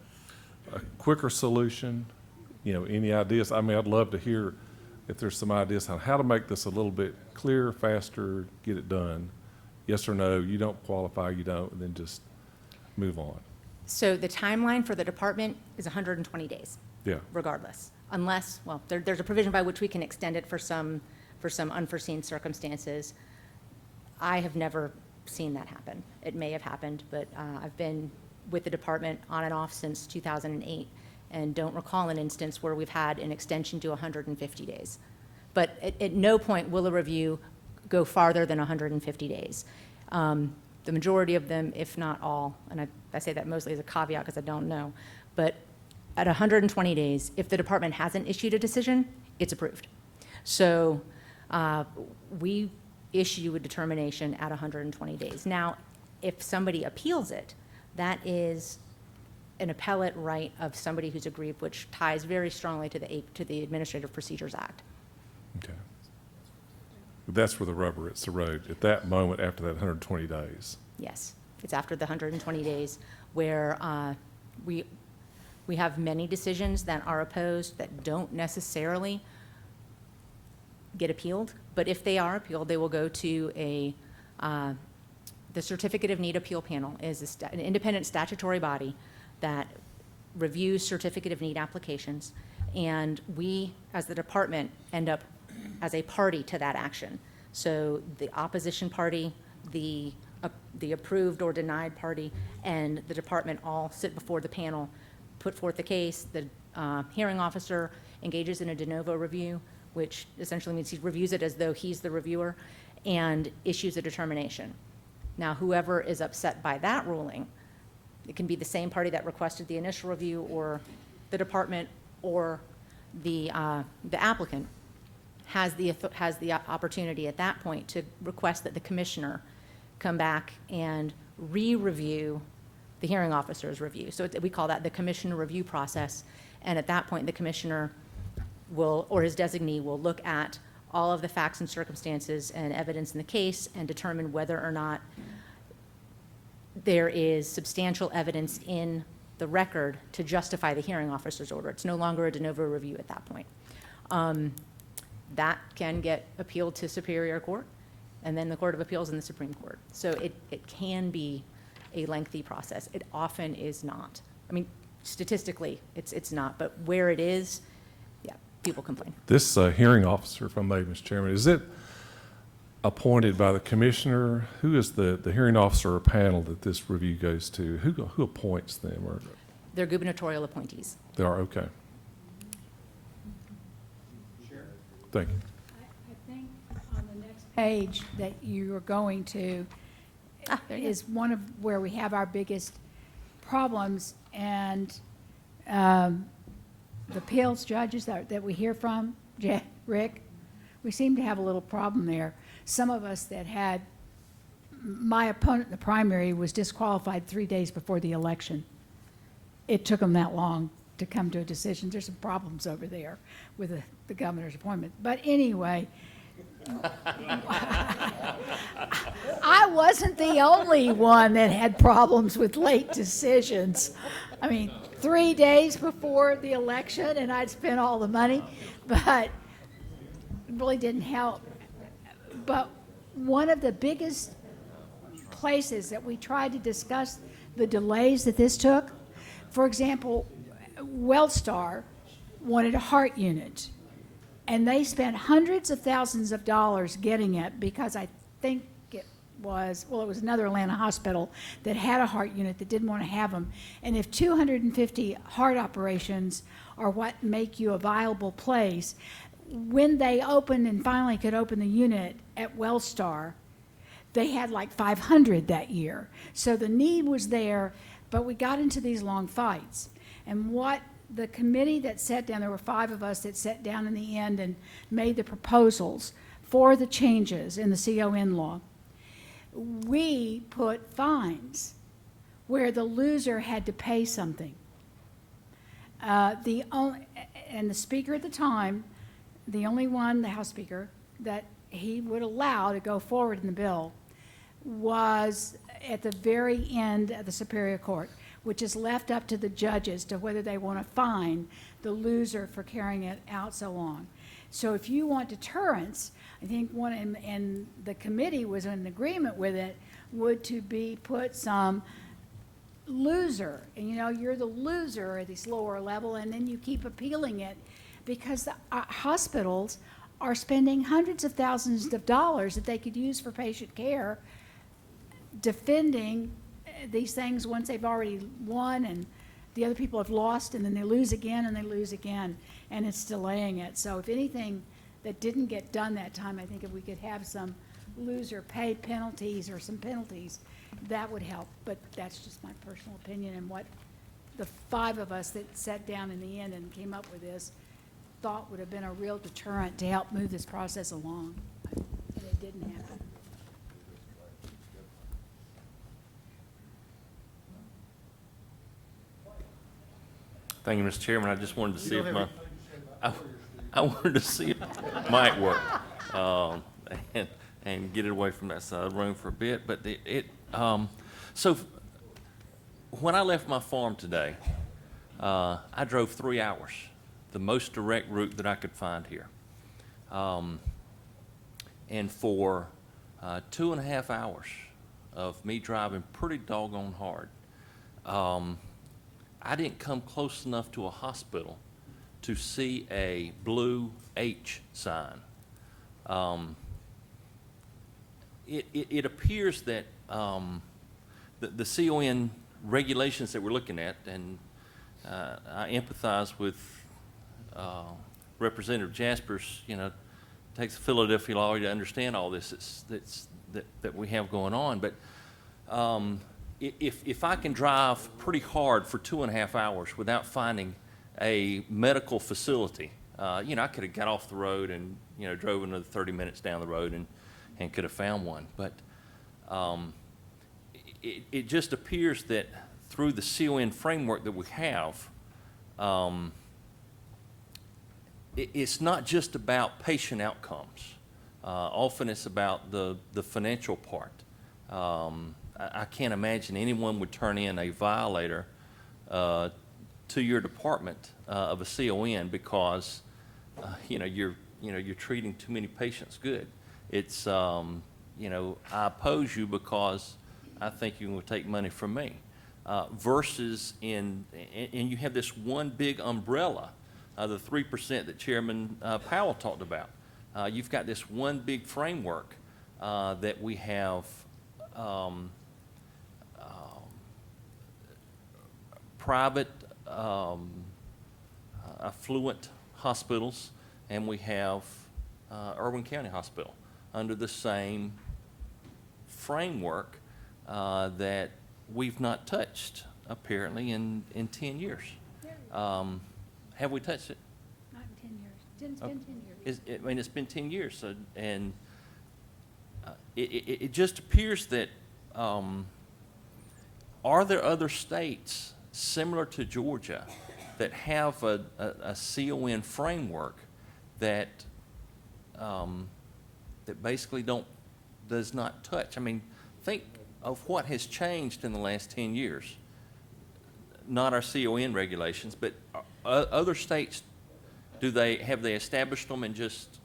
quicker solution. Any ideas? I mean, I'd love to hear if there's some ideas on how to make this a little bit clearer, faster, get it done. Yes or no, you don't qualify, you don't, and then just move on. So the timeline for the department is 120 days. Yeah. Regardless, unless, well, there's a provision by which we can extend it for some unforeseen circumstances. I have never seen that happen. It may have happened, but I've been with the department on and off since 2008 and don't recall an instance where we've had an extension to 150 days. But at no point will a review go farther than 150 days. The majority of them, if not all, and I say that mostly as a caveat because I don't know, but at 120 days, if the department hasn't issued a decision, it's approved. So we issue a determination at 120 days. Now, if somebody appeals it, that is an appellate right of somebody who's aggrieved, which ties very strongly to the Administrative Procedures Act. Okay. That's where the rubber hits the road, at that moment after that 120 days. Yes, it's after the 120 days where we have many decisions that are opposed that don't necessarily get appealed, but if they are appealed, they will go to the Certificate of Need Appeal Panel is an independent statutory body that reviews Certificate of Need applications, and we, as the department, end up as a party to that action. So the opposition party, the approved or denied party, and the department all sit before the panel, put forth the case. The hearing officer engages in a de novo review, which essentially means he reviews it as though he's the reviewer, and issues a determination. Now, whoever is upset by that ruling, it can be the same party that requested the initial review, or the department, or the applicant, has the opportunity at that point to request that the commissioner come back and re-review the hearing officer's review. So we call that the commissioner review process. And at that point, the commissioner will, or his designee will, look at all of the facts and circumstances and evidence in the case and determine whether or not there is substantial evidence in the record to justify the hearing officer's order. It's no longer a de novo review at that point. That can get appealed to Superior Court, and then the Court of Appeals and the Supreme Court. So it can be a lengthy process. It often is not. I mean, statistically, it's not, but where it is, yeah, people complain. This hearing officer, if I may, Mr. Chairman, is it appointed by the commissioner? Who is the hearing officer or panel that this review goes to? Who appoints them? Or They're gubernatorial appointees. they are, okay. Thank you. I think on the next page that you are going to is one of where we have our biggest problems, and the appeals judges that we hear from, Rick, we seem to have a little problem there. Some of us that had, my opponent in the primary was disqualified 3 days before the election. It took them that long to come to a decision. There's some problems over there with the governor's appointment. But anyway, I wasn't the only one that had problems with late decisions. I mean, 3 days before the election, and I'd spent all the money, but it really didn't help. But one of the biggest places that we tried to discuss the delays that this took, for example, Wellstar wanted a heart unit, and they spent hundreds of thousands of dollars getting it because I think it was another Atlanta hospital that had a heart unit that didn't want to have them. And if 250 heart operations are what make you a viable place, when they opened and finally could open the unit at Wellstar, they had like 500 that year. So the need was there, but we got into these long fights. And what the committee that sat down, there were 5 of us that sat down in the end and made the proposals for the changes in the CON law. We put fines where the loser had to pay something. And the speaker at the time, the only one, the House Speaker, that he would allow to go forward in the bill was at the very end of the Superior Court, which is left up to the judges to whether they want to fine the loser for carrying it out so long. So if you want deterrence, I think and the committee was in agreement with it, would to be put some loser, and you're the loser at this lower level, and then you keep appealing it, because the hospitals are spending hundreds of thousands of dollars that they could use for patient care defending these things once they've already won and the other people have lost, and then they lose again and they lose again, and it's delaying it. So if anything that didn't get done that time, I think if we could have some loser pay penalties or some penalties, that would help. But that's just my personal opinion, and what the 5 of us that sat down in the end and came up with this thought would have been a real deterrent to help move this process along. And it didn't happen. Thank you, Mr. Chairman. I just wanted to see if I wanted to see if it might work, and get it away from that side of the room for a bit. But so when I left my farm today, I drove 3 hours, the most direct route that I could find here. And for 2.5 hours of me driving pretty doggone hard, I didn't come close enough to a hospital to see a blue H sign. It appears that the CON regulations that we're looking at, and I empathize with Representative Jaspers, takes a Philadelphia lawyer to understand all this that we have going on. But if I can drive pretty hard for 2.5 hours without finding a medical facility, I could have got off the road and drove another 30 minutes down the road and could have found one. But it just appears that through the CON framework that we have, it's not just about patient outcomes. Often it's about the financial part. I can't imagine anyone would turn in a violator to your department of a CON because you're treating too many patients good. It's I oppose you because I think you will take money from me. Versus and you have this one big umbrella, the 3% that Chairman Powell talked about. You've got this one big framework that we have. Private affluent hospitals, and we have Irwin County Hospital under the same framework that we've not touched apparently in 10 years. Have we touched it? Not in 10 years. It's been 10 years. It's been 10 years, so, and it just appears that are there other states similar to Georgia that have a CON framework that that basically does not touch? I mean, think of what has changed in the last 10 years. not our CON regulations, but other states, have they established them and just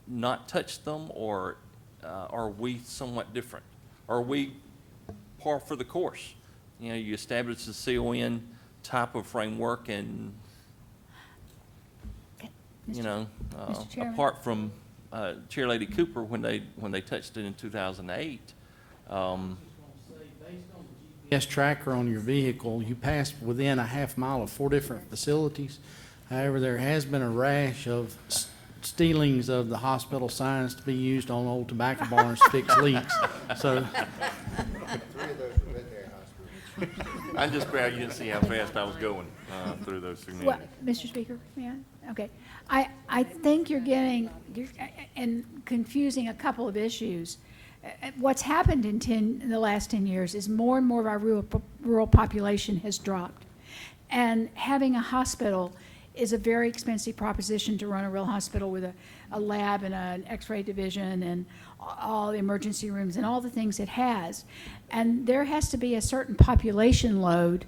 not touched them, or are we somewhat different? Are we par for the course? You know, you establish the CON type of framework, and you know, apart from Chair Lady Cooper when they touched it in 2008. GPS tracker on your vehicle, you pass within a half mile of 4 different facilities. However, there has been a rash of stealings of the hospital signs to be used on old tobacco barns to fix leaks. So 3 of those were veterinary hospitals. I'm just proud you didn't see how fast I was going through those communities. Well, Mr. Speaker, may I? Okay. I think you're and confusing a couple of issues. What's happened in the last 10 years is more and more of our rural population has dropped. And having a hospital is a very expensive proposition to run a real hospital with a lab and an x-ray division and all the emergency rooms and all the things it has. And there has to be a certain population load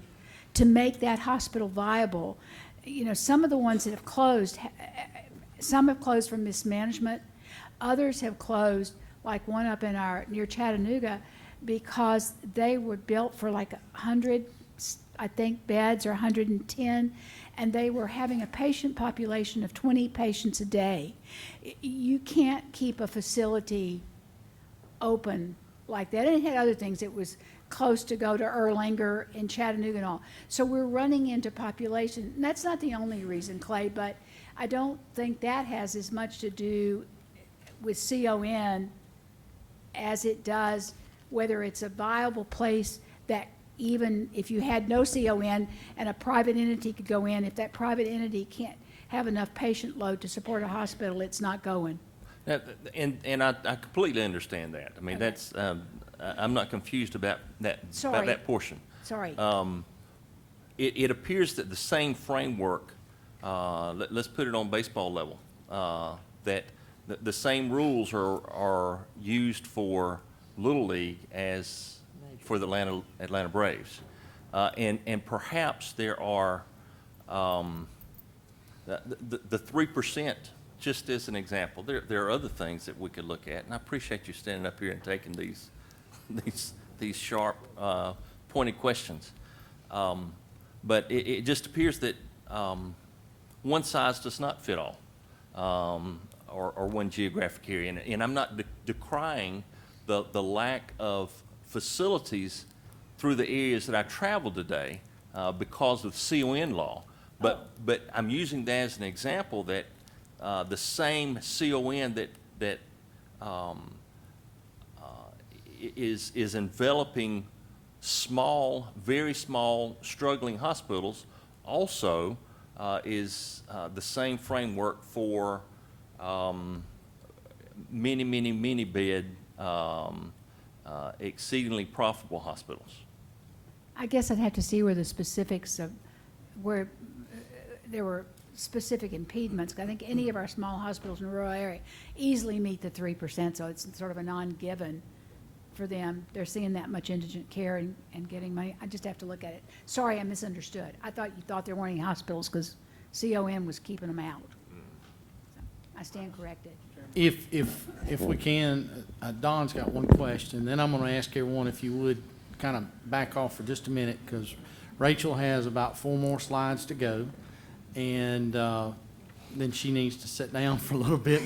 to make that hospital viable. You know, some of the ones that have closed, some have closed from mismanagement, others have closed, like one up in near Chattanooga, because they were built for like 100, I think, beds or 110, and they were having a patient population of 20 patients a day. You can't keep a facility open like that. And it had other things. It was close to go to Erlanger and Chattanooga and all. So we're running into population. And that's not the only reason, Clay, but I don't think that has as much to do with CON as it does whether it's a viable place that even if you had no CON and a private entity could go in, if that private entity can't have enough patient load to support a hospital, it's not going. And I completely understand that. I mean, that's, I'm not confused about that, about that portion. Sorry. It appears that the same framework, let's put it on baseball level, that the same rules are used for Little League as for the Atlanta Braves. And perhaps there are, the 3%, just as an example, there are other things that we could look at, and I appreciate you standing up here and taking these sharp, pointed questions. But it just appears that one size does not fit all, or one geographic area. And I'm not decrying the lack of facilities through the areas that I traveled today because of CON law. But I'm using that as an example that the same CON that is enveloping small, very small, struggling hospitals also is the same framework for many bed, exceedingly profitable hospitals. I guess I'd have to see where the specifics of where there were specific impediments. I think any of our small hospitals in the rural area easily meet the 3%, so it's sort of a non-given for them. They're seeing that much indigent care and getting money. I just have to look at it. Sorry, I misunderstood. I thought you thought there weren't any hospitals because CON was keeping them out. So I stand corrected. If we can, Don's got one question, then I'm going to ask everyone if you would kind of back off for just a minute, because Rachel has about 4 more slides to go, and then she needs to sit down for a little bit.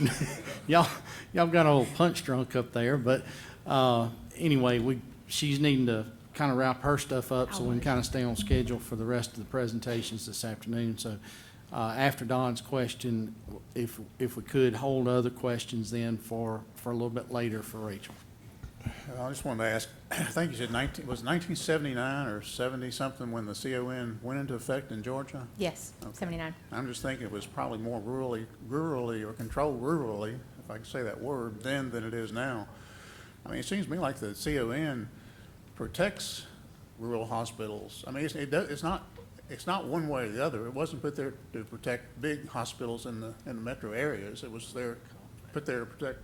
y'all got a little punch drunk up there, but anyway, she's needing to kind of wrap her stuff up so we can kind of stay on schedule for the rest of the presentations this afternoon. So after Don's question, if we could hold other questions then for a little bit later for Rachel. I just wanted to ask, I think you said was 1979 or 70-something when the CON went into effect in Georgia? Yes, Okay. 79. I'm just thinking it was probably more rurally or controlled rurally, if I can say that word, then than it is now. I mean, it seems to me like the CON protects rural hospitals. I mean, it's not one way or the other. It wasn't put there to protect big hospitals in the metro areas. It was put there to protect,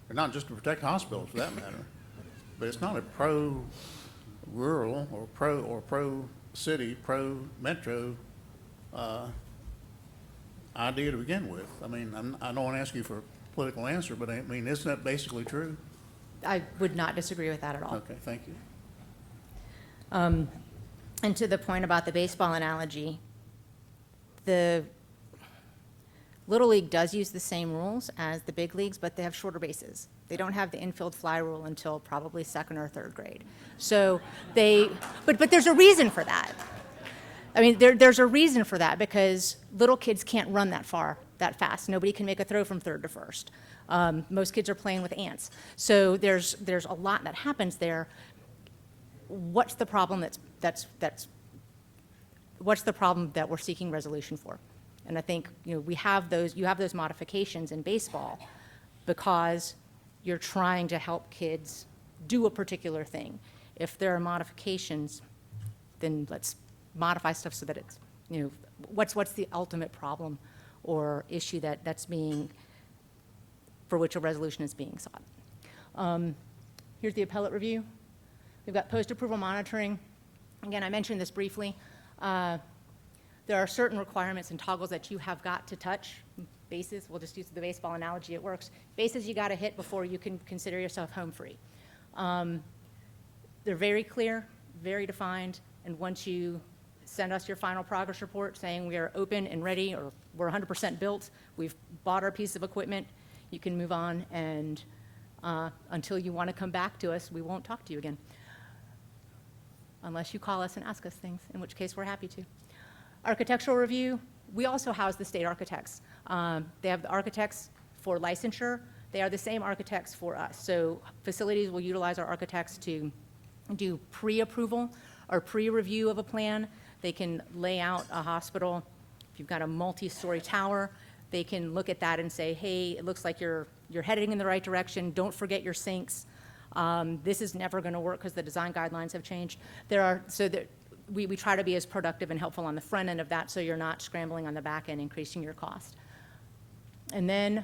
or not just to protect hospitals for that matter, but it's not a pro rural or pro city, pro metro idea to begin with. I mean, I don't want to ask you for a political answer, but I mean, isn't that basically true? I would not disagree with that at all. Okay, thank you. And to the point about the baseball analogy, the Little League does use the same rules as the big leagues, but they have shorter bases. They don't have the infield fly rule until probably second or third grade. So but there's a reason for that. I mean, there's a reason for that because little kids can't run that far, that fast. Nobody can make a throw from third to first. Most kids are playing with ants. So there's a lot that happens there. What's the problem what's the problem that we're seeking resolution for? And I think, you have those modifications in baseball because you're trying to help kids do a particular thing. If there are modifications, then let's modify stuff so that it's, what's the ultimate problem or issue for which a resolution is being sought. Here's the appellate review. We've got post-approval monitoring. Again, I mentioned this briefly. There are certain requirements and toggles that you have got to touch. Bases, we'll just use the baseball analogy, it works. Bases you got to hit before you can consider yourself home free. They're very clear, very defined, and once you send us your final progress report saying we are open and ready or we're 100% built, we've bought our piece of equipment, you can move on, and until you want to come back to us, we won't talk to you again. Unless you call us and ask us things, in which case we're happy to. Architectural review, we also house the state architects. They have the architects for licensure. They are the same architects for us. So facilities will utilize our architects to do pre-approval or pre-review of a plan. They can lay out a hospital. If you've got a multi-story tower, they can look at that and say, hey, it looks like you're heading in the right direction. Don't forget your sinks. This is never going to work because the design guidelines have changed. We try to be as productive and helpful on the front end of that so you're not scrambling on the back end, increasing your cost. And then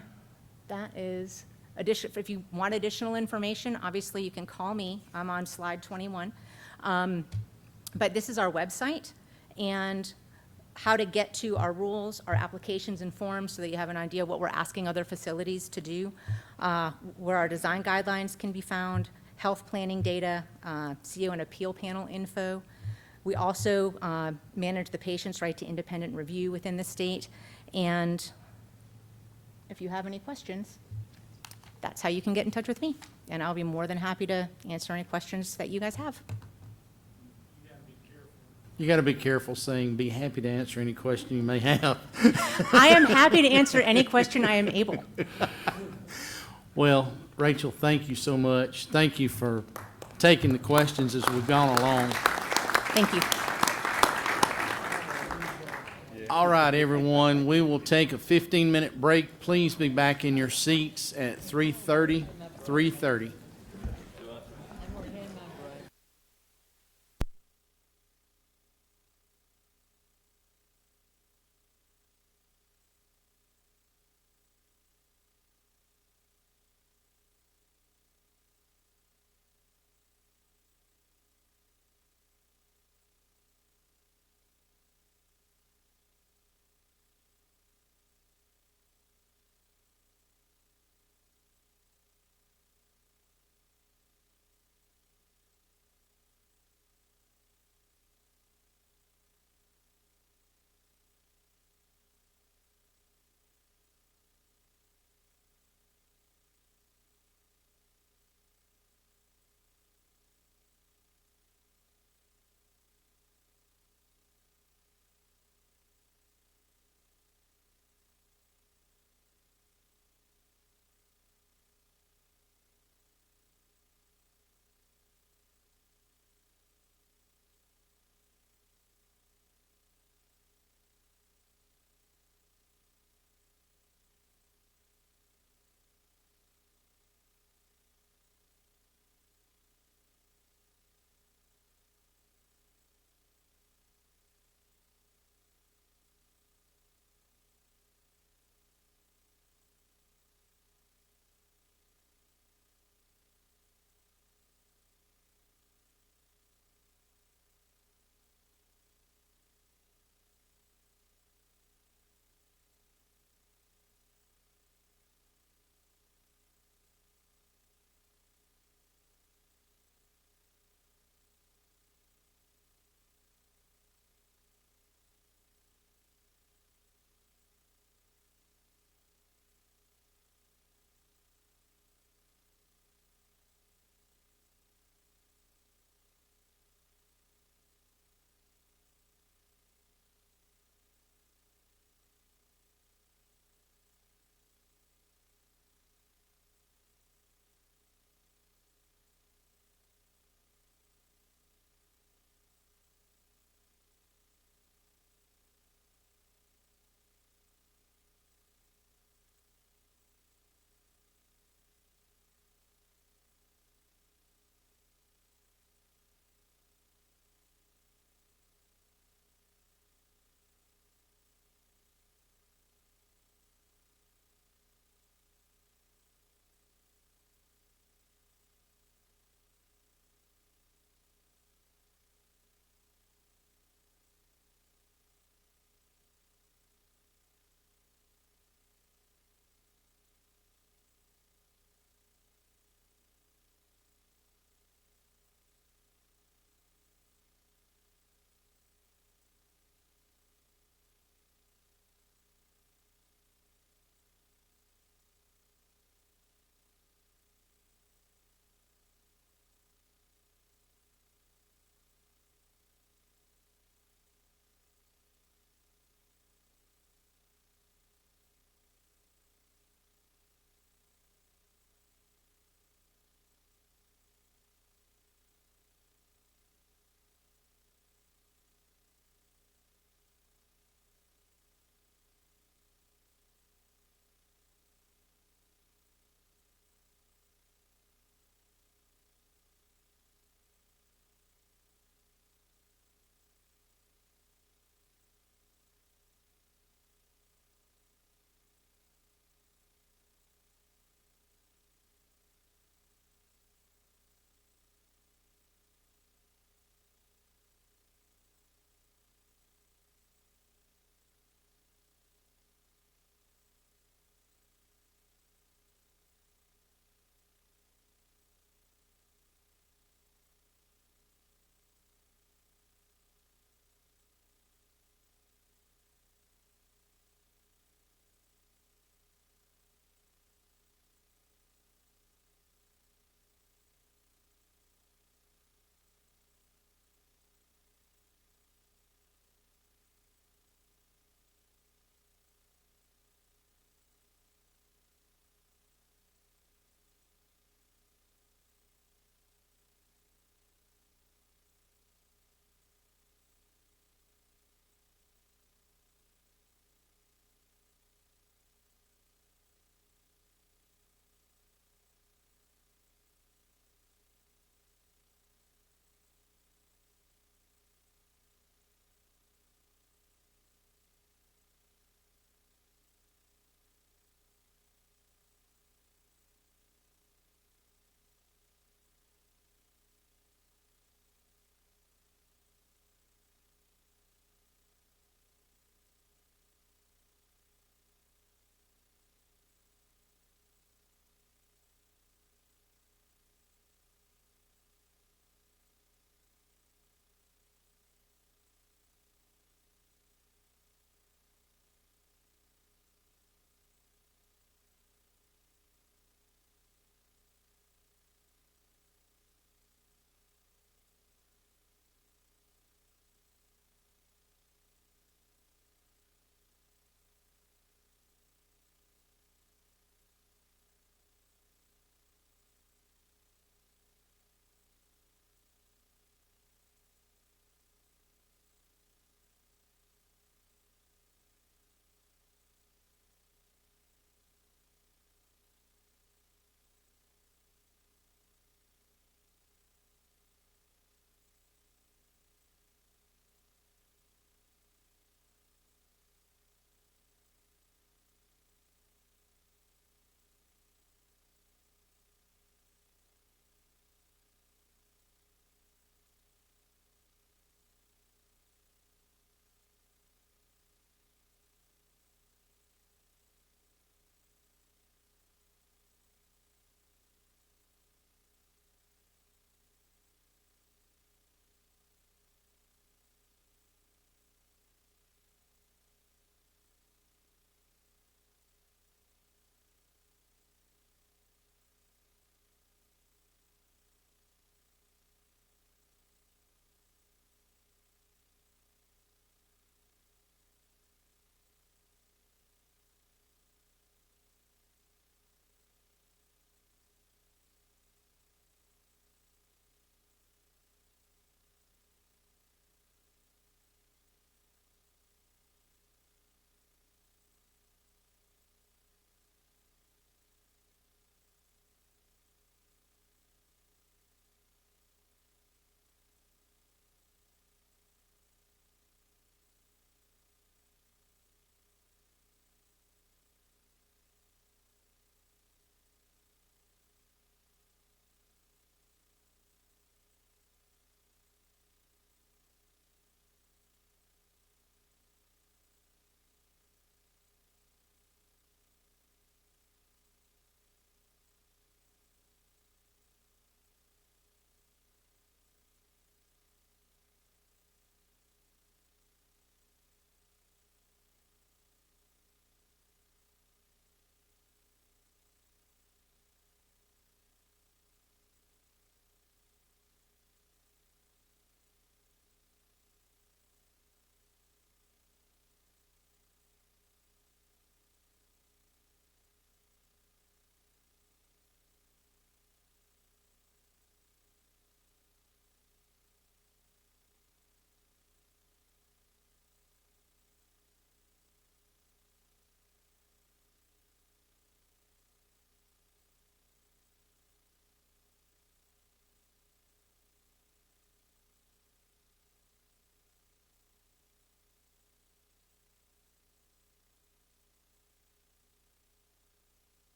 that is, if you want additional information, obviously you can call me. I'm on slide 21. But this is our website and how to get to our rules, our applications and forms so that you have an idea what we're asking other facilities to do, where our design guidelines can be found, health planning data, CO and appeal panel info. We also manage the patient's right to independent review within the state. And if you have any questions, that's how you can get in touch with me. And I'll be more than happy to answer any questions that you guys have. You got to be careful saying be happy to answer any question you may have. I am happy to answer any question I am able. Well, Rachel, thank you so much. Thank you for taking the questions as we've gone along. Thank you. All right, everyone, we will take a 15-minute break. Please be back in your seats at 3:30.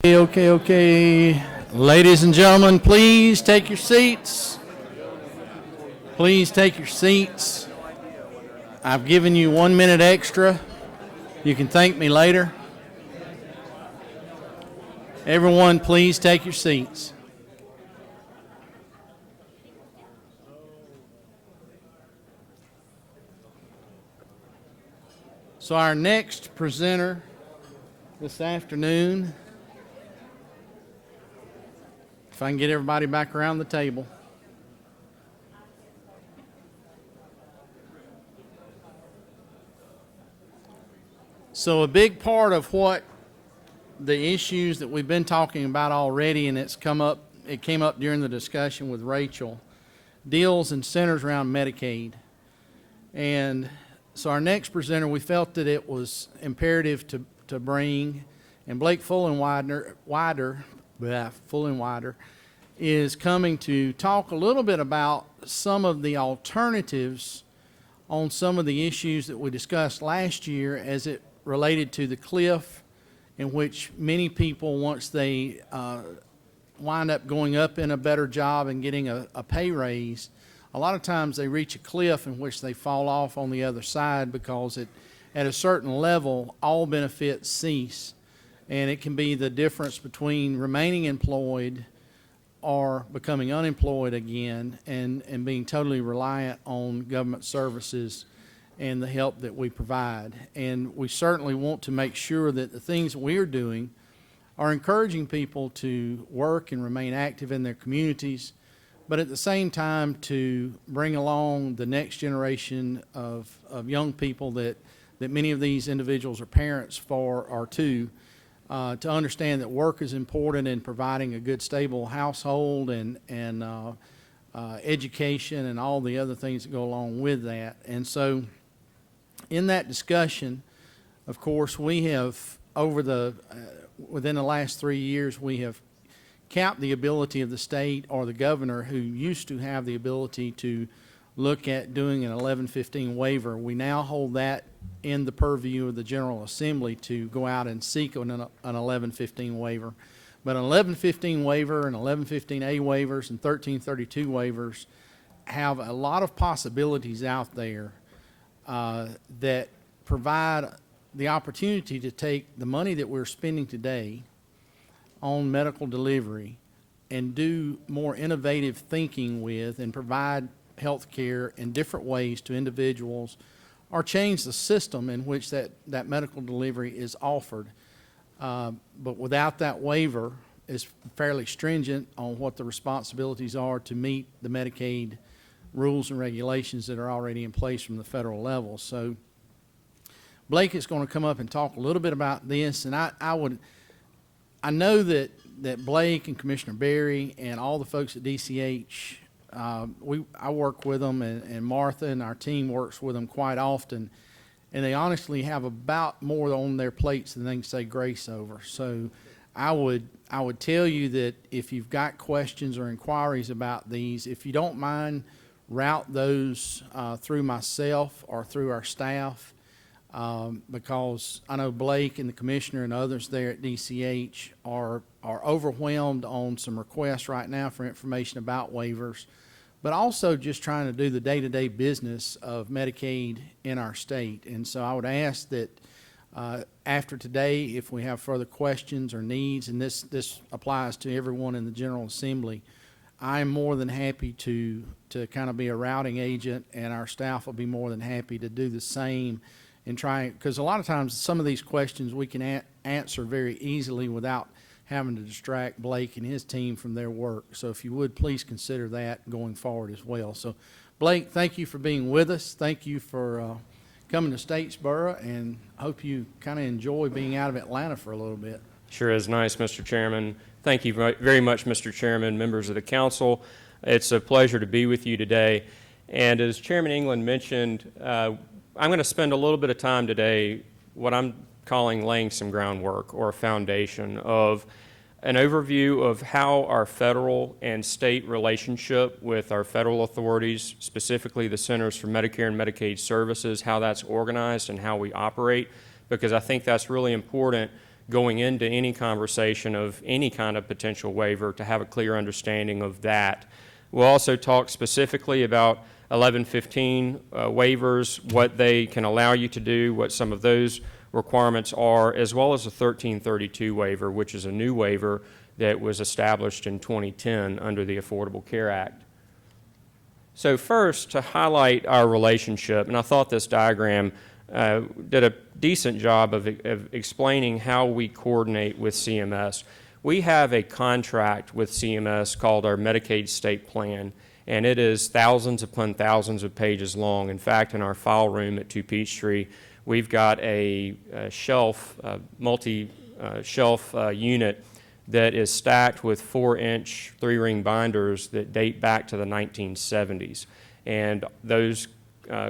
Okay. Ladies and gentlemen, please take your seats. Please take your seats. I've given you 1 minute extra. You can thank me later. Everyone, please take your seats. So our next presenter this afternoon, if I can get everybody back around the table. So a big part of what the issues that we've been talking about already, and it came up during the discussion with Rachel, deals and centers around Medicaid. And so our next presenter, we felt that it was imperative to bring, and Blake Fullenwider is coming to talk a little bit about some of the alternatives on some of the issues that we discussed last year as it related to the cliff, in which many people, once they wind up going up in a better job and getting a pay raise, a lot of times they reach a cliff in which they fall off on the other side because at a certain level, all benefits cease. And it can be the difference between remaining employed or becoming unemployed again and being totally reliant on government services and the help that we provide. And we certainly want to make sure that the things we're doing are encouraging people to work and remain active in their communities, but at the same time to bring along the next generation of young people that many of these individuals are parents for or to understand that work is important in providing a good, stable household and education and all the other things that go along with that. And so in that discussion, of course, we have within the last 3 years, we have capped the ability of the state or the governor, who used to have the ability to look at doing an 1115 waiver. We now hold that in the purview of the General Assembly to go out and seek an 1115 waiver. But an 1115 waiver and 1115A waivers and 1332 waivers have a lot of possibilities out there that provide the opportunity to take the money that we're spending today on medical delivery and do more innovative thinking with and provide health care in different ways to individuals, or change the system in which that medical delivery is offered. But without that waiver, is fairly stringent on what the responsibilities are to meet the Medicaid rules and regulations that are already in place from the federal level. So Blake is going to come up and talk a little bit about this, and I know that Blake and Commissioner Berry and all the folks at DCH, I work with them, and Martha and our team works with them quite often, and they honestly have about more on their plates than they can say grace over. So I would tell you that if you've got questions or inquiries about these, if you don't mind, route those through myself or through our staff, because I know Blake and the commissioner and others there at DCH are overwhelmed on some requests right now for information about waivers, but also just trying to do the day-to-day business of Medicaid in our state. And so I would ask that after today, if we have further questions or needs, and this applies to everyone in the General Assembly, I'm more than happy to kind of be a routing agent, and our staff will be more than happy to do the same and try, because a lot of times some of these questions we can answer very easily without having to distract Blake and his team from their work. So if you would, please consider that going forward as well. So Blake, thank you for being with us. Thank you for coming to Statesboro, and hope you kind of enjoy being out of Atlanta for a little bit. Sure is nice, Mr. Chairman. Thank you very much, Mr. Chairman, members of the council. It's a pleasure to be with you today. And as Chairman England mentioned, I'm going to spend a little bit of time today what I'm calling laying some groundwork or a foundation of an overview of how our federal and state relationship with our federal authorities, specifically the Centers for Medicare and Medicaid Services, how that's organized and how we operate, because I think that's really important going into any conversation of any kind of potential waiver to have a clear understanding of that. We'll also talk specifically about 1115 waivers, what they can allow you to do, what some of those requirements are, as well as a 1332 waiver, which is a new waiver that was established in 2010 under the Affordable Care Act. So first, to highlight our relationship, and I thought this diagram did a decent job of explaining how we coordinate with CMS. We have a contract with CMS called our Medicaid State Plan, and it is thousands upon thousands of pages long. In fact, in our file room at 2 Peachtree, we've got a shelf, multi-shelf unit that is stacked with 4-inch 3-ring binders that date back to the 1970s. And those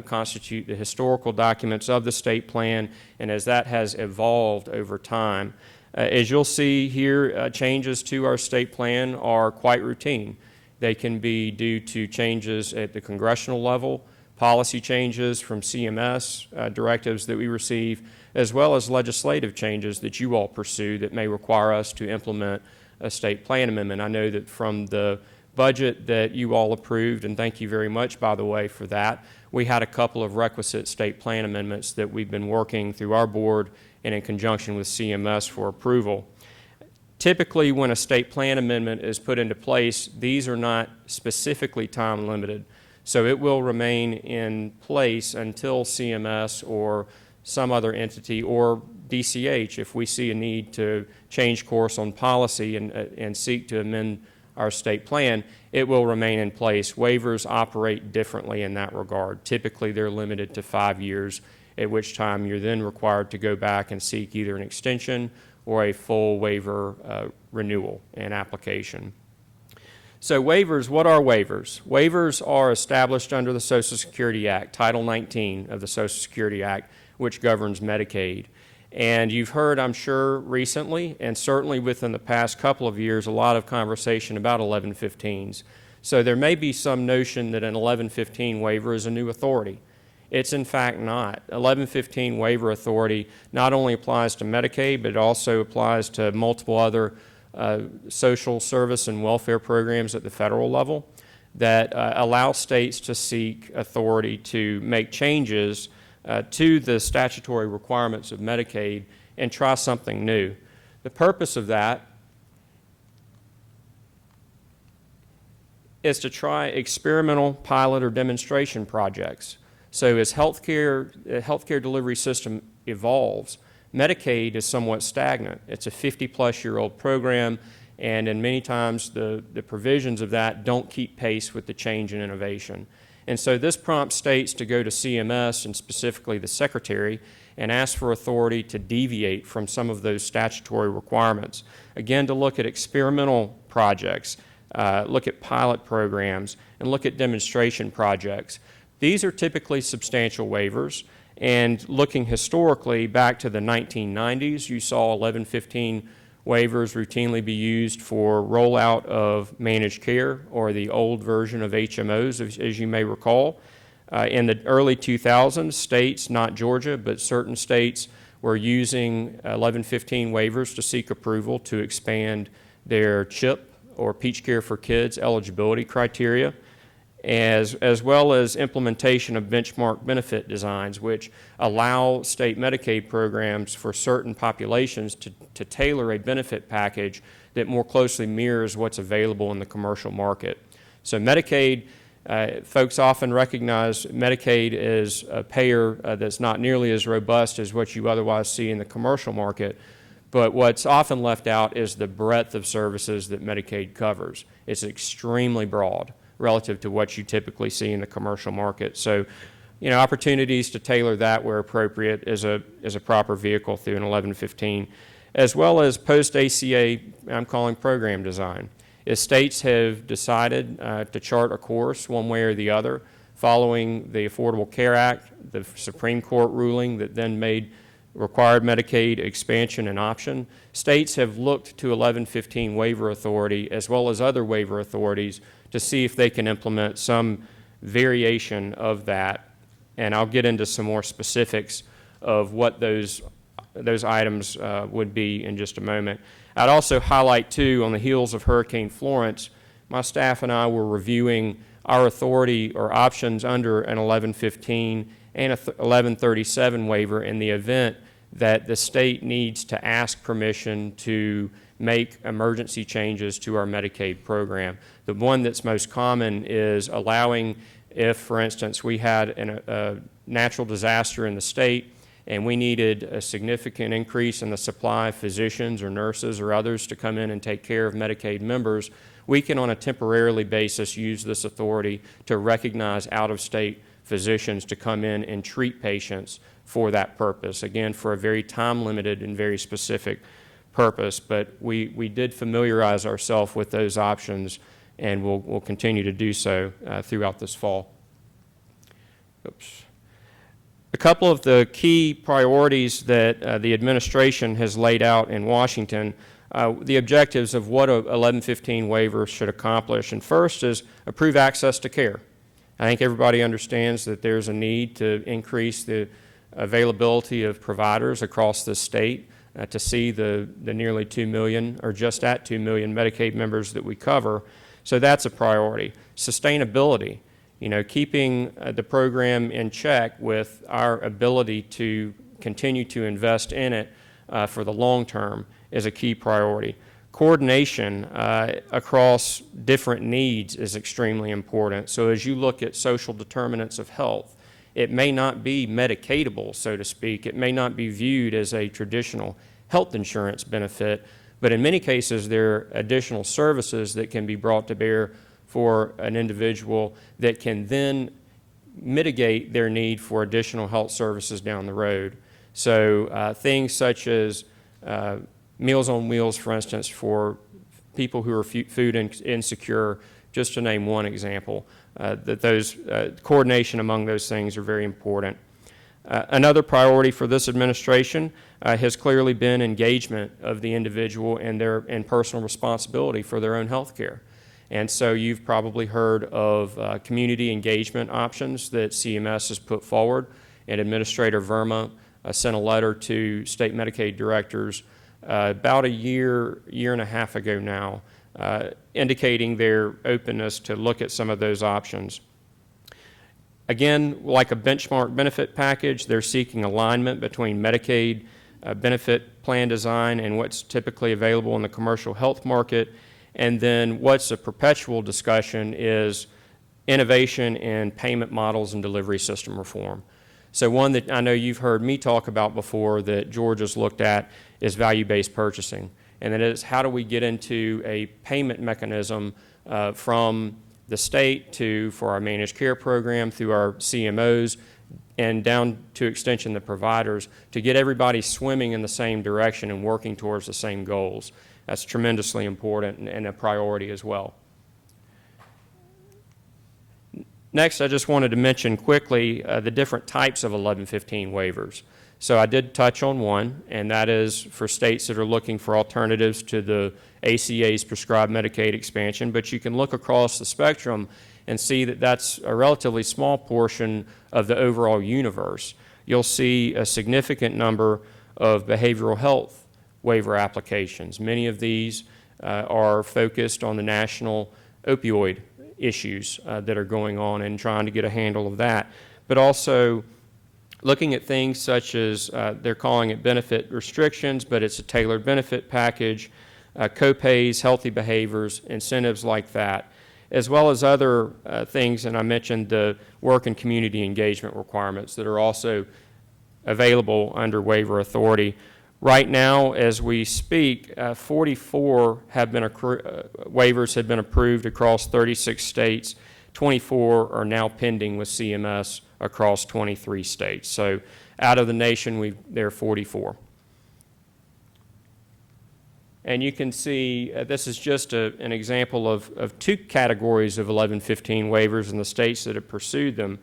constitute the historical documents of the state plan, and as that has evolved over time, as you'll see here, changes to our state plan are quite routine. They can be due to changes at the congressional level, policy changes from CMS, directives that we receive, as well as legislative changes that you all pursue that may require us to implement a state plan amendment. I know that from the budget that you all approved, and thank you very much, by the way, for that, we had a couple of requisite state plan amendments that we've been working through our board and in conjunction with CMS for approval. Typically, when a state plan amendment is put into place, these are not specifically time limited. So it will remain in place until CMS or some other entity or DCH, if we see a need to change course on policy and seek to amend our state plan, it will remain in place. Waivers operate differently in that regard. Typically, they're limited to 5 years, at which time you're then required to go back and seek either an extension or a full waiver renewal and application. So waivers, what are waivers? Waivers are established under the Social Security Act, Title 19 of the Social Security Act, which governs Medicaid. And you've heard, I'm sure, recently, and certainly within the past couple of years, a lot of conversation about 1115s. So there may be some notion that an 1115 waiver is a new authority. It's in fact not. 1115 waiver authority not only applies to Medicaid, but it also applies to multiple other social service and welfare programs at the federal level that allow states to seek authority to make changes to the statutory requirements of Medicaid and try something new. The purpose of that is to try experimental pilot or demonstration projects. So as healthcare delivery system evolves, Medicaid is somewhat stagnant. It's a 50-plus-year-old program, and in many times the provisions of that don't keep pace with the change in innovation. And so this prompts states to go to CMS, and specifically the Secretary, and ask for authority to deviate from some of those statutory requirements. Again, to look at experimental projects, look at pilot programs, and look at demonstration projects. These are typically substantial waivers, and looking historically back to the 1990s, you saw 1115 waivers routinely be used for rollout of managed care, or the old version of HMOs, as you may recall. In the early 2000s, states, not Georgia, but certain states were using 1115 waivers to seek approval to expand their CHIP, or Peach Care for Kids, eligibility criteria, as well as implementation of benchmark benefit designs, which allow state Medicaid programs for certain populations to tailor a benefit package that more closely mirrors what's available in the commercial market. So Medicaid, folks often recognize Medicaid as a payer that's not nearly as robust as what you otherwise see in the commercial market, but what's often left out is the breadth of services that Medicaid covers. It's extremely broad relative to what you typically see in the commercial market. So, you know, opportunities to tailor that where appropriate is a proper vehicle through an 1115, as well as post-ACA, I'm calling program design. If states have decided to chart a course one way or the other, following the Affordable Care Act, the Supreme Court ruling that then required Medicaid expansion and option, states have looked to 1115 waiver authority as well as other waiver authorities to see if they can implement some variation of that. And I'll get into some more specifics of what those those items would be in just a moment. I'd also highlight, too, on the heels of Hurricane Florence, my staff and I were reviewing our authority or options under an 1115 and a 1137 waiver in the event that the state needs to ask permission to make emergency changes to our Medicaid program. The one that's most common is allowing, if, for instance, we had a natural disaster in the state and we needed a significant increase in the supply of physicians or nurses or others to come in and take care of Medicaid members, we can on a temporarily basis use this authority to recognize out-of-state physicians to come in and treat patients for that purpose, again, for a very time-limited and very specific purpose. But we did familiarize ourselves with those options, and we'll continue to do so throughout this fall. Oops. A couple of the key priorities that the administration has laid out in Washington, the objectives of what a 1115 waiver should accomplish. And first is improve access to care. I think everybody understands that there's a need to increase the availability of providers across the state to see the nearly 2 million or just at 2 million Medicaid members that we cover. So that's a priority. Sustainability, keeping the program in check with our ability to continue to invest in it for the long term is a key priority. Coordination across different needs is extremely important. So as you look at social determinants of health, it may not be medicatable, so to speak. It may not be viewed as a traditional health insurance benefit, but in many cases there are additional services that can be brought to bear for an individual that can then mitigate their need for additional health services down the road. So things such as Meals on Wheels, for instance, for people who are food insecure, just to name one example, that those coordination among those things are very important. Another priority for this administration has clearly been engagement of the individual and personal responsibility for their own health care. And so you've probably heard of community engagement options that CMS has put forward, and Administrator Verma sent a letter to state Medicaid directors about a year and a half ago now, indicating their openness to look at some of those options. Again, like a benchmark benefit package, they're seeking alignment between Medicaid benefit plan design and what's typically available in the commercial health market. And then what's a perpetual discussion is innovation in payment models and delivery system reform. So one that I know you've heard me talk about before that Georgia's looked at is value-based purchasing. And that is, how do we get into a payment mechanism from the state for our managed care program, through our CMOs, and down to extension the providers, to get everybody swimming in the same direction and working towards the same goals. That's tremendously important and a priority as well. Next, I just wanted to mention quickly the different types of 1115 waivers. So I did touch on one, and that is for states that are looking for alternatives to the ACA's prescribed Medicaid expansion, but you can look across the spectrum and see that that's a relatively small portion of the overall universe. You'll see a significant number of behavioral health waiver applications. Many of these are focused on the national opioid issues that are going on and trying to get a handle of that, but also looking at things such as, they're calling it benefit restrictions, but it's a tailored benefit package, co-pays, healthy behaviors, incentives like that, as well as other things, and I mentioned the work and community engagement requirements that are also available under waiver authority. Right now, as we speak, 44 have been waivers have been approved across 36 states. 24 are now pending with CMS across 23 states. So out of the nation, there are 44. And you can see this is just an example of two categories of 1115 waivers in the states that have pursued them.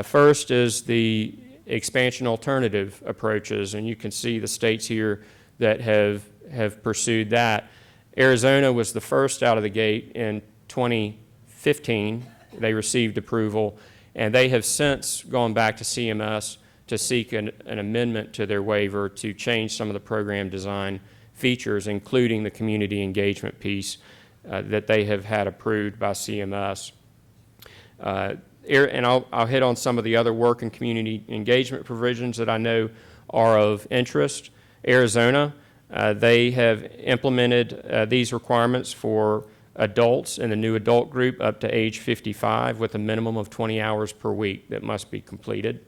First is the expansion alternative approaches, and you can see the states here that have pursued that. Arizona was the first out of the gate in 2015. They received approval, and they have since gone back to CMS to seek an amendment to their waiver to change some of the program design features, including the community engagement piece that they have had approved by CMS. And I'll hit on some of the other work and community engagement provisions that I know are of interest. Arizona, they have implemented these requirements for adults in the new adult group up to age 55 with a minimum of 20 hours per week that must be completed.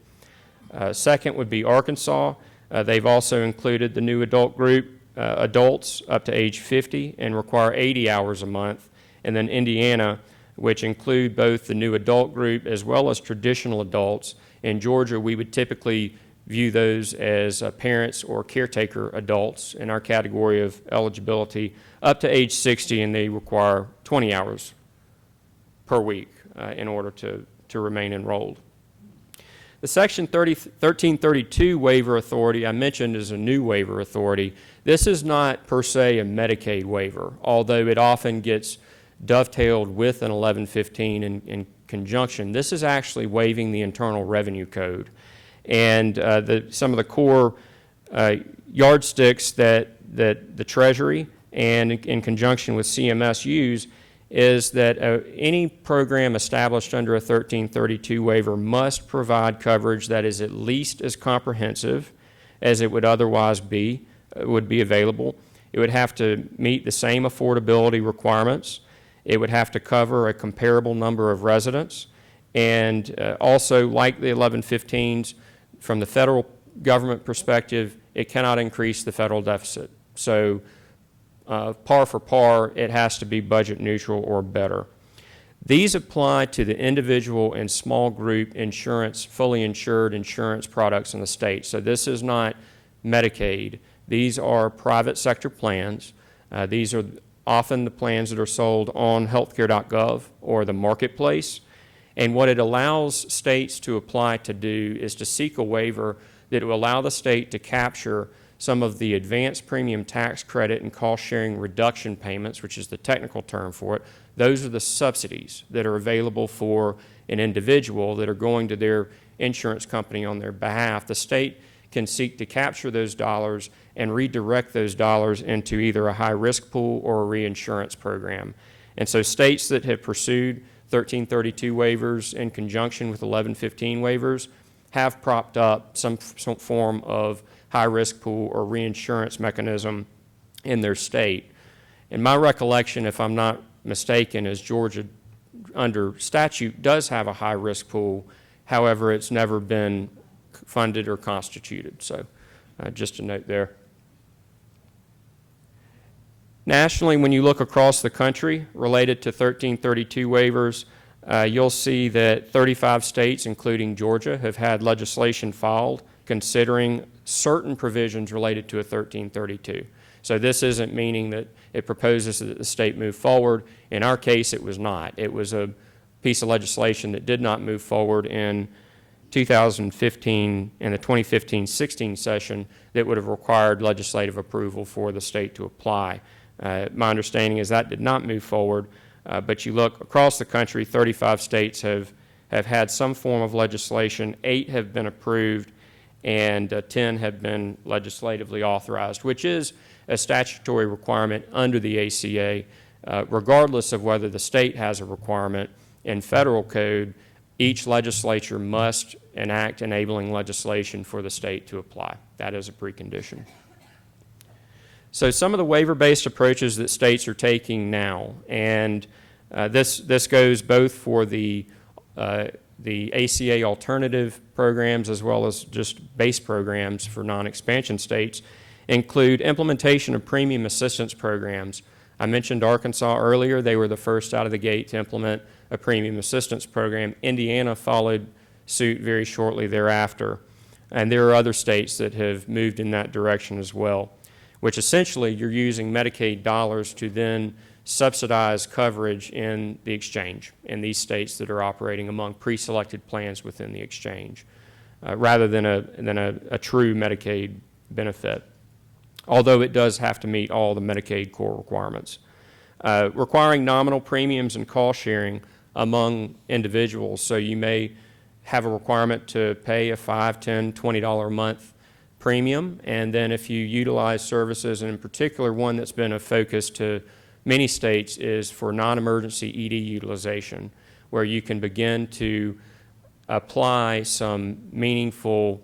Second would be Arkansas. They've also included the new adult group, adults up to age 50 and require 80 hours a month. And then Indiana, which include both the new adult group as well as traditional adults. In Georgia, we would typically view those as parents or caretaker adults in our category of eligibility up to age 60, and they require 20 hours per week in order to remain enrolled. The Section 1332 waiver authority I mentioned is a new waiver authority. This is not per se a Medicaid waiver, although it often gets dovetailed with an 1115 in conjunction. This is actually waiving the Internal Revenue Code. And some of the core yardsticks that the Treasury and in conjunction with CMS use is that any program established under a 1332 waiver must provide coverage that is at least as comprehensive as it would otherwise be, would be available. It would have to meet the same affordability requirements. It would have to cover a comparable number of residents. And also, like the 1115s, from the federal government perspective, it cannot increase the federal deficit. So par for par, it has to be budget neutral or better. These apply to the individual and small group insurance, fully insured insurance products in the state. So this is not Medicaid. These are private sector plans. These are often the plans that are sold on healthcare.gov or the marketplace. And what it allows states to apply to do is to seek a waiver that will allow the state to capture some of the advanced premium tax credit and cost sharing reduction payments, which is the technical term for it. Those are the subsidies that are available for an individual that are going to their insurance company on their behalf. The state can seek to capture those dollars and redirect those dollars into either a high-risk pool or a reinsurance program. And so states that have pursued 1332 waivers in conjunction with 1115 waivers have propped up some form of high-risk pool or reinsurance mechanism in their state. And my recollection, if I'm not mistaken, is Georgia, under statute, does have a high-risk pool. However, it's never been funded or constituted. So just a note there. Nationally, when you look across the country related to 1332 waivers, you'll see that 35 states, including Georgia, have had legislation filed considering certain provisions related to a 1332. So this isn't meaning that it proposes that the state move forward. In our case, it was not. It was a piece of legislation that did not move forward in 2015 and the 2015-16 session that would have required legislative approval for the state to apply. My understanding is that did not move forward, but you look across the country, 35 states have had some form of legislation, 8 have been approved, and 10 have been legislatively authorized, which is a statutory requirement under the ACA, regardless of whether the state has a requirement. In federal code, each legislature must enact enabling legislation for the state to apply. That is a precondition. So some of the waiver-based approaches that states are taking now, and this goes both for the ACA alternative programs as well as just base programs for non-expansion states, include implementation of premium assistance programs. I mentioned Arkansas earlier. They were the first out of the gate to implement a premium assistance program. Indiana followed suit very shortly thereafter. And there are other states that have moved in that direction as well, which essentially you're using Medicaid dollars to then subsidize coverage in the exchange in these states that are operating among pre-selected plans within the exchange, rather than a true Medicaid benefit, although it does have to meet all the Medicaid core requirements. Requiring nominal premiums and cost sharing among individuals, so you may have a requirement to pay a $5, $10, $20 a month premium. And then if you utilize services, and in particular one that's been a focus to many states is for non-emergency ED utilization, where you can begin to apply some meaningful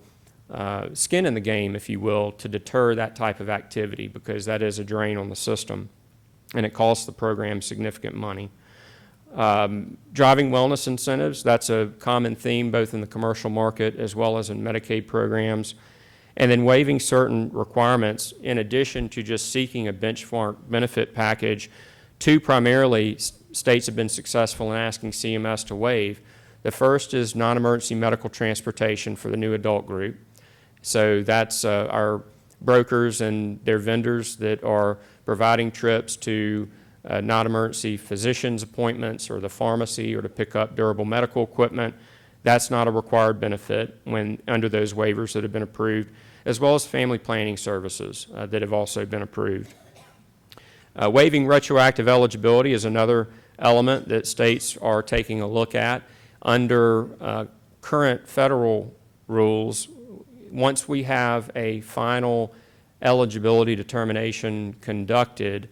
skin in the game, if you will, to deter that type of activity, because that is a drain on the system and it costs the program significant money. Driving wellness incentives, that's a common theme both in the commercial market as well as in Medicaid programs. And then waiving certain requirements in addition to just seeking a benchmark benefit package. Two primarily states have been successful in asking CMS to waive. The first is non-emergency medical transportation for the new adult group. So that's our brokers and their vendors that are providing trips to non-emergency physicians' appointments or the pharmacy or to pick up durable medical equipment. That's not a required benefit when under those waivers that have been approved, as well as family planning services that have also been approved. Waiving retroactive eligibility is another element that states are taking a look at. Under current federal rules, once we have a final eligibility determination conducted,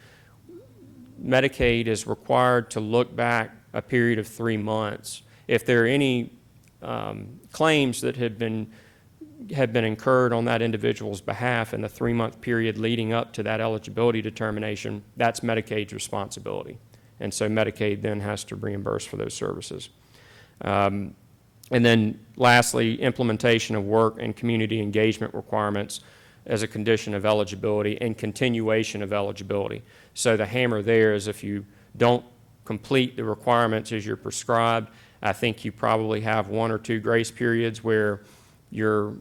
Medicaid is required to look back a period of 3 months. If there are any claims that have been incurred on that individual's behalf in the 3-month period leading up to that eligibility determination, that's Medicaid's responsibility. And so Medicaid then has to reimburse for those services. And then lastly, implementation of work and community engagement requirements as a condition of eligibility and continuation of eligibility. So the hammer there is if you don't complete the requirements as you're prescribed, I think you probably have 1 or 2 grace periods where you're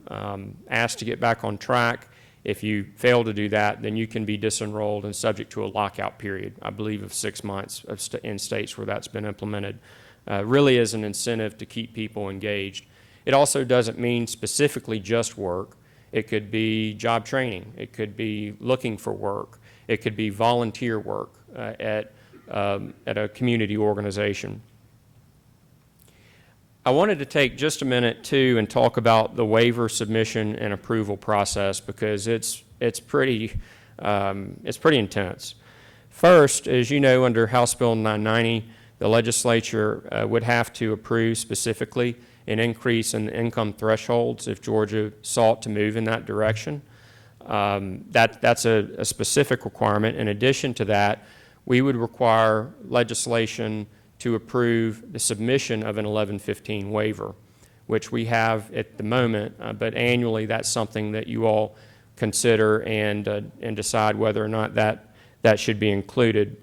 asked to get back on track. If you fail to do that, then you can be disenrolled and subject to a lockout period, I believe of 6 months in states where that's been implemented. Really is an incentive to keep people engaged. It also doesn't mean specifically just work. It could be job training. It could be looking for work. It could be volunteer work at a community organization. I wanted to take just a minute too and talk about the waiver submission and approval process because it's pretty intense. First, as you know, under House Bill 990, the legislature would have to approve specifically an increase in the income thresholds if Georgia sought to move in that direction. That's a specific requirement. In addition to that, we would require legislation to approve the submission of an 1115 waiver, which we have at the moment, but annually that's something that you all consider and decide whether or not that should be included.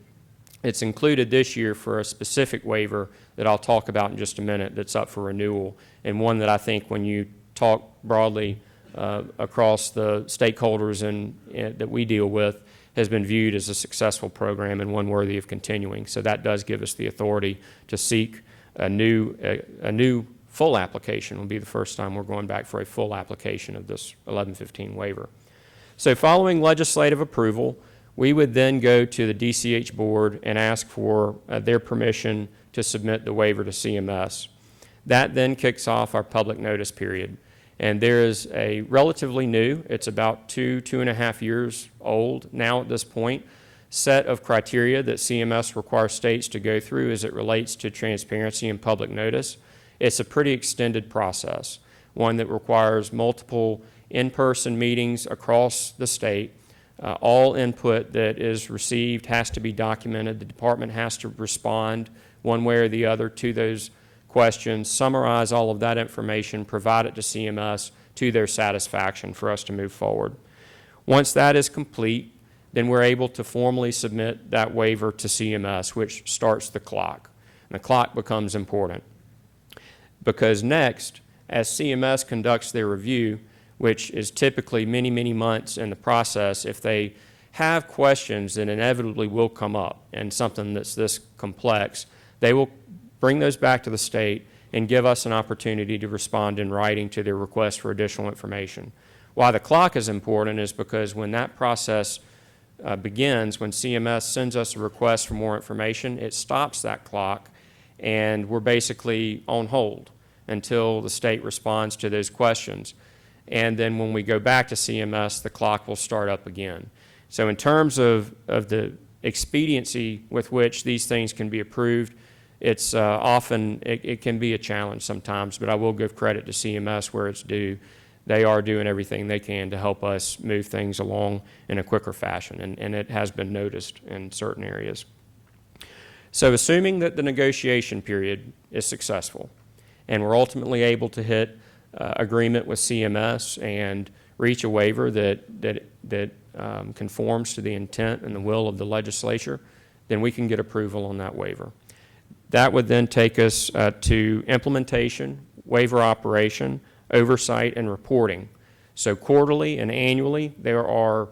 It's included this year for a specific waiver that I'll talk about in just a minute that's up for renewal, and one that I think when you talk broadly across the stakeholders that we deal with has been viewed as a successful program and one worthy of continuing. So that does give us the authority to seek a new full application. It will be the first time we're going back for a full application of this 1115 waiver. So following legislative approval, we would then go to the DCH board and ask for their permission to submit the waiver to CMS. That then kicks off our public notice period. And there is a relatively new, it's about 2.5 years old now at this point, set of criteria that CMS requires states to go through as it relates to transparency and public notice. It's a pretty extended process, one that requires multiple in-person meetings across the state. All input that is received has to be documented. The department has to respond one way or the other to those questions, summarize all of that information, provide it to CMS to their satisfaction for us to move forward. Once that is complete, then we're able to formally submit that waiver to CMS, which starts the clock. And the clock becomes important because next, as CMS conducts their review, which is typically many, many months in the process, if they have questions that inevitably will come up and something that's this complex, they will bring those back to the state and give us an opportunity to respond in writing to their request for additional information. Why the clock is important is because when that process begins, when CMS sends us a request for more information, it stops that clock and we're basically on hold until the state responds to those questions. And then when we go back to CMS, the clock will start up again. So in terms of the expediency with which these things can be approved, it's often, it can be a challenge sometimes, but I will give credit to CMS where it's due. They are doing everything they can to help us move things along in a quicker fashion, and it has been noticed in certain areas. So assuming that the negotiation period is successful, and we're ultimately able to hit agreement with CMS and reach a waiver that conforms to the intent and the will of the legislature, then we can get approval on that waiver. That would then take us to implementation, waiver operation, oversight, and reporting. So quarterly and annually, there are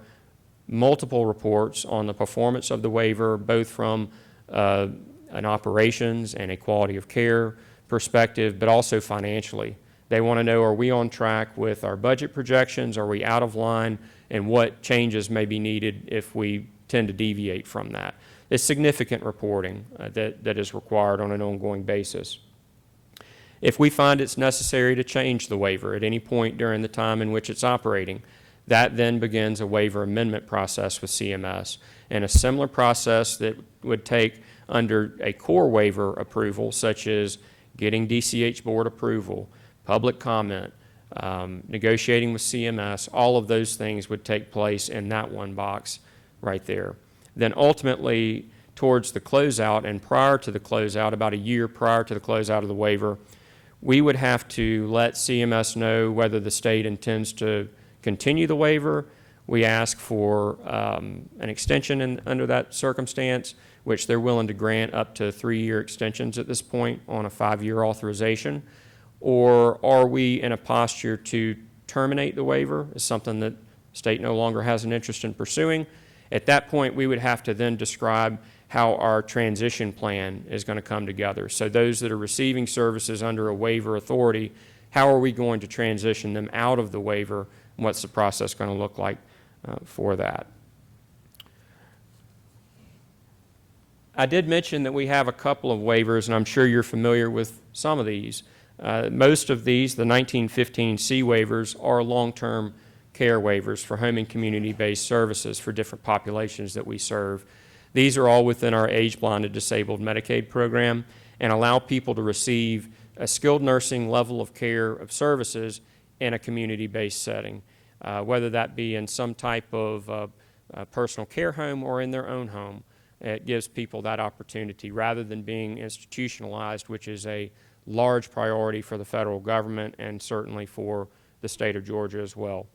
multiple reports on the performance of the waiver, both from an operations and a quality of care perspective, but also financially. They want to know, are we on track with our budget projections? Are we out of line? And what changes may be needed if we tend to deviate from that? It's significant reporting that is required on an ongoing basis. If we find it's necessary to change the waiver at any point during the time in which it's operating, that then begins a waiver amendment process with CMS. And a similar process that would take under a core waiver approval, such as getting DCH board approval, public comment, negotiating with CMS, all of those things would take place in that one box right there. Then ultimately, towards the closeout and prior to the closeout, about a year prior to the closeout of the waiver, we would have to let CMS know whether the state intends to continue the waiver. We ask for an extension under that circumstance, which they're willing to grant up to 3-year extensions at this point on a 5-year authorization. Or are we in a posture to terminate the waiver? Is something that the state no longer has an interest in pursuing. At that point, we would have to then describe how our transition plan is going to come together. So those that are receiving services under a waiver authority, how are we going to transition them out of the waiver, and what's the process going to look like for that? I did mention that we have a couple of waivers, and I'm sure you're familiar with some of these. Most of these, the 1915C waivers, are long-term care waivers for home and community-based services for different populations that we serve. These are all within our age-blinded disabled Medicaid program and allow people to receive a skilled nursing level of care of services in a community-based setting, whether that be in some type of personal care home or in their own home. It gives people that opportunity rather than being institutionalized, which is a large priority for the federal government and certainly for the state of Georgia as well.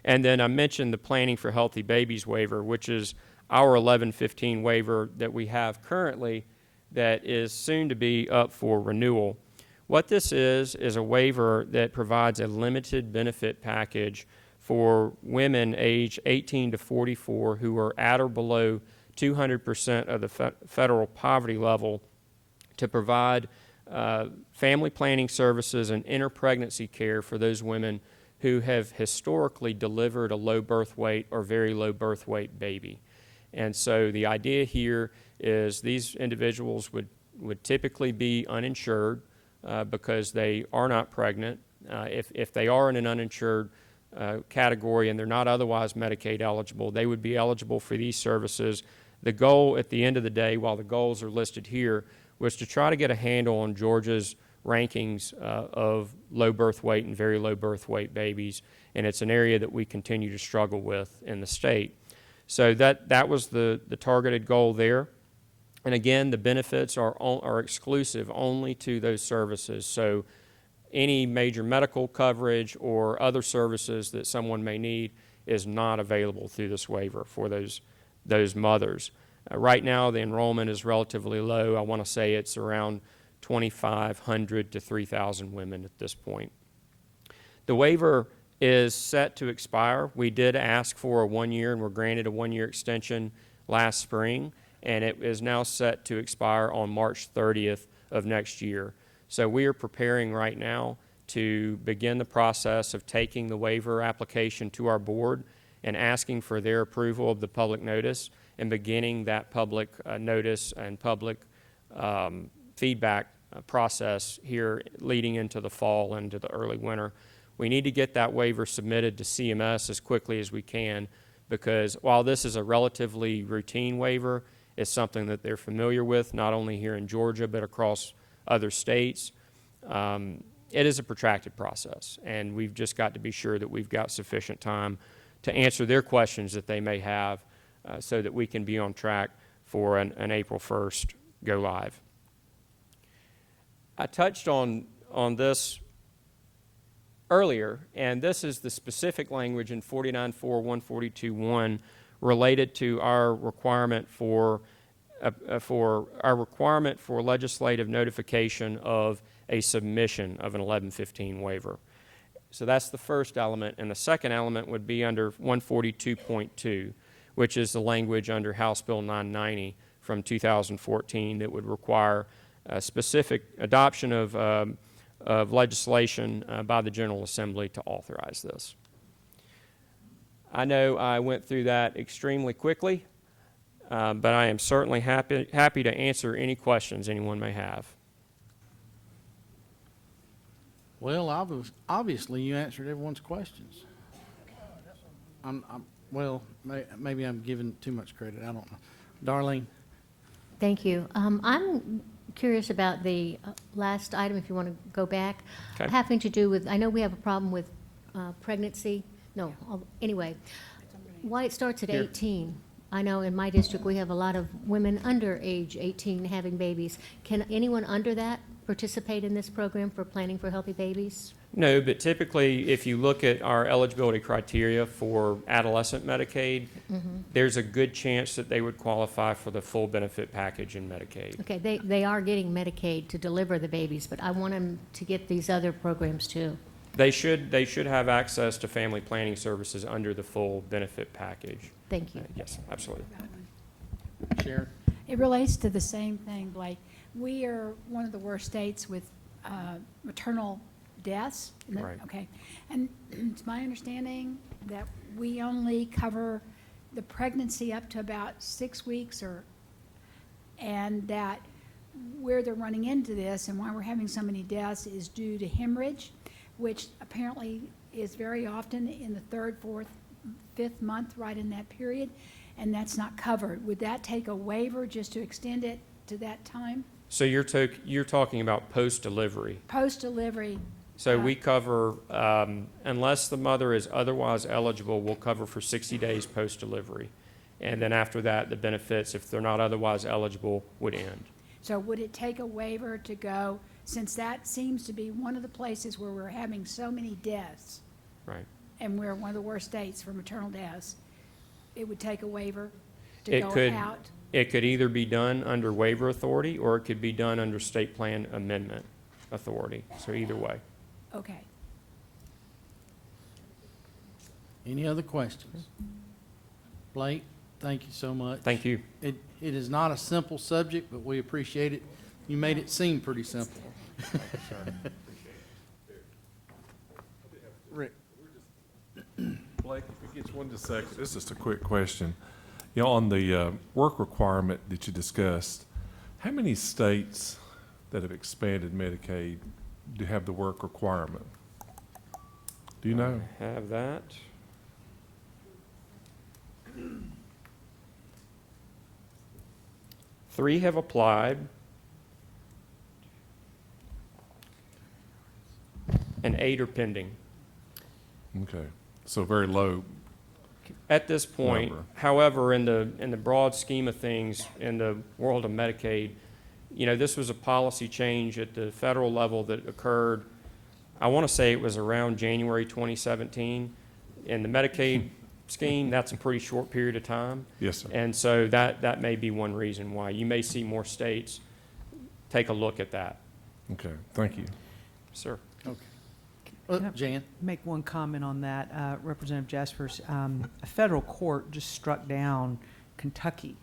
And then I mentioned the Planning for Healthy Babies waiver, which is our 1115 waiver that we have currently that is soon to be up for renewal. What this is a waiver that provides a limited benefit package for women aged 18 to 44 who are at or below 200% of the federal poverty level to provide family planning services and interpregnancy care for those women who have historically delivered a low birth weight or very low birth weight baby. And so the idea here is these individuals would typically be uninsured because they are not pregnant. If they are in an uninsured category and they're not otherwise Medicaid eligible, they would be eligible for these services. The goal at the end of the day, while the goals are listed here, was to try to get a handle on Georgia's rankings of low birth weight and very low birth weight babies, and it's an area that we continue to struggle with in the state. So that was the targeted goal there. And again, the benefits are exclusive only to those services. So any major medical coverage or other services that someone may need is not available through this waiver for those mothers. Right now, the enrollment is relatively low. I want to say it's around 2,500 to 3,000 women at this point. The waiver is set to expire. We did ask for a 1-year and were granted a 1-year extension last spring, and it is now set to expire on March 30th of next year. So we are preparing right now to begin the process of taking the waiver application to our board and asking for their approval of the public notice and beginning that public notice and public feedback process here leading into the fall and into the early winter. We need to get that waiver submitted to CMS as quickly as we can, because while this is a relatively routine waiver, it's something that they're familiar with, not only here in Georgia, but across other states. It is a protracted process, and we've just got to be sure that we've got sufficient time to answer their questions that they may have so that we can be on track for an April 1st go live. I touched on this earlier, and this is the specific language in 49.4.142.1 related to our requirement for legislative notification of a submission of an 1115 waiver. So that's the first element, and the second element would be under 142.2, which is the language under House Bill 990 from 2014 that would require a specific adoption of legislation by the General Assembly to authorize this. I know I went through that extremely quickly, but I am certainly happy to answer any questions anyone may have. Well, obviously you answered everyone's questions. Well, maybe I'm giving too much credit. I don't know. Darlene? Thank you. I'm curious about the last item, if you want to go back, Okay. having to do with, I know we have a problem with pregnancy. No, anyway, why it starts at Here. 18. I know in my district we have a lot of women under age 18 having babies. Can anyone under that participate in this program for Planning for Healthy Babies? No, but typically, if you look at our eligibility criteria for adolescent Medicaid, there's a good chance that they would qualify for the full benefit package in Medicaid. Okay, they are getting Medicaid to deliver the babies, but I want them to get these other programs too. They should have access to family planning services under the full benefit package. Thank you. Yes, absolutely. Sharon? It relates to the same thing, Blake. We are one of the worst states with maternal deaths. Right. Okay. And it's my understanding that we only cover the pregnancy up to about 6 weeks, and that where they're running into this and why we're having so many deaths is due to hemorrhage, which apparently is very often in the 3rd, 4th, 5th month, right in that period, and that's not covered. Would that take a waiver just to extend it to that time? So you're talking about post-delivery. Post-delivery. So we cover, unless the mother is otherwise eligible, we'll cover for 60 days post-delivery. And then after that, the benefits, if they're not otherwise eligible, would end. So would it take a waiver to go, since that seems to be one of the places where we're having so many deaths, Right. and we're one of the worst states for maternal deaths, it would take a waiver to It go could, out? it could either be done under waiver authority or it could be done under state plan amendment authority. So either way. Okay. Any other questions? Blake, thank you so much. Thank you. It is not a simple subject, but we appreciate it. You made it seem pretty simple. Rick? Blake, if it gets one just a second, this is just a quick question. You know, on the work requirement that you discussed, how many states that have expanded Medicaid do have the work requirement? Do you know? I have that. Three have applied. And 8 are pending. Okay, so very low. At this point, Number. however, in the broad scheme of things, in the world of Medicaid, you know, this was a policy change at the federal level that occurred, I want to say it was around January 2017. In the Medicaid scheme, that's a pretty short period of time. Yes, sir. And so that may be one reason why. You may see more states take a look at that. Okay, thank you. Sir. Okay. Can I Jan? make one comment on that? Representative Jaspers, a federal court just struck down Kentucky's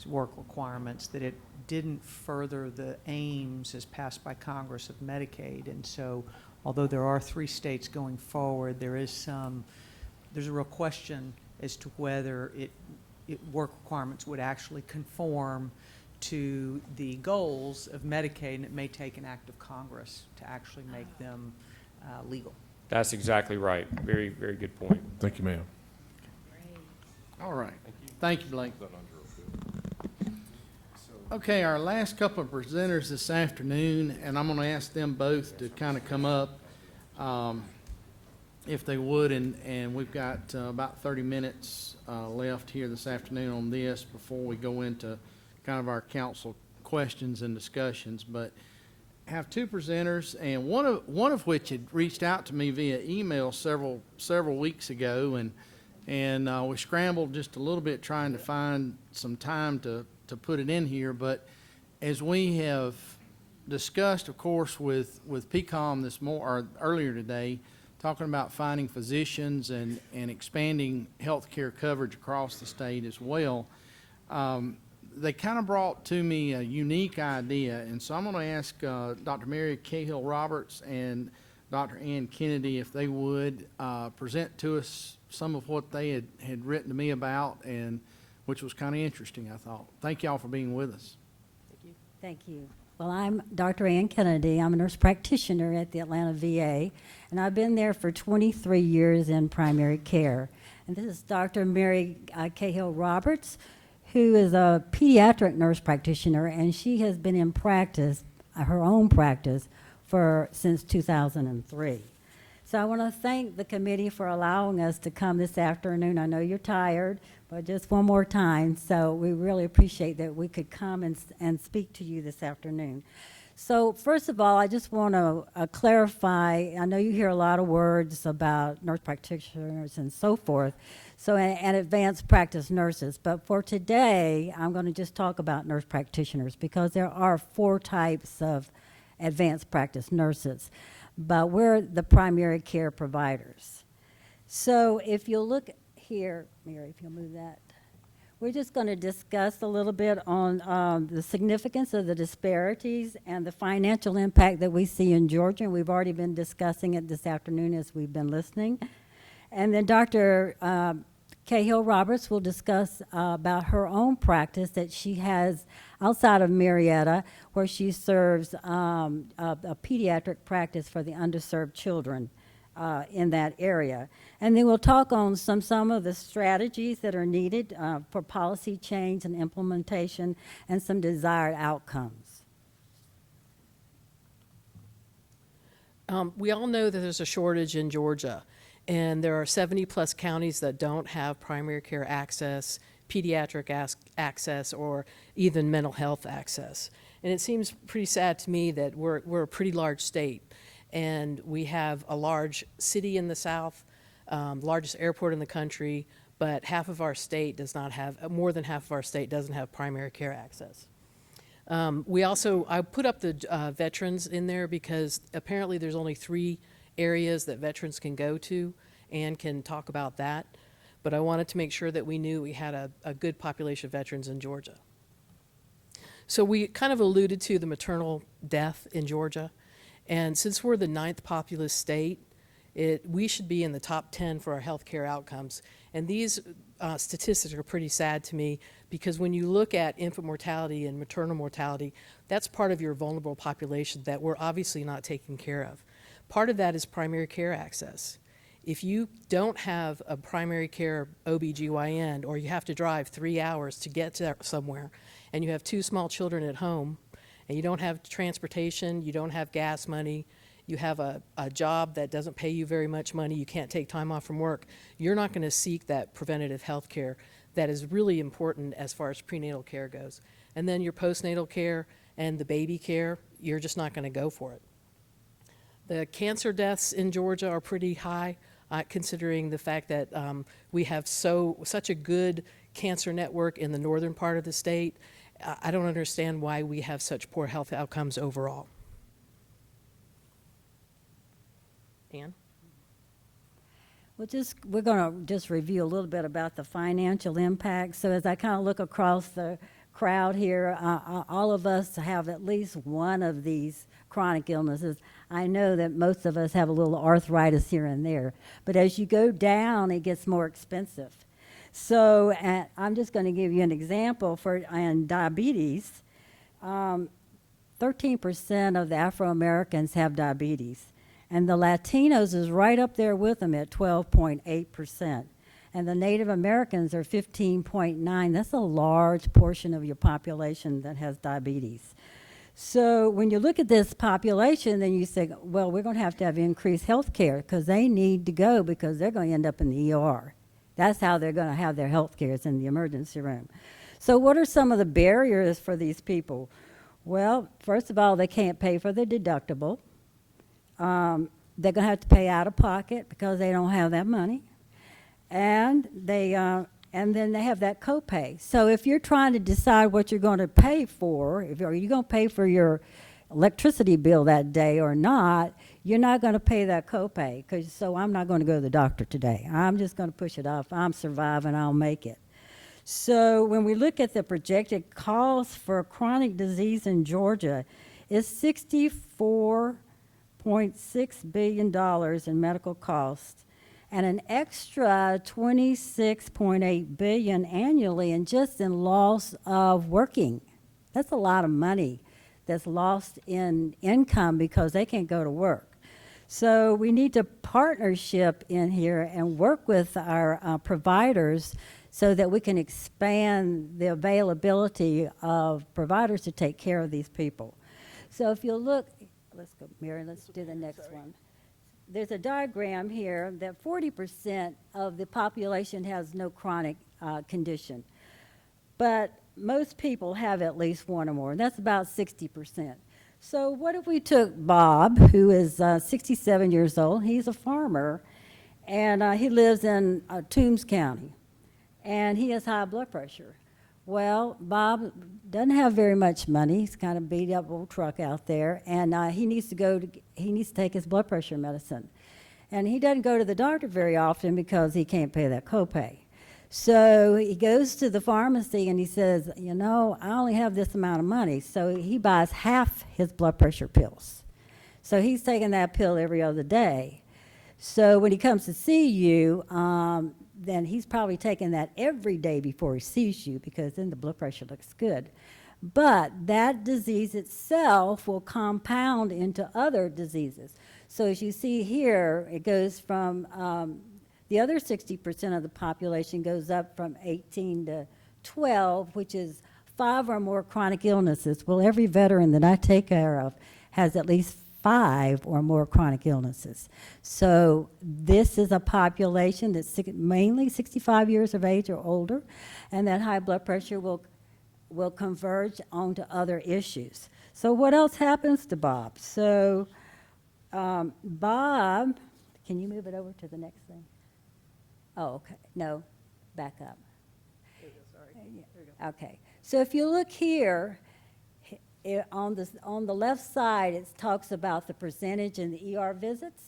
work requirements, that it didn't further the aims as passed by Congress of Medicaid. And so although there are 3 states going forward, there's a real question as to whether work requirements would actually conform to the goals of Medicaid, and it may take an act of Congress to actually make them legal. That's exactly right. Very, very good point. Thank you, ma'am. All right. Thank you, Blake. Okay, our last couple of presenters this afternoon, and I'm going to ask them both to kind of come up, if they would, and we've got about 30 minutes left here this afternoon on this before we go into kind of our council questions and discussions. But have two presenters, and one of which had reached out to me via email several weeks ago, and we scrambled just a little bit trying to find some time to put it in here. But as we have discussed, of course, with PCOM earlier today, talking about finding physicians and expanding health care coverage across the state as well, they kind of brought to me a unique idea. And so I'm going to ask Dr. Mary Cahill Roberts and Dr. Ann Kennedy if they would present to us some of what they had written to me about, and which was kind of interesting, I thought. Thank y'all for being with us. Thank you. Well, I'm Dr. Ann Kennedy. I'm a nurse practitioner at the Atlanta VA, and I've been there for 23 years in primary care. And this is Dr. Mary Cahill Roberts, who is a pediatric nurse practitioner, and she has been in practice, her own practice, since 2003. So I want to thank the committee for allowing us to come this afternoon. I know you're tired, but just one more time. So we really appreciate that we could come and speak to you this afternoon. So first of all, I just want to clarify. I know you hear a lot of words about nurse practitioners and so forth, and advanced practice nurses. But for today, I'm going to just talk about nurse practitioners because there are 4 types of advanced practice nurses, but we're the primary care providers. So if you'll look here, Mary, if you'll move that. We're just going to discuss a little bit on the significance of the disparities and the financial impact that we see in Georgia. And we've already been discussing it this afternoon as we've been listening. And then Dr. Cahill Roberts will discuss about her own practice that she has outside of Marietta, where she serves a pediatric practice for the underserved children in that area. And then we'll talk on some of the strategies that are needed for policy change and implementation and some desired outcomes. We all know that there's a shortage in Georgia, and there are 70 plus counties that don't have primary care access, pediatric access, or even mental health access. And it seems pretty sad to me that we're a pretty large state, and we have a large city in the south, largest airport in the country, but half of our state does not have, more than half of our state doesn't have primary care access. I put up the veterans in there because apparently there's only 3 areas that veterans can go to and can talk about that. But I wanted to make sure that we knew we had a good population of veterans in Georgia. So we kind of alluded to the maternal death in Georgia. And since we're the 9th populous state, we should be in the top 10 for our healthcare outcomes. And these statistics are pretty sad to me because when you look at infant mortality and maternal mortality, that's part of your vulnerable population that we're obviously not taking care of. Part of that is primary care access. If you don't have a primary care OBGYN, or you have to drive 3 hours to get to somewhere, and you have 2 small children at home, and you don't have transportation, you don't have gas money, you have a job that doesn't pay you very much money, you can't take time off from work, you're not going to seek that preventative health care that is really important as far as prenatal care goes. And then your postnatal care and the baby care, you're just not going to go for it. The cancer deaths in Georgia are pretty high, considering the fact that we have such a good cancer network in the northern part of the state. I don't understand why we have such poor health outcomes overall. Ann? We're going to just review a little bit about the financial impact. So as I kind of look across the crowd here, all of us have at least one of these chronic illnesses. I know that most of us have a little arthritis here and there, but as you go down, it gets more expensive. So I'm just going to give you an example. In diabetes, 13% of the Afro-Americans have diabetes, and the Latinos is right up there with them at 12.8%. And the Native Americans are 15.9. That's a large portion of your population that has diabetes. So when you look at this population, then you say, well, we're going to have increased health care because they need to go because they're going to end up in the ER. That's how they're going to have their health care, is in the emergency room. So what are some of the barriers for these people? Well, first of all, they can't pay for their deductible. They're going to have to pay out of pocket because they don't have that money. And then they have that copay. So if you're trying to decide what you're going to pay for, are you going to pay for your electricity bill that day or not, you're not going to pay that copay. So I'm not going to go to the doctor today. I'm just going to push it off. I'm surviving. I'll make it. So when we look at the projected cost for chronic disease in Georgia, it's $64.6 billion in medical costs, and an extra $26.8 billion annually in just in loss of working. That's a lot of money that's lost in income because they can't go to work. So we need to partnership in here and work with our providers so that we can expand the availability of providers to take care of these people. So if you look, let's go, Mary, let's do the next one. There's a diagram here that 40% of the population has no chronic condition. But most people have at least one or more, and that's about 60%. So what if we took Bob, who is 67 years old, he's a farmer, and he lives in Toombs County, and he has high blood pressure. Well, Bob doesn't have very much money. He's kind of beat up old truck out there, and he needs to take his blood pressure medicine. And he doesn't go to the doctor very often because he can't pay that copay. So he goes to the pharmacy and he says, you know, I only have this amount of money. So he buys half his blood pressure pills. So he's taking that pill every other day. So when he comes to see you, then he's probably taking that every day before he sees you because then the blood pressure looks good. But that disease itself will compound into other diseases. So as you see here, it goes from the other 60% of the population goes up from 18 to 12, which is 5 or more chronic illnesses. Well, every veteran that I take care of has at least 5 or more chronic illnesses. So this is a population that's mainly 65 years of age or older, and that high blood pressure will converge onto other issues. So what else happens to Bob? So Bob, can you move it over to the next thing? Oh, okay. No, back up. There you go, sorry. There you go. Okay. So if you look here, on the left side, it talks about the percentage in the ER visits.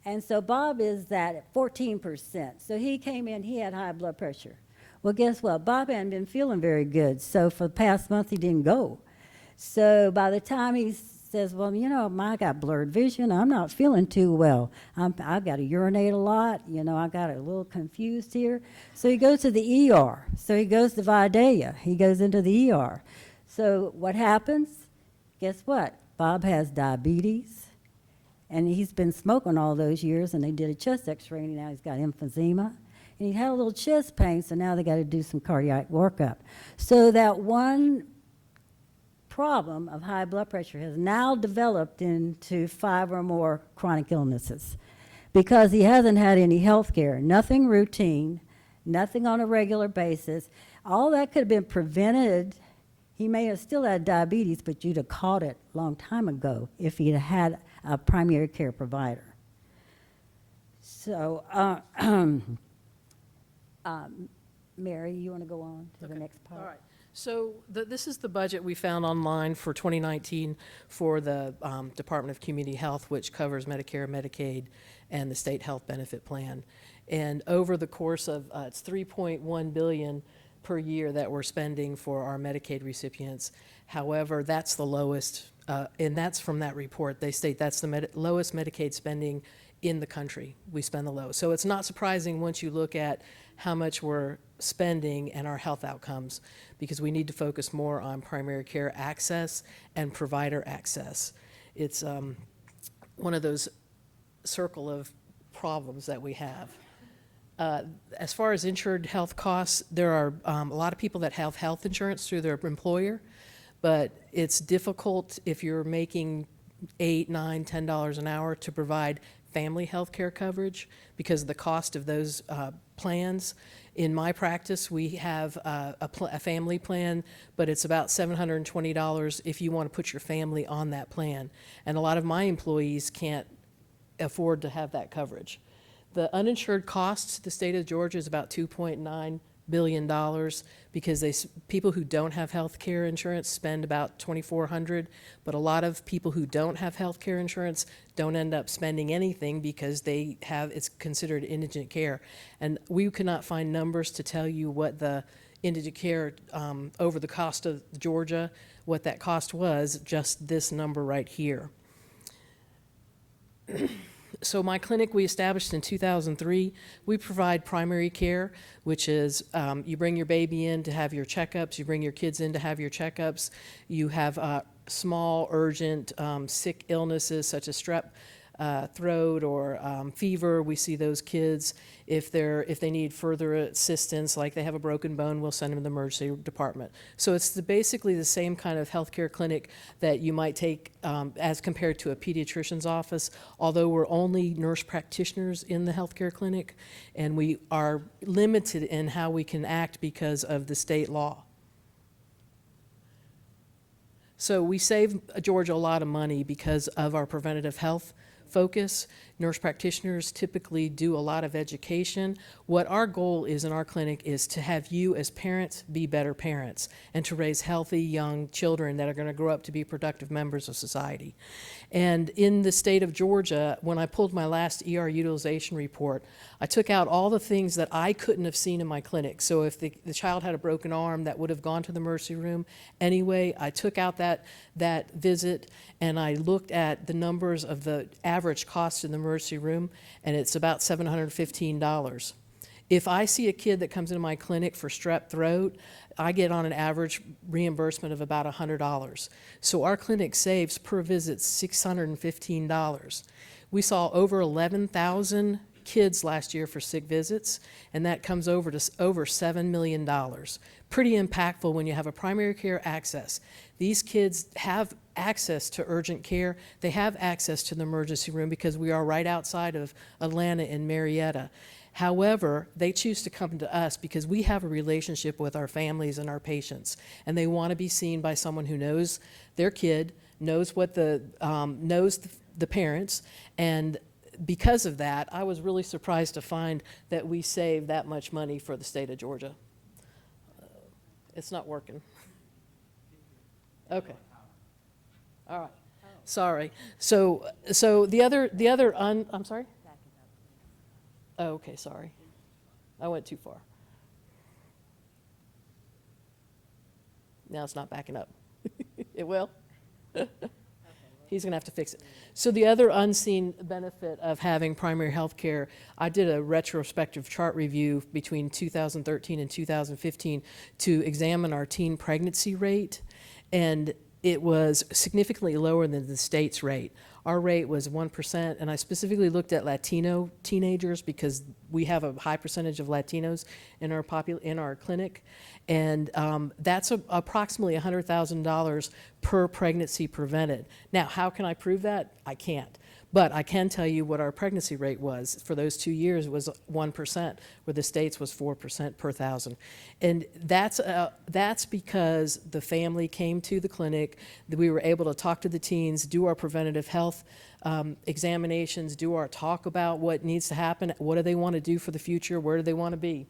And so Bob is at 14%. So he came in, he had high blood pressure. Well, guess what? Bob hadn't been feeling very good. So for the past month, he didn't go. So by the time he says, well, you know, I got blurred vision. I'm not feeling too well. I've got to urinate a lot. You know, I got a little confused here. So he goes to the ER. So he goes to Vidalia. He goes into the ER. So what happens? Guess what? Bob has diabetes, and he's been smoking all those years, and they did a chest x-ray, and now he's got emphysema. And he had a little chest pain, so now they got to do some cardiac workup. So that one problem of high blood pressure has now developed into 5 or more chronic illnesses because he hasn't had any health care, nothing routine, nothing on a regular basis. All that could have been prevented. He may have still had diabetes, but you'd have caught it a long time ago if he'd had a primary care provider. So, Mary, you want to go on to the next part? All right. So this is the budget we found online for 2019 for the Department of Community Health, which covers Medicare, Medicaid, and the state health benefit plan. And over the course of, it's $3.1 billion per year that we're spending for our Medicaid recipients. However, that's the lowest, and that's from that report. They state that's the lowest Medicaid spending in the country. We spend the lowest. So it's not surprising once you look at how much we're spending and our health outcomes, because we need to focus more on primary care access and provider access. It's one of those circle of problems that we have. As far as insured health costs, there are a lot of people that have health insurance through their employer, but it's difficult if you're making $8, $9, $10 an hour to provide family health care coverage because of the cost of those plans. In my practice, we have a family plan, but it's about $720 if you want to put your family on that plan. And a lot of my employees can't afford to have that coverage. The uninsured costs to the state of Georgia is about $2.9 billion because people who don't have health care insurance spend about $2,400, but a lot of people who don't have health care insurance don't end up spending anything because it's considered indigent care. And we could not find numbers to tell you what the indigent care over the cost of Georgia, what that cost was, just this number right here. So my clinic we established in 2003. We provide primary care, which is you bring your baby in to have your checkups, you bring your kids in to have your checkups, you have small, urgent, sick illnesses such as strep throat or fever. We see those kids. If they need further assistance, like they have a broken bone, we'll send them to the emergency department. So it's basically the same kind of healthcare clinic that you might take as compared to a pediatrician's office, although we're only nurse practitioners in the healthcare clinic, and we are limited in how we can act because of the state law. So we save Georgia a lot of money because of our preventative health focus. Nurse practitioners typically do a lot of education. What our goal is in our clinic is to have you as parents be better parents and to raise healthy young children that are going to grow up to be productive members of society. And in the state of Georgia, when I pulled my last ER utilization report, I took out all the things that I couldn't have seen in my clinic. So if the child had a broken arm, that would have gone to the emergency room anyway. I took out that visit and I looked at the numbers of the average cost in the emergency room, and it's about $715. If I see a kid that comes into my clinic for strep throat, I get on an average reimbursement of about $100. So our clinic saves per visit $615. We saw over 11,000 kids last year for sick visits, and that comes over to over $7 million. Pretty impactful when you have a primary care access. These kids have access to urgent care. They have access to the emergency room because we are right outside of Atlanta in Marietta. However, they choose to come to us because we have a relationship with our families and our patients, and they want to be seen by someone who knows their kid, knows what knows the parents, and because of that, I was really surprised to find that we save that much money for the state of Georgia. It's not working. Okay. All right. Sorry. So the other I'm sorry? Oh, okay, sorry. I went too far. Now it's not backing up. It will? He's going to have to fix it. So the other unseen benefit of having primary health care, I did a retrospective chart review between 2013 and 2015 to examine our teen pregnancy rate, and it was significantly lower than the state's rate. Our rate was 1%, and I specifically looked at Latino teenagers because we have a high percentage of Latinos in our clinic, and that's approximately $100,000 per pregnancy prevented. Now, how can I prove that? I can't. But I can tell you what our pregnancy rate was for those 2 years was 1%, where the state's was 4% per thousand. And that's because the family came to the clinic, that we were able to talk to the teens, do our preventative health examinations, do our talk about what needs to happen, what do they want to do for the future, where do they want to be.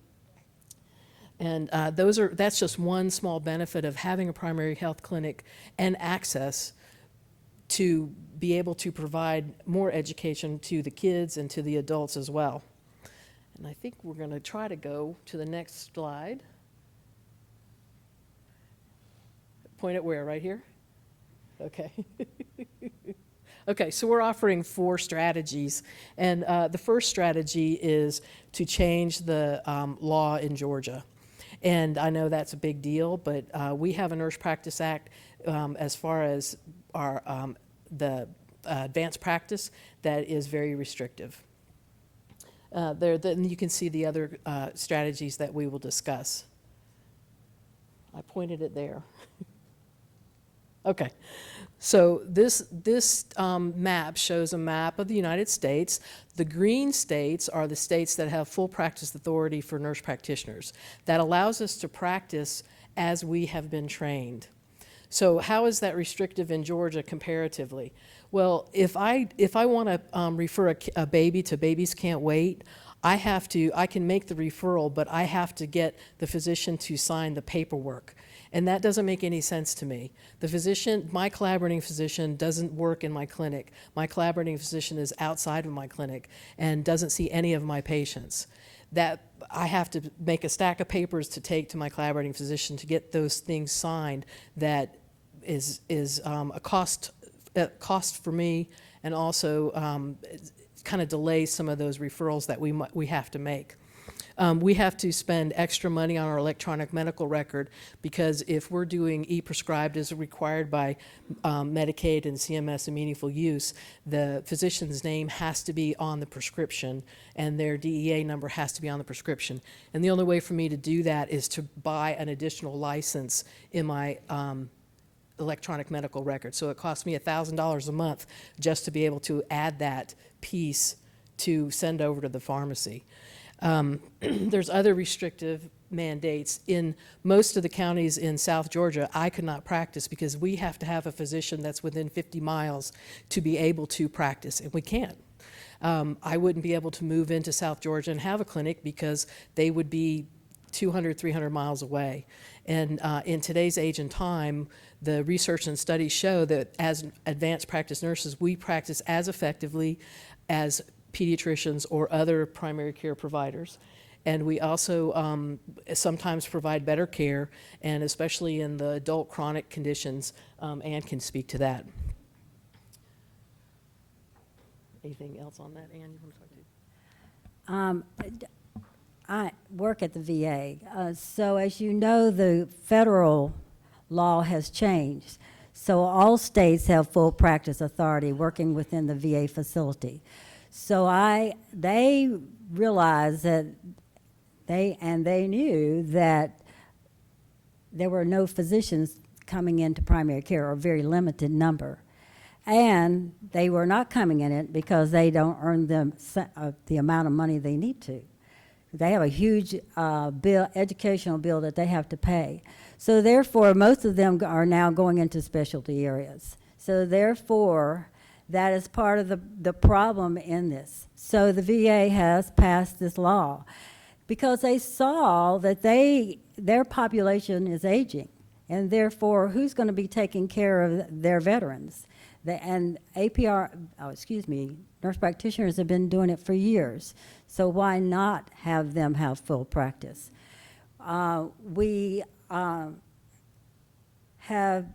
And that's just one small benefit of having a primary health clinic and access to be able to provide more education to the kids and to the adults as well. And I think we're going to try to go to the next slide. Point it where? Right here? Okay. Okay, so we're offering 4 strategies, and the first strategy is to change the law in Georgia. And I know that's a big deal, but we have a Nurse Practice Act as far as our the advanced practice that is very restrictive. Then you can see the other strategies that we will discuss. I pointed it there. Okay, so this map shows a map of the United States. The green states are the states that have full practice authority for nurse practitioners. That allows us to practice as we have been trained. So how is that restrictive in Georgia comparatively? Well, if I want to refer a baby to Babies Can't Wait, I can make the referral, but I have to get the physician to sign the paperwork. And that doesn't make any sense to me. The physician, my collaborating physician, doesn't work in my clinic. My collaborating physician is outside of my clinic and doesn't see any of my patients. That I have to make a stack of papers to take to my collaborating physician to get those things signed. That is a cost for me, and also kind of delays some of those referrals that we have to make. We have to spend extra money on our electronic medical record, because if we're doing e-prescribed as required by Medicaid and CMS and meaningful use, the physician's name has to be on the prescription and their DEA number has to be on the prescription. And the only way for me to do that is to buy an additional license in my electronic medical record. So it costs me $1,000 a month just to be able to add that piece to send over to the pharmacy. There's other restrictive mandates. In most of the counties in South Georgia, I could not practice because we have to have a physician that's within 50 miles to be able to practice, and we can't. I wouldn't be able to move into South Georgia and have a clinic because they would be 200, 300 miles away. And in today's age and time, the research and studies show that as advanced practice nurses, we practice as effectively as pediatricians or other primary care providers. And we also sometimes provide better care, and especially in the adult chronic conditions, Ann can speak to that. Anything else on that, Ann, you want to talk to? I work at the VA. So as you know, the federal law has changed. So all states have full practice authority working within the VA facility. So they realized that they knew that there were no physicians coming into primary care, or a very limited number. And they were not coming in it because they don't earn the amount of money they need to. They have a huge educational bill that they have to pay. So therefore, most of them are now going into specialty areas. So therefore, that is part of the problem in this. So the VA has passed this law because they saw that their population is aging, and therefore, who's going to be taking care of their veterans? Nurse practitioners have been doing it for years. So why not have them have full practice? We have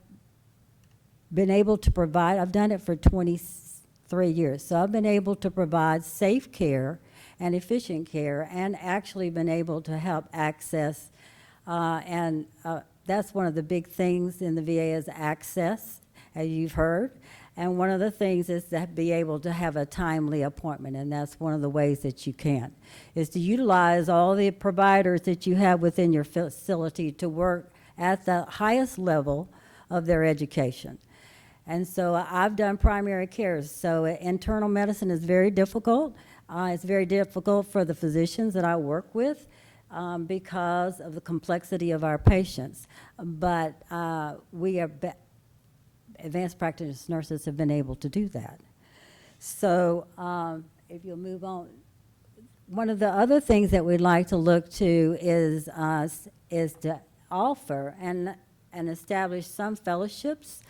been able to provide, I've done it for 23 years, so I've been able to provide safe care and efficient care, and actually been able to help access, that's one of the big things in the VA is access, as you've heard. And one of the things is to be able to have a timely appointment, and that's one of the ways that you can, is to utilize all the providers that you have within your facility to work at the highest level of their education. And so I've done primary care, so internal medicine is very difficult. It's very difficult for the physicians that I work with because of the complexity of our patients. But we are advanced practice nurses have been able to do that. So if you'll move on. One of the other things that we'd like to look to is to offer and establish some fellowships.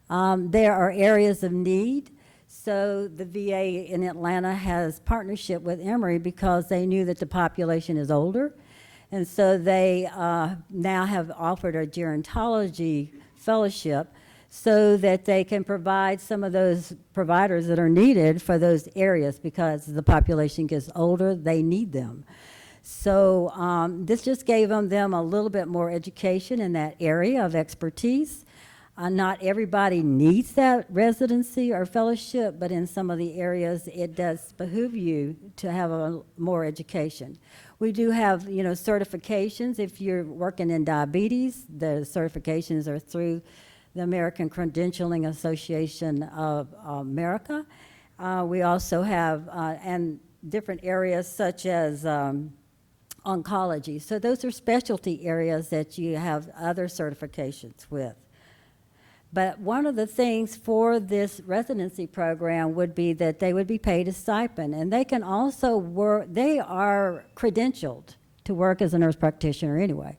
There are areas of need. So the VA in Atlanta has partnership with Emory because they knew that the population is older. And so they now have offered a gerontology fellowship so that they can provide some of those providers that are needed for those areas, because the population gets older, they need them. So this just gave them a little bit more education in that area of expertise. Not everybody needs that residency or fellowship, but in some of the areas it does behoove you to have a more education. We do have, certifications. If you're working in diabetes, the certifications are through the American Credentialing Association of America. We also have, and different areas such as oncology. So those are specialty areas that you have other certifications with. But one of the things for this residency program would be that they would be paid a stipend, and they can also work, they are credentialed to work as a nurse practitioner anyway.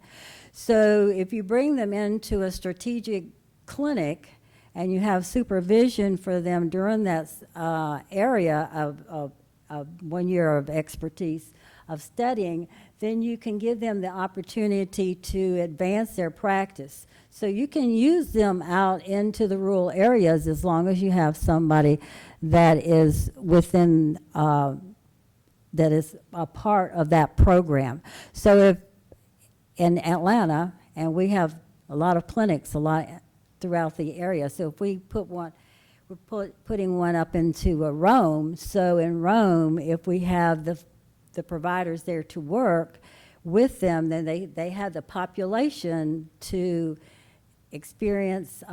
So if you bring them into a strategic clinic and you have supervision for them during that area of 1 year of expertise of studying, then you can give them the opportunity to advance their practice. So you can use them out into the rural areas as long as you have somebody that is within, that is a part of that program. So if in Atlanta, and we have a lot of clinics throughout the area, so if we put one, we're putting one up into Rome. So in Rome, if we have the providers there to work with them, then they have the population to experience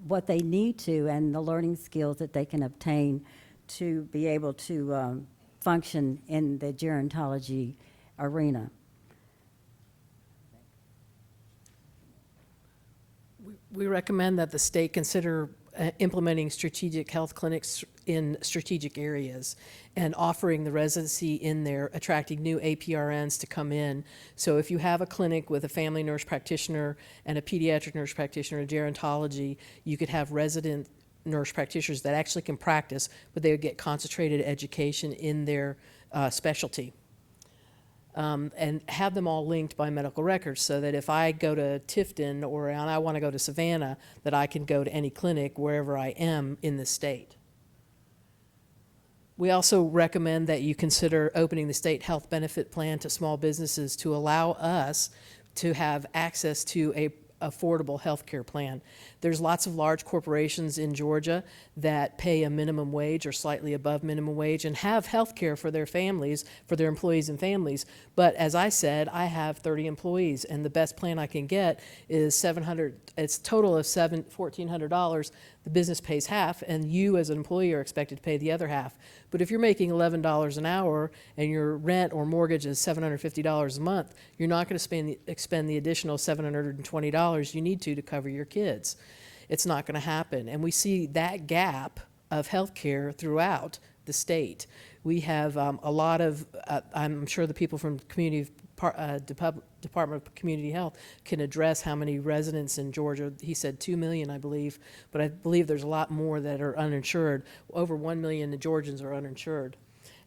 what they need to and the learning skills that they can obtain to be able to function in the gerontology arena. We recommend that the state consider implementing strategic health clinics in strategic areas and offering the residency in there, attracting new APRNs to come in. So if you have a clinic with a family nurse practitioner and a pediatric nurse practitioner in gerontology, you could have resident nurse practitioners that actually can practice, but they would get concentrated education in their specialty. And have them all linked by medical records, so that if I go to Tifton and I want to go to Savannah, that I can go to any clinic wherever I am in the state. We also recommend that you consider opening the state health benefit plan to small businesses to allow us to have access to a affordable health care plan. There's lots of large corporations in Georgia that pay a minimum wage or slightly above minimum wage and have health care for their families, for their employees and families. But as I said, I have 30 employees, and the best plan I can get is $700, it's a total of $1,400. The business pays half, and you as an employee are expected to pay the other half. But if you're making $11 an hour and your rent or mortgage is $750 a month, you're not going to expend the additional $720 you need to cover your kids. It's not going to happen. And we see that gap of health care throughout the state. We have a lot of, I'm sure the people from Department of Community Health can address how many residents in Georgia. He said 2 million, I believe, but I believe there's a lot more that are uninsured. Over 1 million Georgians are uninsured.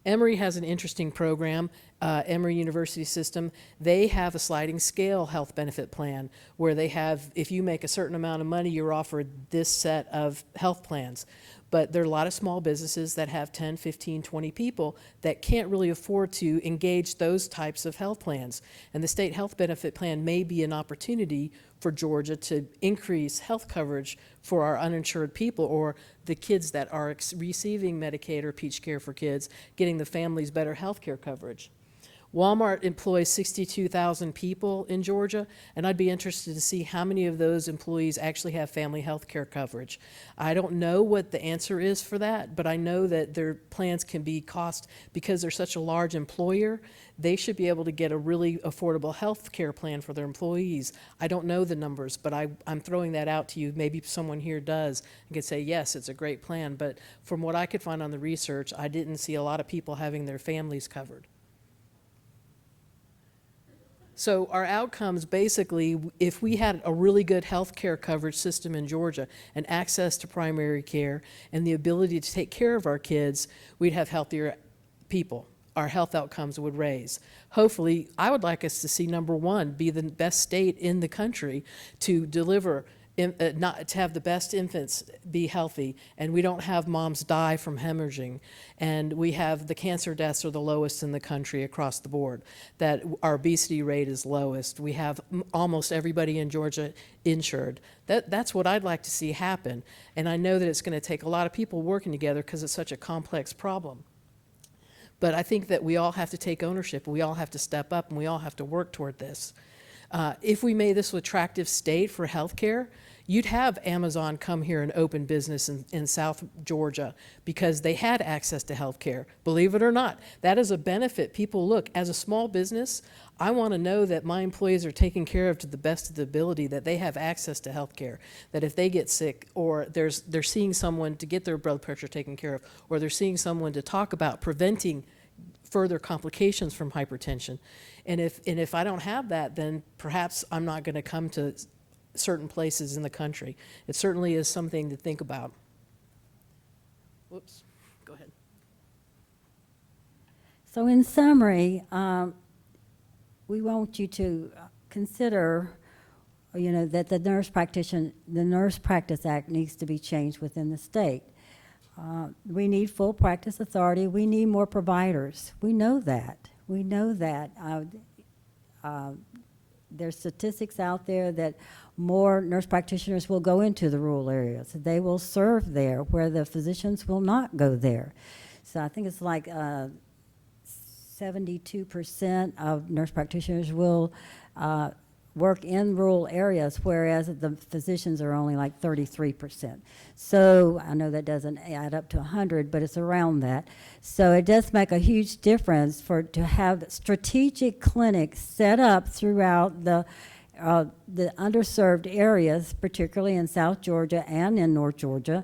Emory has an interesting program, Emory University System. They have a sliding scale health benefit plan where they have, if you make a certain amount of money, you're offered this set of health plans. But there are a lot of small businesses that have 10, 15, 20 people that can't really afford to engage those types of health plans. And the state health benefit plan may be an opportunity for Georgia to increase health coverage for our uninsured people, or the kids that are receiving Medicaid or Peach Care for Kids, getting the families better health care coverage. Walmart employs 62,000 people in Georgia, and I'd be interested to see how many of those employees actually have family health care coverage. I don't know what the answer is for that, but I know that their plans can be cost, because they're such a large employer, they should be able to get a really affordable health care plan for their employees. I don't know the numbers, but I'm throwing that out to you. Maybe someone here does and can say, yes, it's a great plan, but from what I could find on the research, I didn't see a lot of people having their families covered. So our outcomes, basically, if we had a really good health care coverage system in Georgia and access to primary care and the ability to take care of our kids, we'd have healthier people. Our health outcomes would raise. Hopefully, I would like us to see, number one, be the best state in the country to deliver not to have the best infants be healthy, and we don't have moms die from hemorrhaging, and we have the cancer deaths are the lowest in the country across the board, that our obesity rate is lowest, we have almost everybody in Georgia insured. That's what I'd like to see happen, and I know that it's going to take a lot of people working together because it's such a complex problem. But I think that we all have to take ownership, we all have to step up, and we all have to work toward this. If we made this an attractive state for healthcare, you'd have Amazon come here and open business in South Georgia because they had access to healthcare. Believe it or not, that is a benefit. People look, as a small business, I want to know that my employees are taken care of to the best of the ability, that they have access to healthcare, that if they get sick or they're seeing someone to get their blood pressure taken care of, or they're seeing someone to talk about preventing further complications from hypertension. And if I don't have that, then perhaps I'm not going to come to certain places in the country. It certainly is something to think about. Whoops, go ahead. So in summary, we want you to consider, that the Nurse Practice Act needs to be changed within the state. We need full practice authority. We need more providers. We know that. We know that. There's statistics out there that more nurse practitioners will go into the rural areas. They will serve there where the physicians will not go there. So I think it's like 72% of nurse practitioners will work in rural areas, whereas the physicians are only like 33%. So I know that doesn't add up to 100, but it's around that. So it does make a huge difference to have strategic clinics set up throughout the underserved areas, particularly in South Georgia and in North Georgia,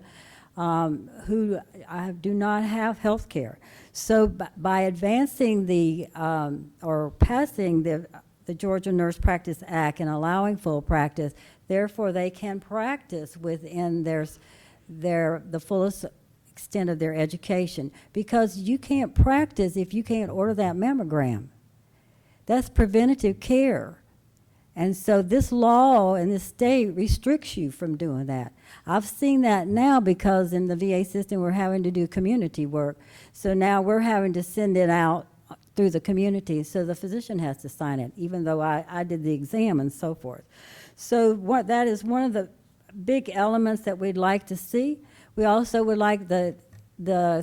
who do not have health care. So by advancing or passing the Georgia Nurse Practice Act and allowing full practice, therefore they can practice within the fullest extent of their education, because you can't practice if you can't order that mammogram. That's preventative care. And so this law in this state restricts you from doing that. I've seen that now because in the VA system we're having to do community work. So now we're having to send it out through the community, so the physician has to sign it, even though I did the exam and so forth. So that is one of the big elements that we'd like to see. We also would like the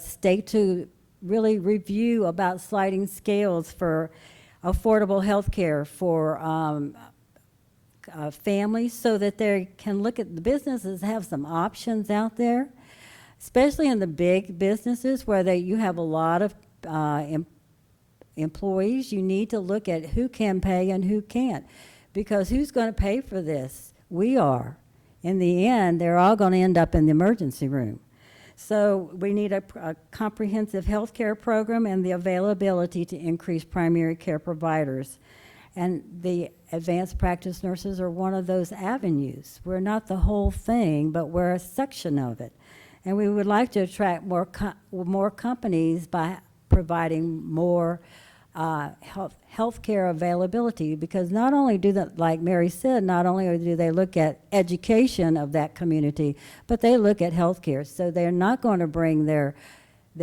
state to really review about sliding scales for affordable health care for families, so that they can look at the businesses, have some options out there, especially in the big businesses where you have a lot of employees. You need to look at who can pay and who can't, because who's going to pay for this? We are. In the end, they're all going to end up in the emergency room. So we need a comprehensive health care program and the availability to increase primary care providers. And the advanced practice nurses are one of those avenues. We're not the whole thing, but we're a section of it. And we would like to attract more companies by providing more health care availability, because not only do that, like Mary said, not only do they look at education of that community, but they look at health care. So they're not going to bring their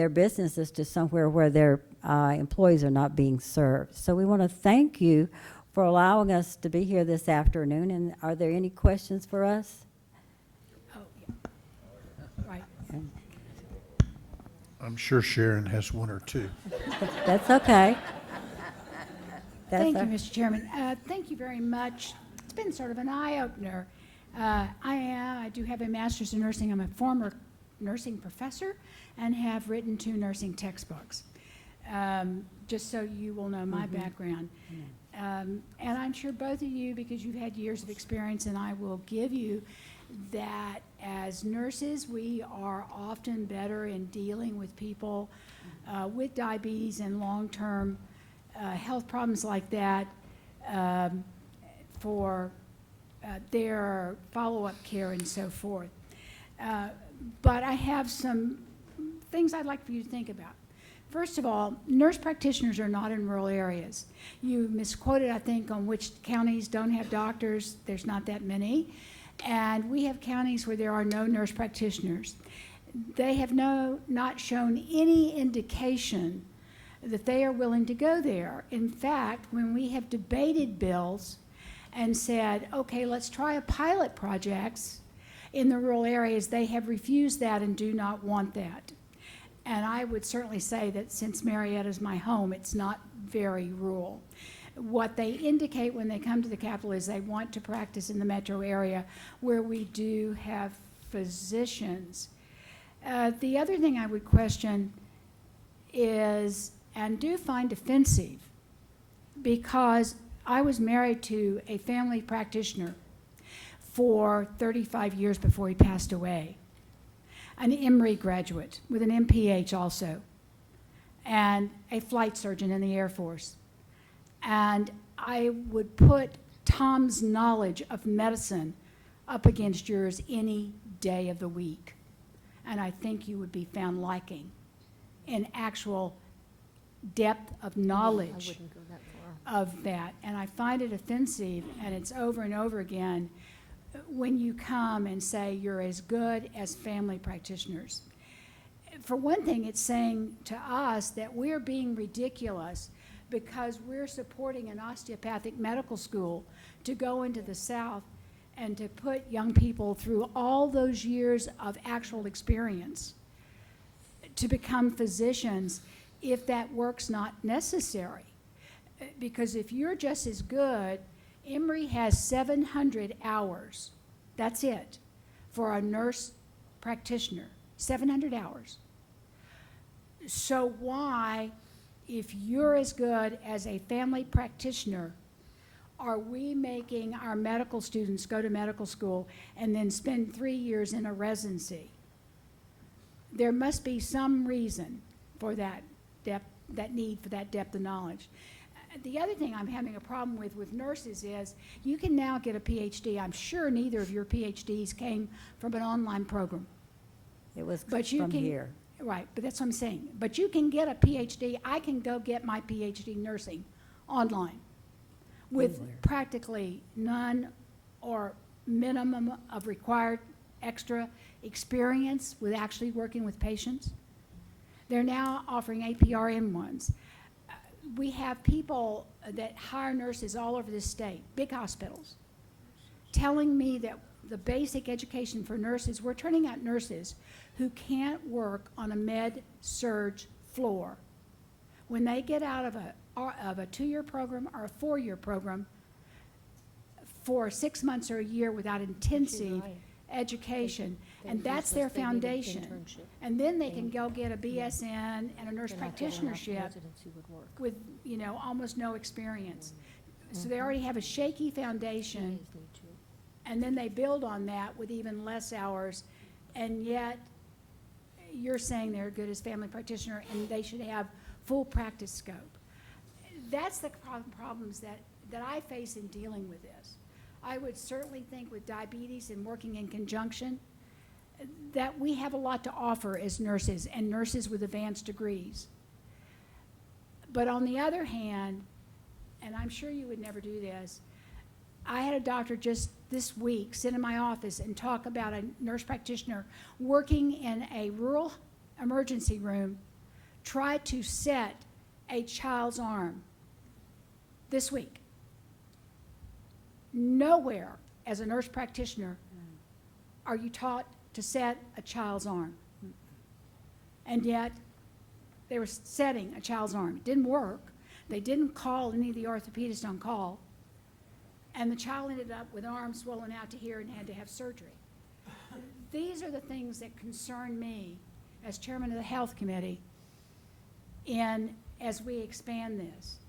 businesses to somewhere where their employees are not being served. So we want to thank you for allowing us to be here this afternoon. And are there any questions for us? Oh, yeah. Right. I'm sure Sharon has one or two. That's okay. Thank you, Mr. Chairman. Thank you very much. It's been sort of an eye-opener. I do have a master's in nursing. I'm a former nursing professor and have written 2 nursing textbooks, just so you will know my background. And I'm sure both of you, because you've had years of experience, and I will give you that as nurses, we are often better in dealing with people with diabetes and long-term health problems like that for their follow-up care and so forth. But I have some things I'd like for you to think about. First of all, nurse practitioners are not in rural areas. You misquoted, I think, on which counties don't have doctors. There's not that many. And we have counties where there are no nurse practitioners. They have not shown any indication that they are willing to go there. In fact, when we have debated bills and said, okay, let's try a pilot projects in the rural areas, they have refused that and do not want that. And I would certainly say that since Marietta is my home, it's not very rural. What they indicate when they come to the capital is they want to practice in the metro area where we do have physicians. The other thing I would question is, and do find offensive, because I was married to a family practitioner for 35 years before he passed away, an Emory graduate with an MPH also, and a flight surgeon in the Air Force. And I would put Tom's knowledge of medicine up against yours any day of the week. And I think you would be found lacking in actual depth of knowledge I wouldn't go that far. of that. And I find it offensive, and it's over and over again when you come and say you're as good as family practitioners. For one thing, it's saying to us that we're being ridiculous because we're supporting an osteopathic medical school to go into the South and to put young people through all those years of actual experience to become physicians if that work's not necessary. Because if you're just as good, Emory has 700 hours, that's it, for a nurse practitioner, 700 hours. So why, if you're as good as a family practitioner, are we making our medical students go to medical school and then spend 3 years in a residency? There must be some reason for that depth, that need for that depth of knowledge. The other thing I'm having a problem with nurses is you can now get a PhD. I'm sure neither of your PhDs came from an online program. It was But you from can, here. Right, but that's what I'm saying. But you can get a PhD. I can go get my PhD nursing online with practically none or minimum of required extra experience with actually working with patients. They're now offering APRN ones. We have people that hire nurses all over the state, big hospitals, telling me that the basic education for nurses, we're turning out nurses who can't work on a med-surg floor. When they get out of a 2-year program or a 4-year program for 6 months or a year without intensive education, and that's their foundation. And then they can go get a BSN and a nurse practitionership with, you know, almost no experience. So they already have a shaky foundation, and then they build on that with even less hours, and yet you're saying they're good as family practitioner and they should have full practice scope. That's the problems that I face in dealing with this. I would certainly think with diabetes and working in conjunction that we have a lot to offer as nurses and nurses with advanced degrees. But on the other hand, and I'm sure you would never do this, I had a doctor just this week sit in my office and talk about a nurse practitioner working in a rural emergency room, try to set a child's arm this week. Nowhere as a nurse practitioner are you taught to set a child's arm. And yet they were setting a child's arm. It didn't work. They didn't call any of the orthopedists on call. And the child ended up with arms swollen out to here and had to have surgery. These are the things that concern me as chairman of the health committee as we expand this.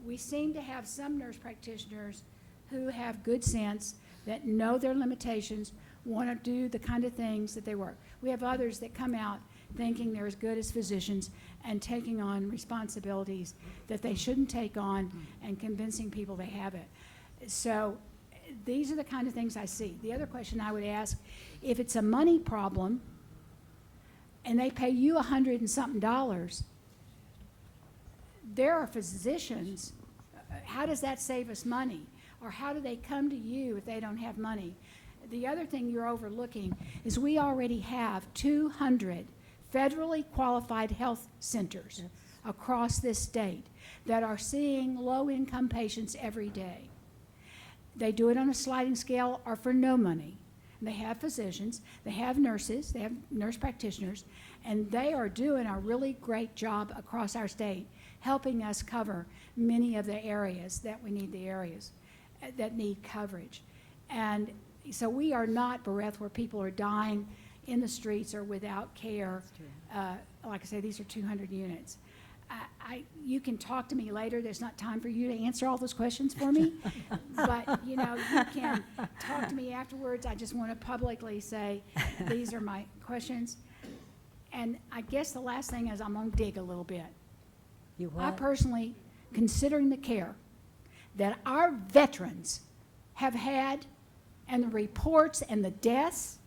We seem to have some nurse practitioners who have good sense, that know their limitations, want to do the kind of things that they work. We have others that come out thinking they're as good as physicians and taking on responsibilities that they shouldn't take on and convincing people they have it. So these are the kind of things I see. The other question I would ask, if it's a money problem and they pay you $100 and something, there are physicians, how does that save us money? Or how do they come to you if they don't have money? the other thing you're overlooking is we already have 200 federally qualified health centers across this state that are seeing low-income patients every day. They do it on a sliding scale or for no money. They have physicians, they have nurses, they have nurse practitioners, and they are doing a really great job across our state, helping us cover many of the areas that we need, the areas that need coverage. And so we are not bereft where people are dying in the streets or without care. Like I say, these are 200 units. You can talk to me later. There's not time for you to answer all those questions for me. But, you know, you can talk to me afterwards. I just want to publicly say, these are my questions. And I guess the last thing is I'm going to dig a little bit. You I what? personally, considering the care that our veterans have had and the reports and the deaths,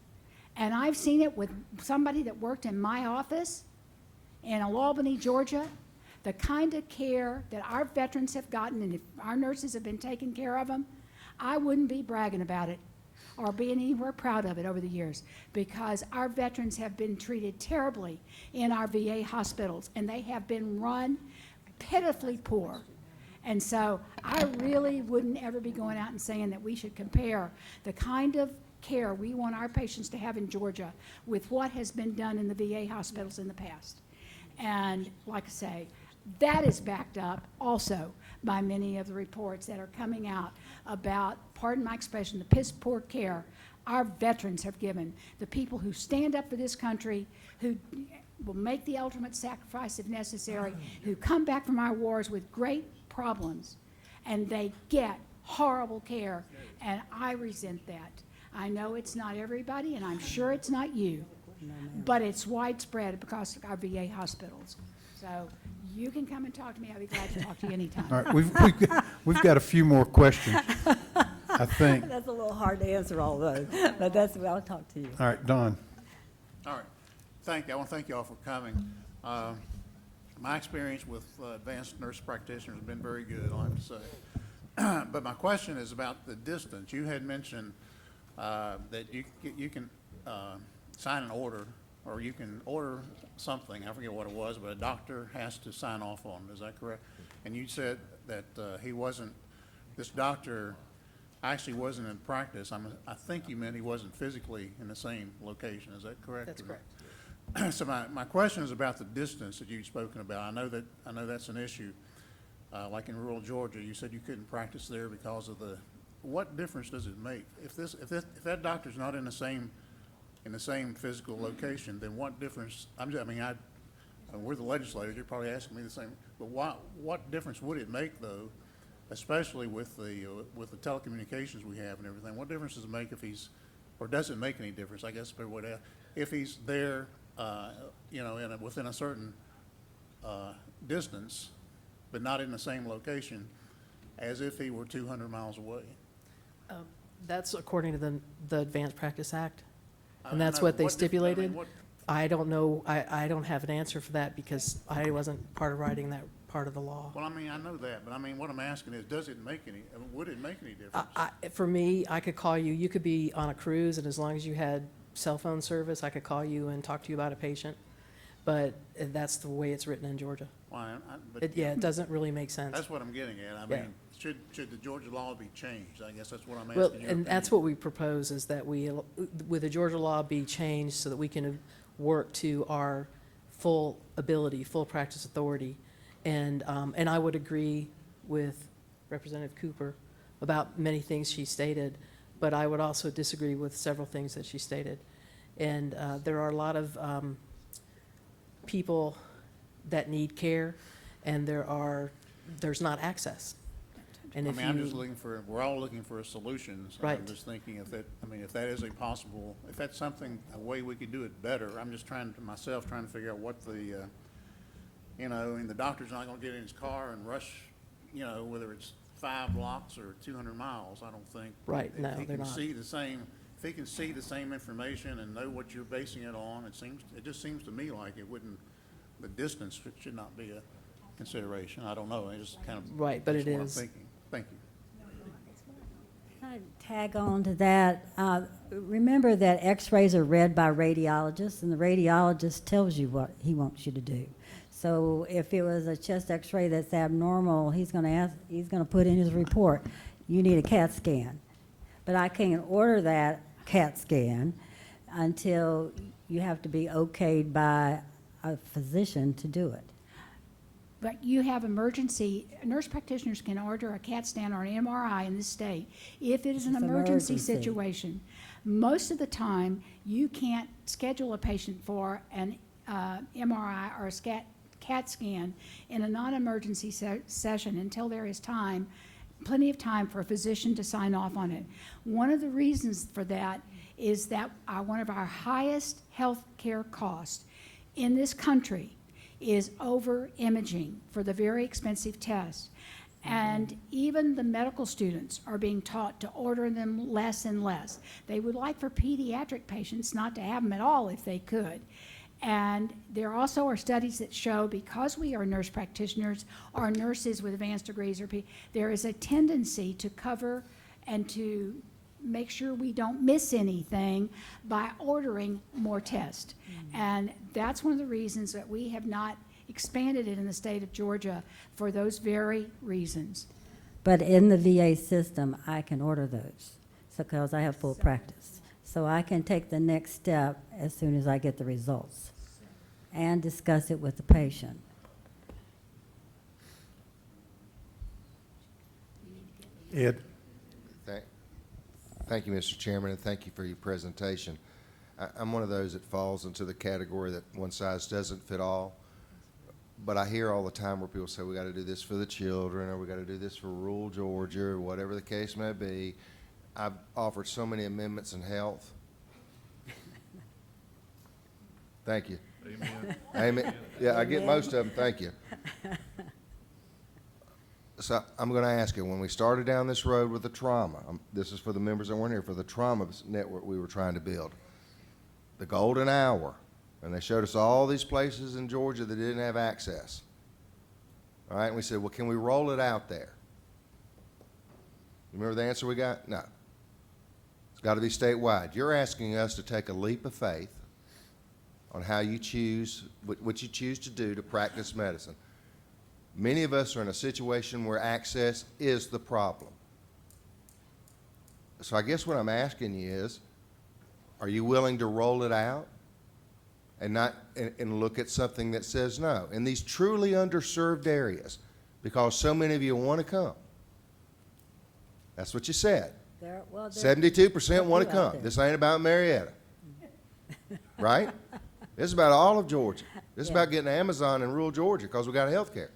and I've seen it with somebody that worked in my office in Albany, Georgia, the kind of care that our veterans have gotten, and if our nurses have been taking care of them, I wouldn't be bragging about it or being anywhere proud of it over the years, because our veterans have been treated terribly in our VA hospitals, and they have been run pitifully poor. And so I really wouldn't ever be going out and saying that we should compare the kind of care we want our patients to have in Georgia with what has been done in the VA hospitals in the past. And like I say, that is backed up also by many of the reports that are coming out about, pardon my expression, the piss poor care our veterans have given, the people who stand up for this country, who will make the ultimate sacrifice if necessary, who come back from our wars with great problems, and they get horrible care, and I resent that. I know it's not everybody, and I'm sure it's not you, but it's widespread because of our VA hospitals. So you can come and talk to me. I'll be glad to talk to you anytime. All right, we've got a few more questions, I think. That's a little hard to answer all those, but that's, I'll talk to you. All right, Don. All right. Thank you. I want to thank you all for coming. My experience with advanced nurse practitioners has been very good, I have to say. But my question is about the distance. You had mentioned that you can sign an order, or you can order something, I forget what it was, but a doctor has to sign off on it. Is that correct? And you said that this doctor actually wasn't in practice. I think you meant he wasn't physically in the same location. Is that correct? That's correct. So my question is about the distance that you've spoken about. I know that's an issue. Like in rural Georgia, you said you couldn't practice there because of what difference does it make? If that doctor's not in the same physical location, then what difference? We're the legislators. You're probably asking me the same. But what difference would it make, though, especially with the telecommunications we have and everything? What difference does it make if or does it make any difference? I guess if he's there, within a certain distance, but not in the same location, as if he were 200 miles away. That's according to the Advanced Practice Act, and I that's know, what they what stipulated. I don't know, I don't have an answer for that because I wasn't part of writing that part of the law. Well, I know that, but what I'm asking is, would it make any difference? For me, I could call you, you could be on a cruise, and as long as you had cell phone service, I could call you and talk to you about a patient, but that's the way it's written in Georgia. Well, It doesn't really make sense. That's what I'm getting at. Should the Georgia law be changed? I guess that's what I'm asking. Well, and that's what we propose, is that with the Georgia law be changed so that we can work to our full ability, full practice authority. And I would agree with Representative Cooper about many things she stated, but I would also disagree with several things that she stated. And there are a lot of people that need care, and there's not access. And I'm just we're all looking for a solution. So Right. I'm just thinking if that is if that's something, a way we could do it better. I'm just trying to figure out what and the doctor's not going to get in his car and rush, whether it's 5 blocks or 200 miles. I don't think. Right. No, if he they're can not. see if he can see the same information and know what you're basing it on, it just seems to me like the distance should not be a consideration. I don't know. I just kind of Right, but that's it what is. I'm thinking. Thank you. Can I tag on to that? Remember that x-rays are read by radiologists, and the radiologist tells you what he wants you to do. So if it was a chest x-ray that's abnormal, he's going to put in his report, you need a CAT scan. But I can't order that CAT scan until you have to be okayed by a physician to do it. But you have emergency, nurse practitioners can order a CAT scan or an MRI in this state if it is an It's emergency emergency. situation. Most of the time, you can't schedule a patient for an MRI or a CAT scan in a non-emergency session until there is time, plenty of time for a physician to sign off on it. One of the reasons for that is that one of our highest health care costs in this country is over imaging for the very expensive tests. And even the medical students are being taught to order them less and less. They would like for pediatric patients not to have them at all if they could. And there also are studies that show, because we are nurse practitioners or nurses with advanced degrees, there is a tendency to cover and to make sure we don't miss anything by ordering more tests. And that's one of the reasons that we have not expanded it in the state of Georgia, for those very reasons. But in the VA system, I can order those because I have full practice. So I can take the next step as soon as I get the results and discuss it with the patient. Ed? Thank you, Mr. Chairman, and thank you for your presentation. I'm one of those that falls into the category that one size doesn't fit all. But I hear all the time where people say, we got to do this for the children, or we got to do this for rural Georgia, or whatever the case may be. I've offered so many amendments in health. Thank you. Amen. Amen. Yeah, I get most of them. Thank you. So I'm going to ask you, when we started down this road with the trauma, this is for the members that weren't here, for the trauma network we were trying to build, the golden hour, and they showed us all these places in Georgia that didn't have access. All right, and we said, well, can we roll it out there? You remember the answer we got? No. It's got to be statewide. You're asking us to take a leap of faith on how you choose, what you choose to do to practice medicine. Many of us are in a situation where access is the problem. So I guess what I'm asking you is, are you willing to roll it out and look at something that says no in these truly underserved areas, because so many of you want to come? That's what you said. 72% want to come. This ain't about Marietta, right? This is about all of Georgia. This is about getting Amazon in rural Georgia because we got health care.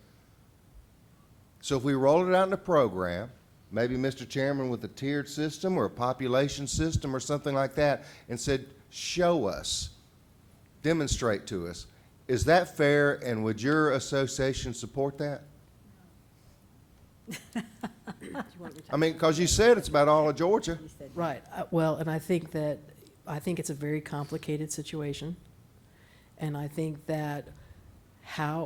So if we roll it out in a program, maybe, Mr. Chairman, with a tiered system or a population system or something like that, and said, show us, demonstrate to us, is that fair, and would your association support that? I mean, because you said it's about all of Georgia. Right. Well, and I think it's a very complicated situation. And I think that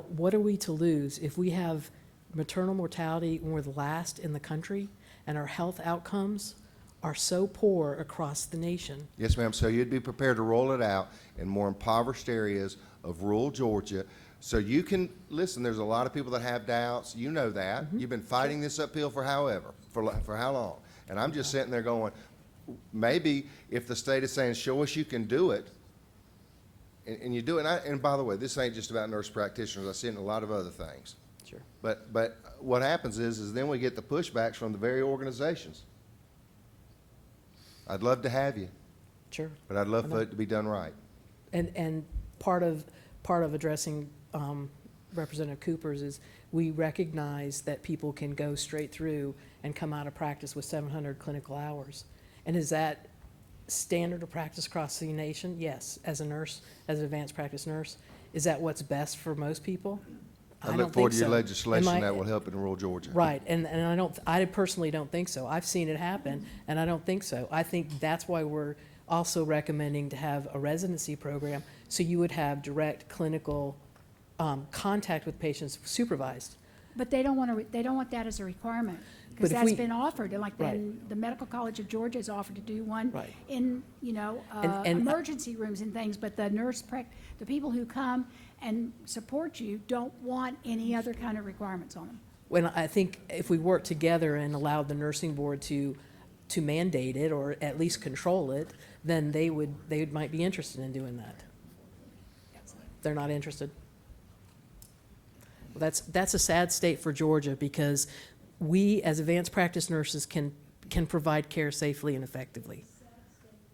what are we to lose if we have maternal mortality when we're the last in the country and our health outcomes are so poor across the nation? Yes, ma'am. So you'd be prepared to roll it out in more impoverished areas of rural Georgia. So you can, listen, there's a lot of people that have doubts. You know that. You've been fighting this uphill for how long? And I'm just sitting there going, maybe if the state is saying, show us you can do it, and you do it. And by the way, this ain't just about nurse practitioners. I see it in a lot of other things. Sure. But what happens is then we get the pushbacks from the very organizations. I'd love to have you. Sure. But I'd love for it to be done right. And part of addressing Representative Cooper's is we recognize that people can go straight through and come out of practice with 700 clinical hours. And is that standard of practice across the nation? Yes. As a nurse, as an advanced practice nurse, is that what's best for most people? I look forward to your legislation that will help in rural Georgia. Right, and I personally don't think so. I've seen it happen, and I don't think so. I think that's why we're also recommending to have a residency program, so you would have direct clinical contact with patients supervised. But they don't want that as a requirement, because But if that's we- been offered, and like Right. then the Medical College of Georgia has offered to do one Right. in, And- emergency rooms and things, but the people who come and support you don't want any other kind of requirements on them. When I think if we work together and allowed the nursing board to mandate it or at least control it, then they might be interested in doing that. They're not interested. Well, that's a sad state for Georgia, because we as advanced practice nurses can provide care safely and effectively.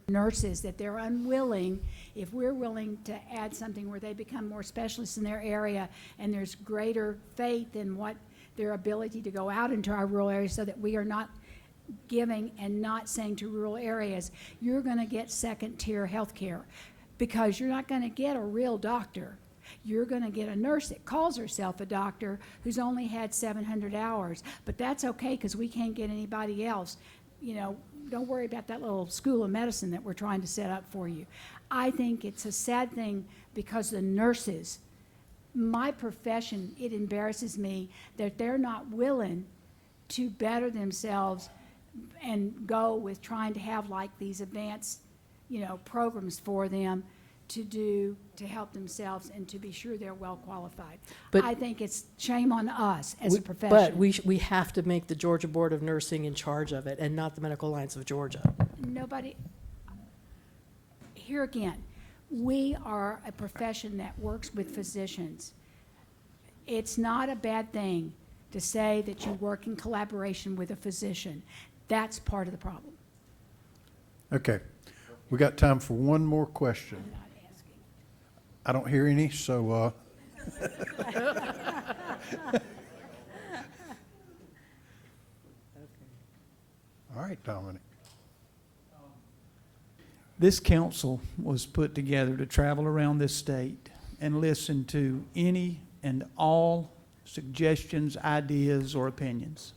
Nurses, that they're unwilling, if we're willing to add something where they become more specialists in their area, and there's greater faith in what their ability to go out into our rural areas, so that we are not giving and not saying to rural areas, you're going to get second-tier health care, because you're not going to get a real doctor. You're going to get a nurse that calls herself a doctor who's only had 700 hours, but that's okay, because we can't get anybody else. Don't worry about that little school of medicine that we're trying to set up for you. I think it's a sad thing, because the nurses, my profession, it embarrasses me that they're not willing to better themselves and go with trying to have like these advanced, programs for them to help themselves and to be sure they're well qualified. But- I think it's shame on us as a profession. But we have to make the Georgia Board of Nursing in charge of it, and not the Medical Alliance of Georgia. Nobody, here again, we are a profession that works with physicians. It's not a bad thing to say that you work in collaboration with a physician. That's part of the problem. Okay. We got time for one more question. I don't hear any, so, all right, Dominic. This council was put together to travel around this state and listen to any and all suggestions, ideas, or opinions.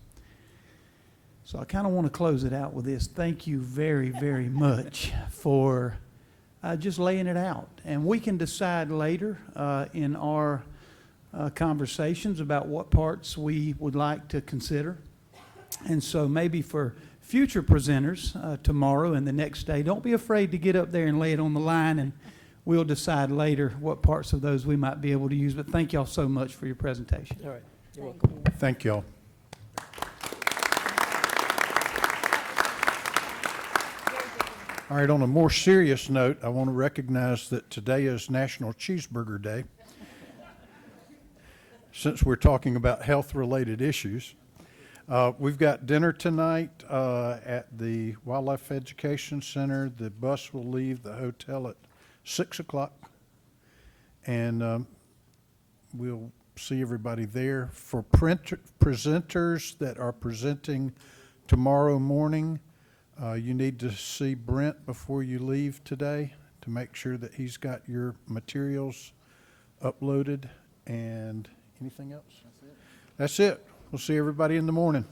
So I kind of want to close it out with this. Thank you very, very much for just laying it out. And we can decide later in our conversations about what parts we would like to consider. And so maybe for future presenters tomorrow and the next day, don't be afraid to get up there and lay it on the line, and we'll decide later what parts of those we might be able to use. But thank y'all so much for your presentation. All right. You're welcome. Thank y'all. All right, on a more serious note, I want to recognize that today is National Cheeseburger Day. Since we're talking about health-related issues, we've got dinner tonight at the Wildlife Education Center. The bus will leave the hotel at 6 o'clock, and we'll see everybody there. For presenters that are presenting tomorrow morning, you need to see Brent before you leave today to make sure that he's got your materials uploaded. And anything else? That's it. We'll see everybody in the morning.